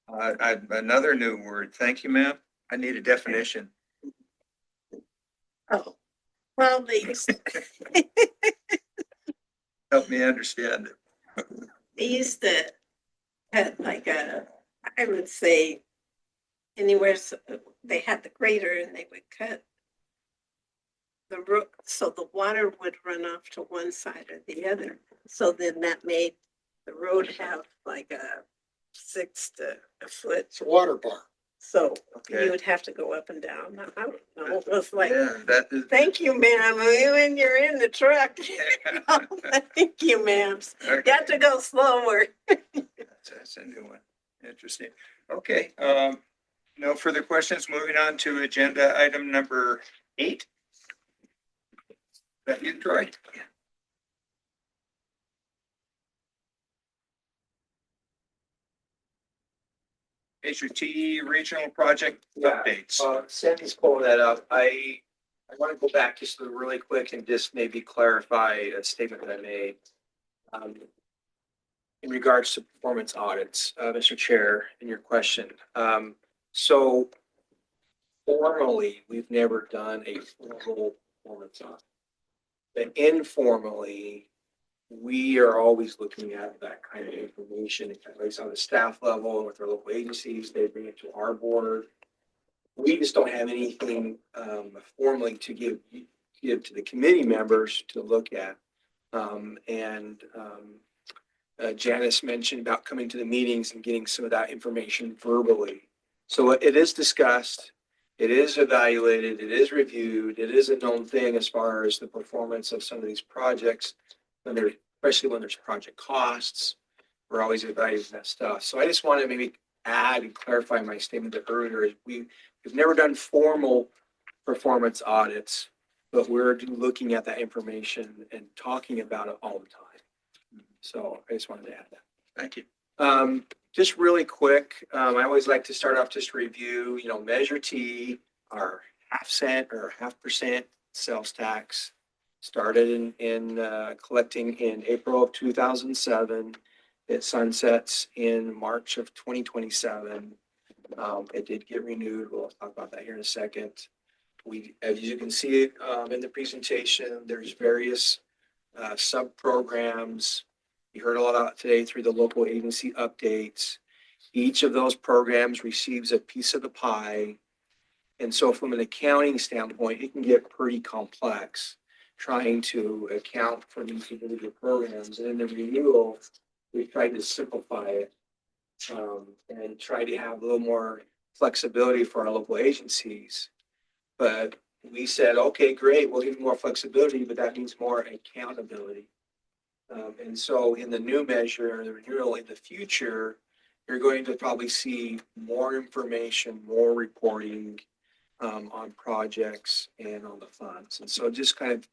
Speaker 1: another new word. Thank you, ma'am. I need a definition.
Speaker 3: Oh, well, they used,
Speaker 1: Help me understand it.
Speaker 3: they used to have like I would say anywhere, they had the grader and they would cut the road, so the water would run off to one side or the other. So then that made the road have like a 6 to a foot.
Speaker 8: It's a water bar.
Speaker 3: So
Speaker 1: Okay.
Speaker 3: you would have to go up and down. I don't know. It was like,
Speaker 1: Yeah, that is.
Speaker 3: thank you, ma'am. When you're in the truck. Thank you, ma'am.
Speaker 1: Okay.
Speaker 3: Got to go slower.
Speaker 1: That's a new one. Interesting. Okay, no further questions. Moving on to agenda item number 8. Is that you, Troy? HUT regional project updates.
Speaker 4: Sandy's pulling that up. I want to go back just really quick and just maybe clarify a statement that I made. In regards to performance audits, Mr. Chair, in your question. So formally, we've never done a formal performance audit. But informally, we are always looking at that kind of information, at least on the staff level and with our local agencies. They bring it to our board. We just don't have anything formally to give to the committee members to look at. Janice mentioned about coming to the meetings and getting some of that information verbally. So it is discussed, it is evaluated, it is reviewed, it is a known thing as far as the performance of some of these projects, especially when there's project costs. We're always evaluating that stuff. So I just want to maybe add and clarify my statement that earlier is we've never done formal performance audits, but we're looking at that information and talking about it all the time. So I just wanted to add that.
Speaker 1: Thank you.
Speaker 4: Just really quick, I always like to start off just review, Measure T, our half-cent or 0.5% sales tax started in collecting in April of 2007. It sunsets in March of 2027. It did get renewed. We'll talk about that here in a second. As you can see in the presentation, there's various sub-programs. You heard a lot about today through the local agency updates. Each of those programs receives a piece of the pie. And so from an accounting standpoint, it can get pretty complex trying to account for these individual programs. And in the renewal, we've tried to simplify it. And try to have a little more flexibility for our local agencies. But we said, okay, great, we'll give you more flexibility, but that means more accountability. And so in the new measure, the renewal in the future, you're going to probably see more information, more reporting on projects and on the funds. And so just kind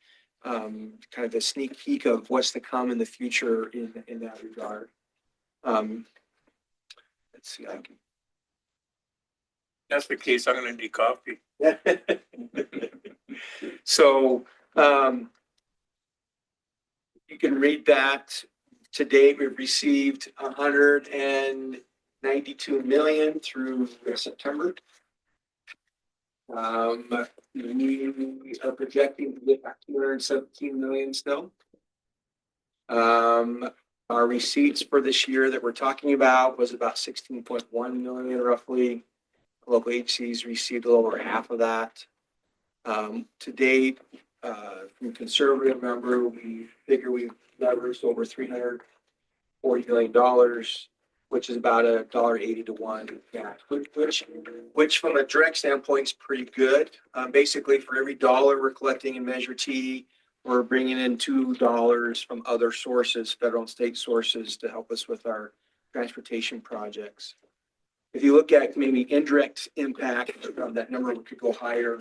Speaker 4: of a sneak peek of what's to come in the future in that regard. Let's see, I
Speaker 12: That's the case, I'm gonna need coffee.
Speaker 4: can. So, you can read that. To date, we've received 192 million through September. We are projecting to get back 217 million still. Our receipts for this year that we're talking about was about 16.1 million roughly. Local agencies received a little over half of that. To date, from conservative number, we figure we've leveraged over $340 million, which is about $1.80 to 1. Yeah, which from a direct standpoint is pretty good. Basically, for every dollar we're collecting in Measure T, we're bringing in $2 from other sources, federal and state sources, to help us with our transportation projects. If you look at maybe indirect impact, that number could go higher.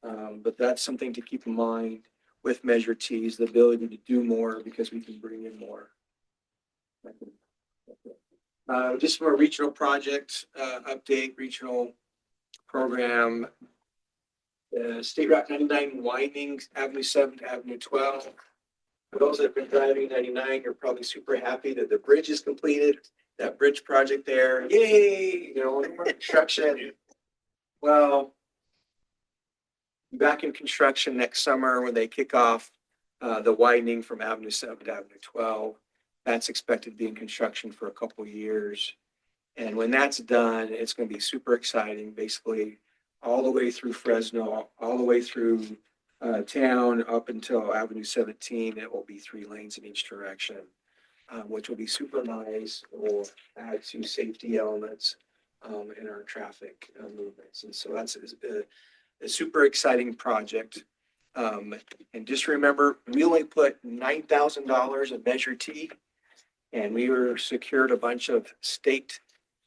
Speaker 4: But that's something to keep in mind with Measure T, is the ability to do more because we can bring in more. Just from a regional project update, regional program, State Route 99 widening Avenue 7 to Avenue 12. For those that have been driving 99, you're probably super happy that the bridge is completed. That bridge project there, yay! You know, construction. Well, back in construction next summer when they kick off the widening from Avenue 7 to Avenue 12. That's expected to be in construction for a couple of years. And when that's done, it's going to be super exciting, basically all the way through Fresno, all the way through town up until Avenue 17. It will be 3 lanes in each direction, which will be super nice. It will add to safety elements in our traffic movements. And so that's a super exciting project. And just remember, we only put $9,000 in Measure T, and we were secured a bunch of state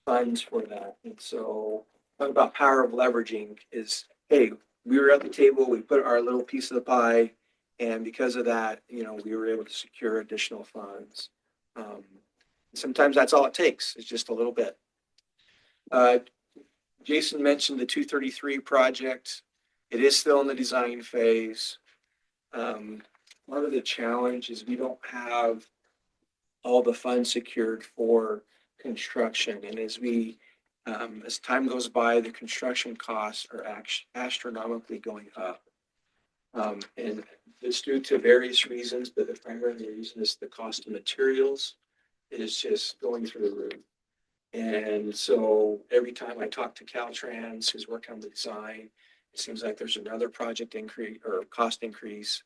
Speaker 4: funds for that. And so talk about power of leveraging is, hey, we were at the table, we put our little piece of the pie, and because of that, you know, we were able to secure additional funds. Sometimes that's all it takes, is just a little bit. Jason mentioned the 233 project. It is still in the design phase. Part of the challenge is we don't have all the funds secured for construction. And as time goes by, the construction costs are astronomically going up. And it's due to various reasons, but the primary reason is the cost of materials is just going through the roof. And so every time I talk to Caltrans, who's working on the design, it seems like there's another project increase or cost increase.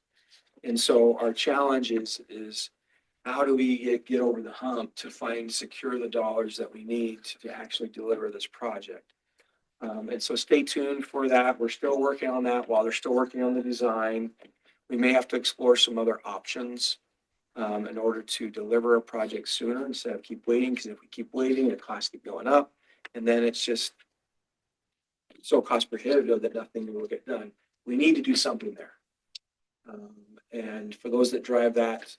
Speaker 4: And so our challenge is how do we get over the hump to secure the dollars that we need to actually deliver this project? And so stay tuned for that. We're still working on that while they're still working on the design. We may have to explore some other options in order to deliver a project sooner instead of keep waiting, because if we keep waiting, the costs keep going up. And then it's just so cost prohibitive that nothing will get done. We need to do something there. And for those that drive that,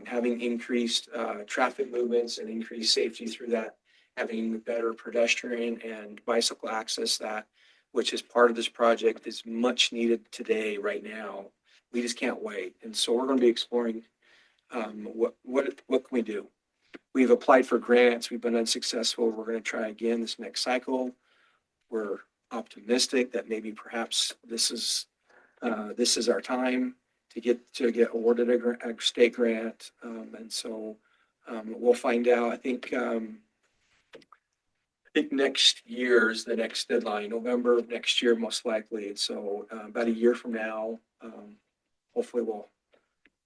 Speaker 4: having increased traffic movements and increased safety through that, having better pedestrian and bicycle access, that which is part of this project, is much needed today, right now. We just can't wait. And so we're going to be exploring what can we do? We've applied for grants. We've been unsuccessful. We're going to try again this next cycle. We're optimistic that maybe perhaps this is our time to get awarded a state grant. And so we'll find out. I think next year is the next deadline, November of next year, most likely. And so about a year from now, hopefully we'll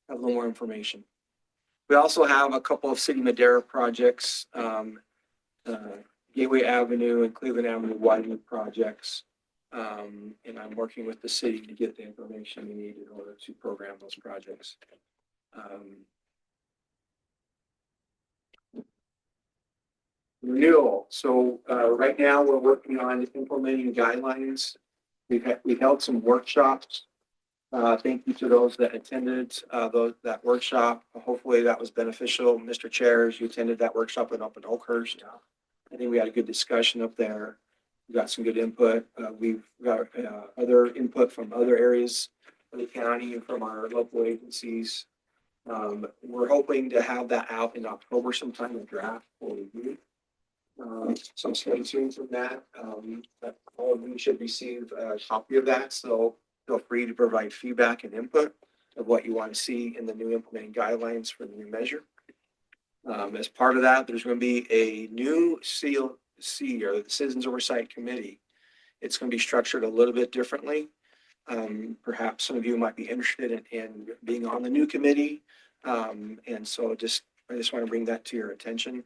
Speaker 4: have a little more information. We also have a couple of City Madera projects, Gateway Avenue and Cleveland Avenue widening projects. And I'm working with the city to get the information we need in order to program those projects. Renewal. So right now we're working on implementing guidelines. We've held some workshops. Thank you to those that attended that workshop. Hopefully that was beneficial. Mr. Chair, as you attended that workshop up in Oakhurst. I think we had a good discussion up there. We got some good input. We've got other input from other areas of the county and from our local agencies. We're hoping to have that out in October sometime, a draft for review. So stay tuned from that. All of you should receive a copy of that. So feel free to provide feedback and input of what you want to see in the new implementing guidelines for the new measure. As part of that, there's going to be a new COC, or the Citizens Oversight Committee. It's going to be structured a little bit differently. Perhaps some of you might be interested in being on the new committee. And so I just want to bring that to your attention.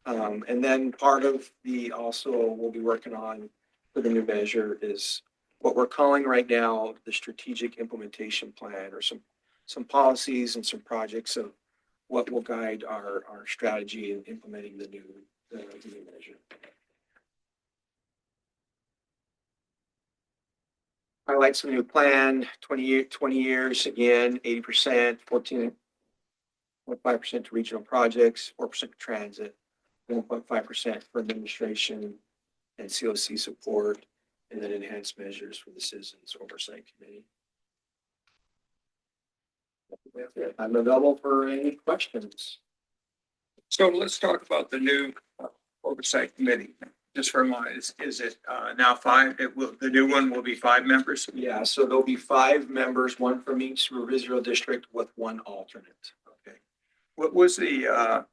Speaker 4: And then part of we'll be working on for the new measure is what we're calling right now the strategic implementation plan, or some policies and some projects of what will guide our strategy in implementing the new measure. Highlights the new plan, 20 years, again, 80%, 14.5% to regional projects, 4% to transit, 1.5% for administration and COC support, and then enhanced measures for the Citizens Oversight Committee. I'm available for any questions.
Speaker 1: So let's talk about the new Oversight Committee. Just for a moment, is it now 5? The new one will be 5 members?
Speaker 4: Yeah, so there'll be 5 members, 1 from each supervisory district with 1 alternate.
Speaker 1: Okay. What was the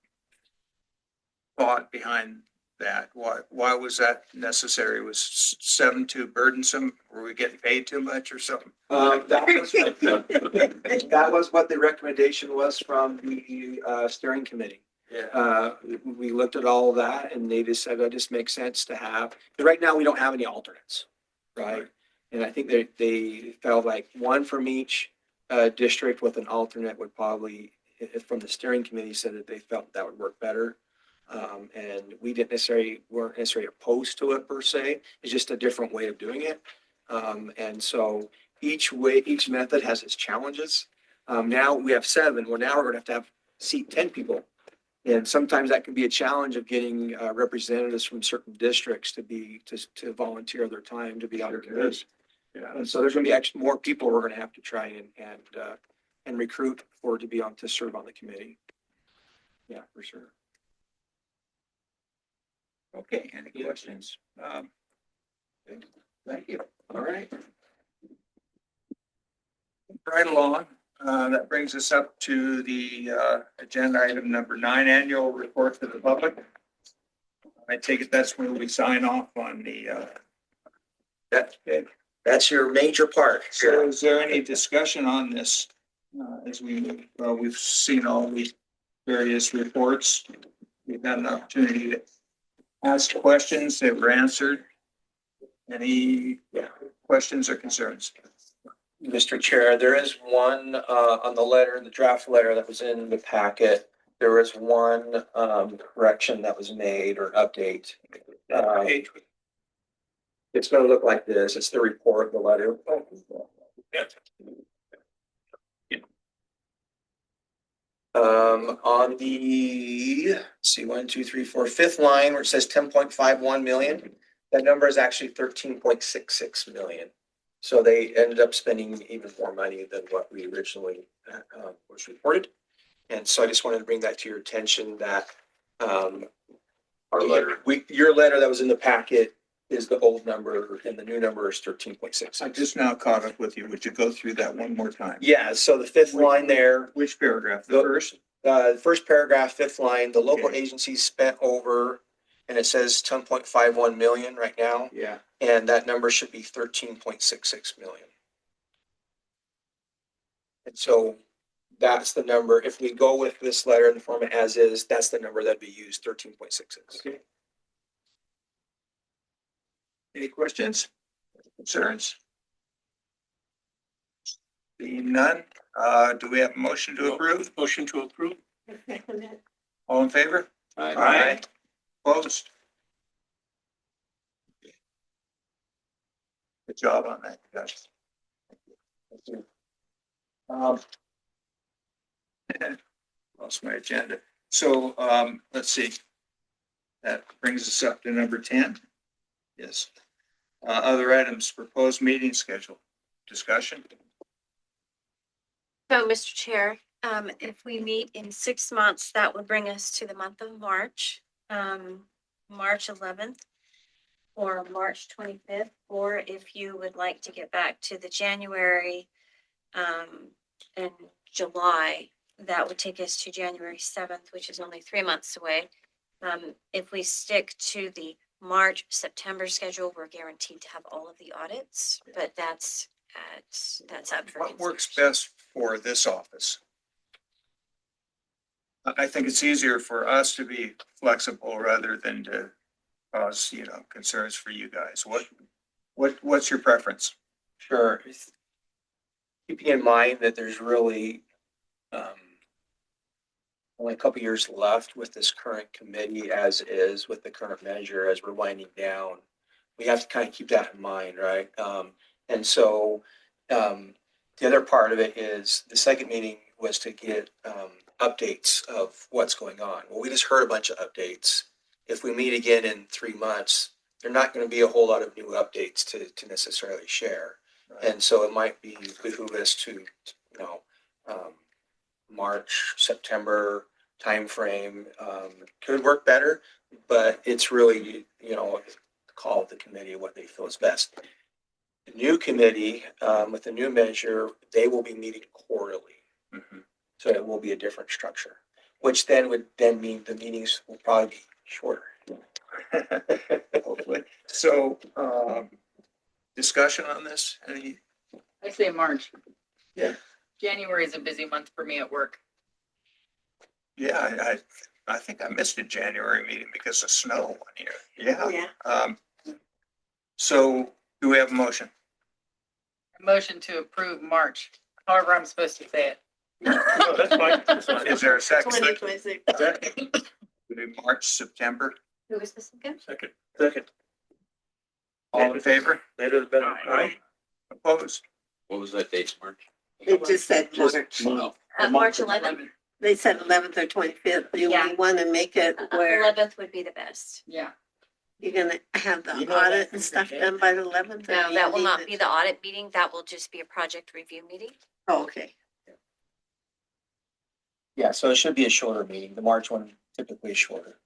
Speaker 1: thought behind that? Why was that necessary? Was 7 too burdensome? Were we getting paid too much or something?
Speaker 4: That was what the recommendation was from the steering committee.
Speaker 1: Yeah.
Speaker 4: We looked at all of that and they just said that just makes sense to have. But right now we don't have any alternates, right? And I think they felt like 1 from each district with an alternate would probably, from the steering committee, said that they felt that would work better. And we weren't necessarily opposed to it per se. It's just a different way of doing it. And so each method has its challenges. Now we have 7. Well, now we're going to have seat 10 people. And sometimes that can be a challenge of getting representatives from certain districts to volunteer their time to be on the committee. Yeah. And so there's going to be more people we're going to have to try and recruit to serve on the committee. Yeah, for sure.
Speaker 1: Okay, any questions? Thank you. All right. Right along. That brings us up to the agenda item number 9, annual report to the public. I take it that's when we sign off on the.
Speaker 4: That's your major part.
Speaker 1: So is there any discussion on this as we move? Well, we've seen all the various reports. We've had an opportunity to ask questions that were answered. Any questions or concerns?
Speaker 4: Mr. Chair, there is one on the draft letter that was in the packet. There was one correction that was made or update. It's going to look like this. It's the report, the letter. On the, let's see, 1, 2, 3, 4, 5th line where it says 10.51 million, that number is actually 13.66 million. So they ended up spending even more money than what we originally was reported. And so I just wanted to bring that to your attention that your letter that was in the packet is the old number and the new number is 13.6.
Speaker 1: I just now caught up with you. Would you go through that one more time?
Speaker 4: Yeah, so the 5th line there.
Speaker 1: Which paragraph? The first?
Speaker 4: The first paragraph, 5th line, the local agencies spent over, and it says 10.51 million right now.
Speaker 1: Yeah.
Speaker 4: And that number should be 13.66 million. And so that's the number. If we go with this letter in the format as is, that's the number that'd be used, 13.66.
Speaker 1: Okay. Any questions, concerns? Being none, do we have a motion to approve?
Speaker 12: Motion to approve.
Speaker 1: All in favor?
Speaker 12: Aye.
Speaker 1: Opposed? Good job on that, guys. Thank you. Lost my agenda. So, let's see. That brings us up to number 10. Yes. Other items, proposed meeting schedule, discussion.
Speaker 2: So, Mr. Chair, if we meet in 6 months, that would bring us to the month of March, March 11th or March 25th, or if you would like to get back to the January, and July, that would take us to January 7th, which is only 3 months away. If we stick to the March, September schedule, we're guaranteed to have all of the audits, but that's up for
Speaker 1: What works
Speaker 2: consideration.
Speaker 1: best for this office? I think it's easier for us to be flexible rather than to cause, concerns for you guys. What's your preference?
Speaker 4: Sure. Keeping in mind that there's really only a couple years left with this current committee as is, with the current measure as we're winding down. We have to kind of keep that in mind, right? And so the other part of it is the second meeting was to get updates of what's going on. Well, we just heard a bunch of updates. If we meet again in 3 months, there are not going to be a whole lot of new updates to necessarily share. Right. And so it might be behoove us to, March, September timeframe could work better, but it's really, the call of the committee, what they feel is best. The new committee, with the new measure, they will be meeting quarterly. Mm-hmm. So it will be a different structure, which then would mean the meetings will probably be shorter.
Speaker 1: Hopefully. So, discussion on this?
Speaker 14: I say March.
Speaker 1: Yeah.
Speaker 14: January is a busy month for me at work.
Speaker 1: Yeah, I think I missed a January meeting because of snow one year. Yeah.
Speaker 3: Yeah.
Speaker 1: So do we have a motion?
Speaker 14: Motion to approve March, however I'm supposed to say it.
Speaker 12: No, that's fine. That's fine.
Speaker 1: Is there a second?
Speaker 3: 2026.
Speaker 1: We do March, September.
Speaker 2: Who was this again?
Speaker 12: Second.
Speaker 1: All in favor?
Speaker 12: Later the better.
Speaker 1: Aye. Opposed?
Speaker 5: What was that date, March?
Speaker 3: It just said March.
Speaker 5: No.
Speaker 2: March 11th.
Speaker 3: They said 11th or 25th. Do
Speaker 2: Yeah.
Speaker 3: we want to make it where
Speaker 2: 11th would be the best.
Speaker 14: Yeah.
Speaker 3: you're gonna have the audit and stuff done by the 11th?
Speaker 2: No, that will not be the audit meeting. That will just be a project review meeting.
Speaker 3: Oh, okay.
Speaker 4: Yeah, so it should be a shorter meeting. The March one typically is shorter.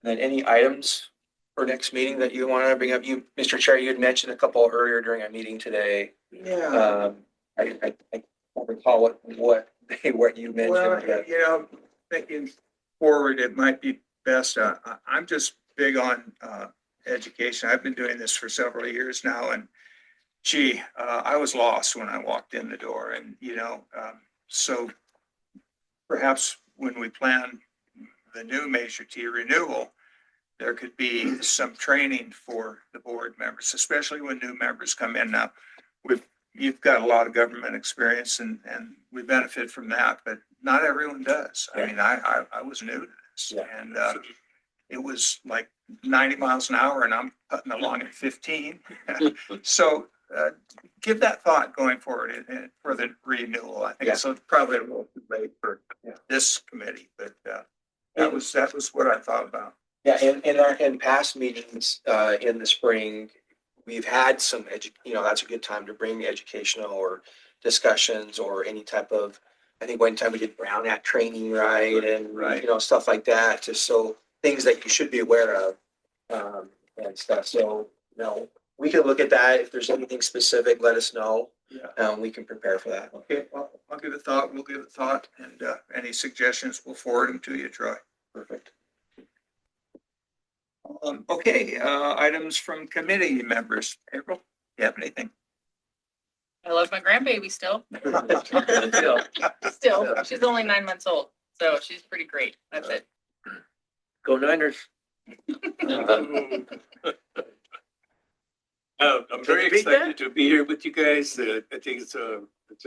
Speaker 4: And then any items for next meeting that you want to bring up? You, Mr. Chair, you had mentioned a couple earlier during our meeting today.
Speaker 1: Yeah.
Speaker 4: I don't recall what you mentioned.
Speaker 1: Well, thinking forward, it might be best. I'm just big on education. I've been doing this for several years now, and I was lost when I walked in the door, and so perhaps when we plan the new Measure T renewal, there could be some training for the board members, especially when new members come in. Now, you've got a lot of government experience, and we benefit from that, but not everyone does. I mean, I was new to this, and it was like 90 miles an hour, and I'm putting along at 15. So give that thought going forward for the renewal. I think so. Probably a little too late for this committee, but that was what I thought about.
Speaker 4: Yeah, in past meetings in the spring, we've had some that's a good time to bring educational or discussions or any type of. I think one time we did Brown Act training, right, and stuff like that, just so things that you should be aware of and stuff. So we can look at that. If there's anything specific, let us know. Yeah, we can prepare for that.
Speaker 1: Okay, well, I'll give it thought. We'll give it thought, and any suggestions, we'll forward them to you, Troy.
Speaker 4: Perfect.
Speaker 1: Okay, items from committee members. April? You have anything?
Speaker 14: I love my grandbaby still. Still, she's only 9 months old, so she's pretty great. That's it.
Speaker 13: Go Niners.
Speaker 12: I'm very
Speaker 13: Can you beat that?
Speaker 12: excited to be here with you guys. I think it's a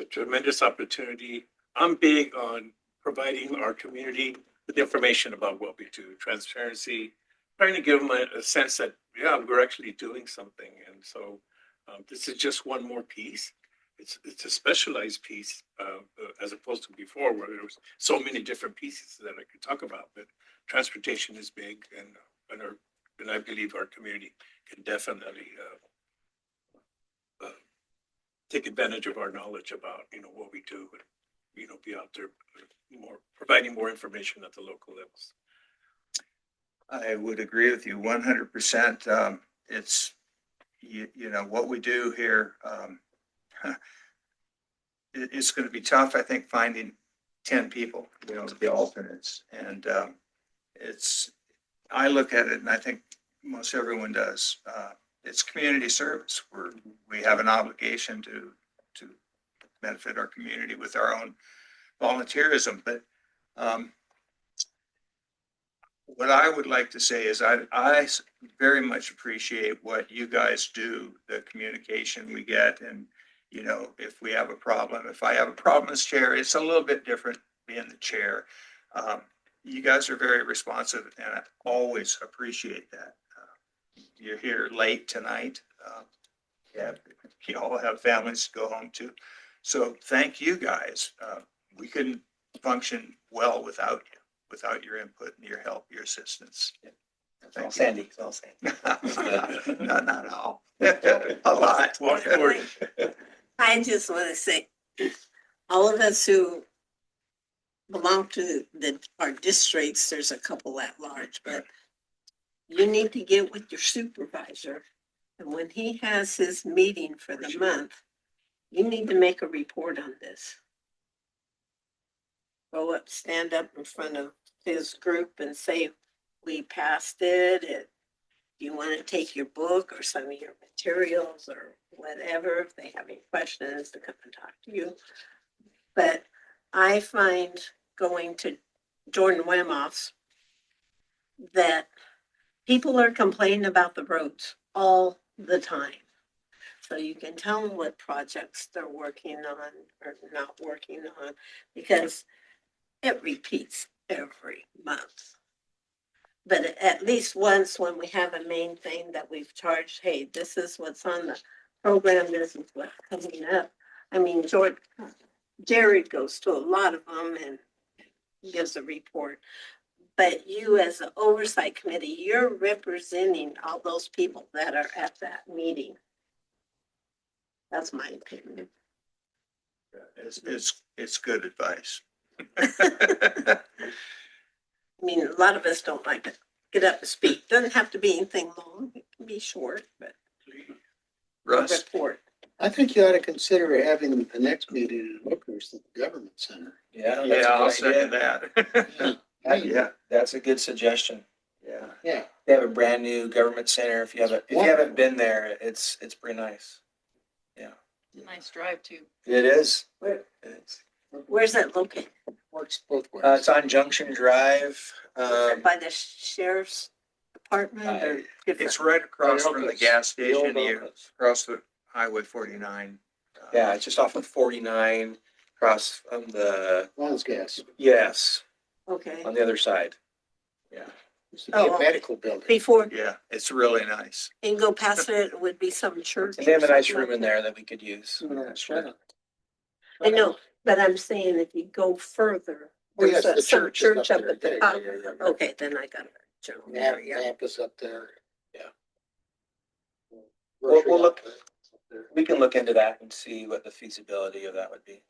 Speaker 12: tremendous opportunity. I'm big on providing our community with information about what we do, transparency, trying to give them a sense that, yeah, we're actually doing something. And so this is just one more piece. It's a specialized piece as opposed to before where there was so many different pieces that I could talk about. But transportation is big, and I believe our community can definitely take advantage of our knowledge about what we do, and be out there providing more information at the local levels.
Speaker 1: I would agree with you 100%. It's, what we do here, it's going to be tough, I think, finding 10 people, to be alternates. And I look at it and I think most everyone does. It's community service where we have an obligation to benefit our community with our own volunteerism. But what I would like to say is I very much appreciate what you guys do, the communication we get. And, if we have a problem, if I have a problem as chair, it's a little bit different being the chair. You guys are very responsive and I always appreciate that. You're here late tonight. You all have families to go home to. So thank you guys. We couldn't function well without you, without your input and your help, your assistance. Thank you.
Speaker 4: Sandy, it's all Sandy.
Speaker 1: No, not all. A lot.
Speaker 3: I just want to say, all of us who belong to our districts, there's a couple at large, but you need to get with your supervisor. And when he has his meeting for the month, you need to make a report on this. Go up, stand up in front of his group and say, we passed it. Do you want to take your book or some of your materials or whatever, if they have any questions, to come and talk to you. But I find going to Jordan Wemoff's that people are complaining about the roads all the time. So you can tell them what projects they're working on or not working on, because it repeats every month. But at least once, when we have a main thing that we've charged, hey, this is what's on the program, this is what's coming up. I mean, Jared goes to a lot of them and gives a report. But you, as the oversight committee, you're representing all those people that are at that meeting. That's my opinion.
Speaker 1: It's good advice.
Speaker 3: I mean, a lot of us don't like to get up and speak. Doesn't have to be anything long. It can be short, but
Speaker 1: Russ?
Speaker 3: report.
Speaker 8: I think you ought to consider having the next meeting in Hookers at the Government Center.
Speaker 4: Yeah.
Speaker 1: Yeah, I'll second that.
Speaker 4: Yeah, that's a good suggestion. Yeah.
Speaker 8: Yeah.
Speaker 4: They have a brand new government center. If you haven't been there, it's pretty nice. Yeah.
Speaker 14: Nice drive too.
Speaker 4: It is.
Speaker 3: Where's that located?
Speaker 8: Works both ways.
Speaker 4: It's on Junction Drive.
Speaker 3: By the sheriff's department or different?
Speaker 1: It's right across from the
Speaker 4: Oaklands.
Speaker 1: gas station,
Speaker 4: The old
Speaker 1: you
Speaker 4: Oaklands.
Speaker 1: across the Highway 49.
Speaker 4: Yeah, it's just off of 49, across from the,
Speaker 8: One's gas.
Speaker 4: yes,
Speaker 3: Okay.
Speaker 4: on the other side. Yeah.
Speaker 8: It's a medical building.
Speaker 3: Before
Speaker 1: Yeah, it's really nice.
Speaker 3: you can go past it, would be some church.
Speaker 4: And they have a
Speaker 3: or
Speaker 4: nice
Speaker 3: something
Speaker 4: room
Speaker 3: like
Speaker 4: in there that we could use.
Speaker 3: that. I know, but I'm saying if you go further,
Speaker 8: Oh, yes,
Speaker 3: there's
Speaker 8: the
Speaker 3: some
Speaker 8: church is
Speaker 3: church up
Speaker 8: there.
Speaker 3: at the
Speaker 8: Yeah,
Speaker 3: top.
Speaker 8: yeah.
Speaker 3: Okay, then I got it. General area.
Speaker 8: Lamp is up there.
Speaker 4: Yeah.
Speaker 8: Grocery
Speaker 4: look-
Speaker 8: outlet up there.
Speaker 4: We can look into that and see what the feasibility of that would be.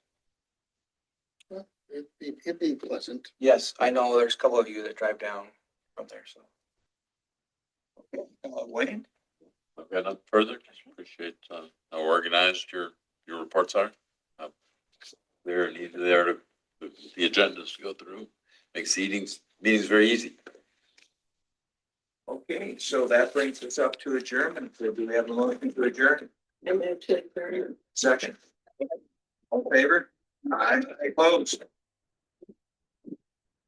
Speaker 8: It'd be pleasant.
Speaker 4: Yes, I know there's a couple of you that drive down from there, so.
Speaker 1: Wayne?
Speaker 5: I've got nothing further. Just appreciate how organized your reports are. They're needed there to the agendas to go through. Makes meetings very easy.
Speaker 1: Okay, so that brings us up to adjournment. So do we have a motion to adjourn?
Speaker 3: I move to adjourn.
Speaker 1: Second. All in favor? Aye. Opposed?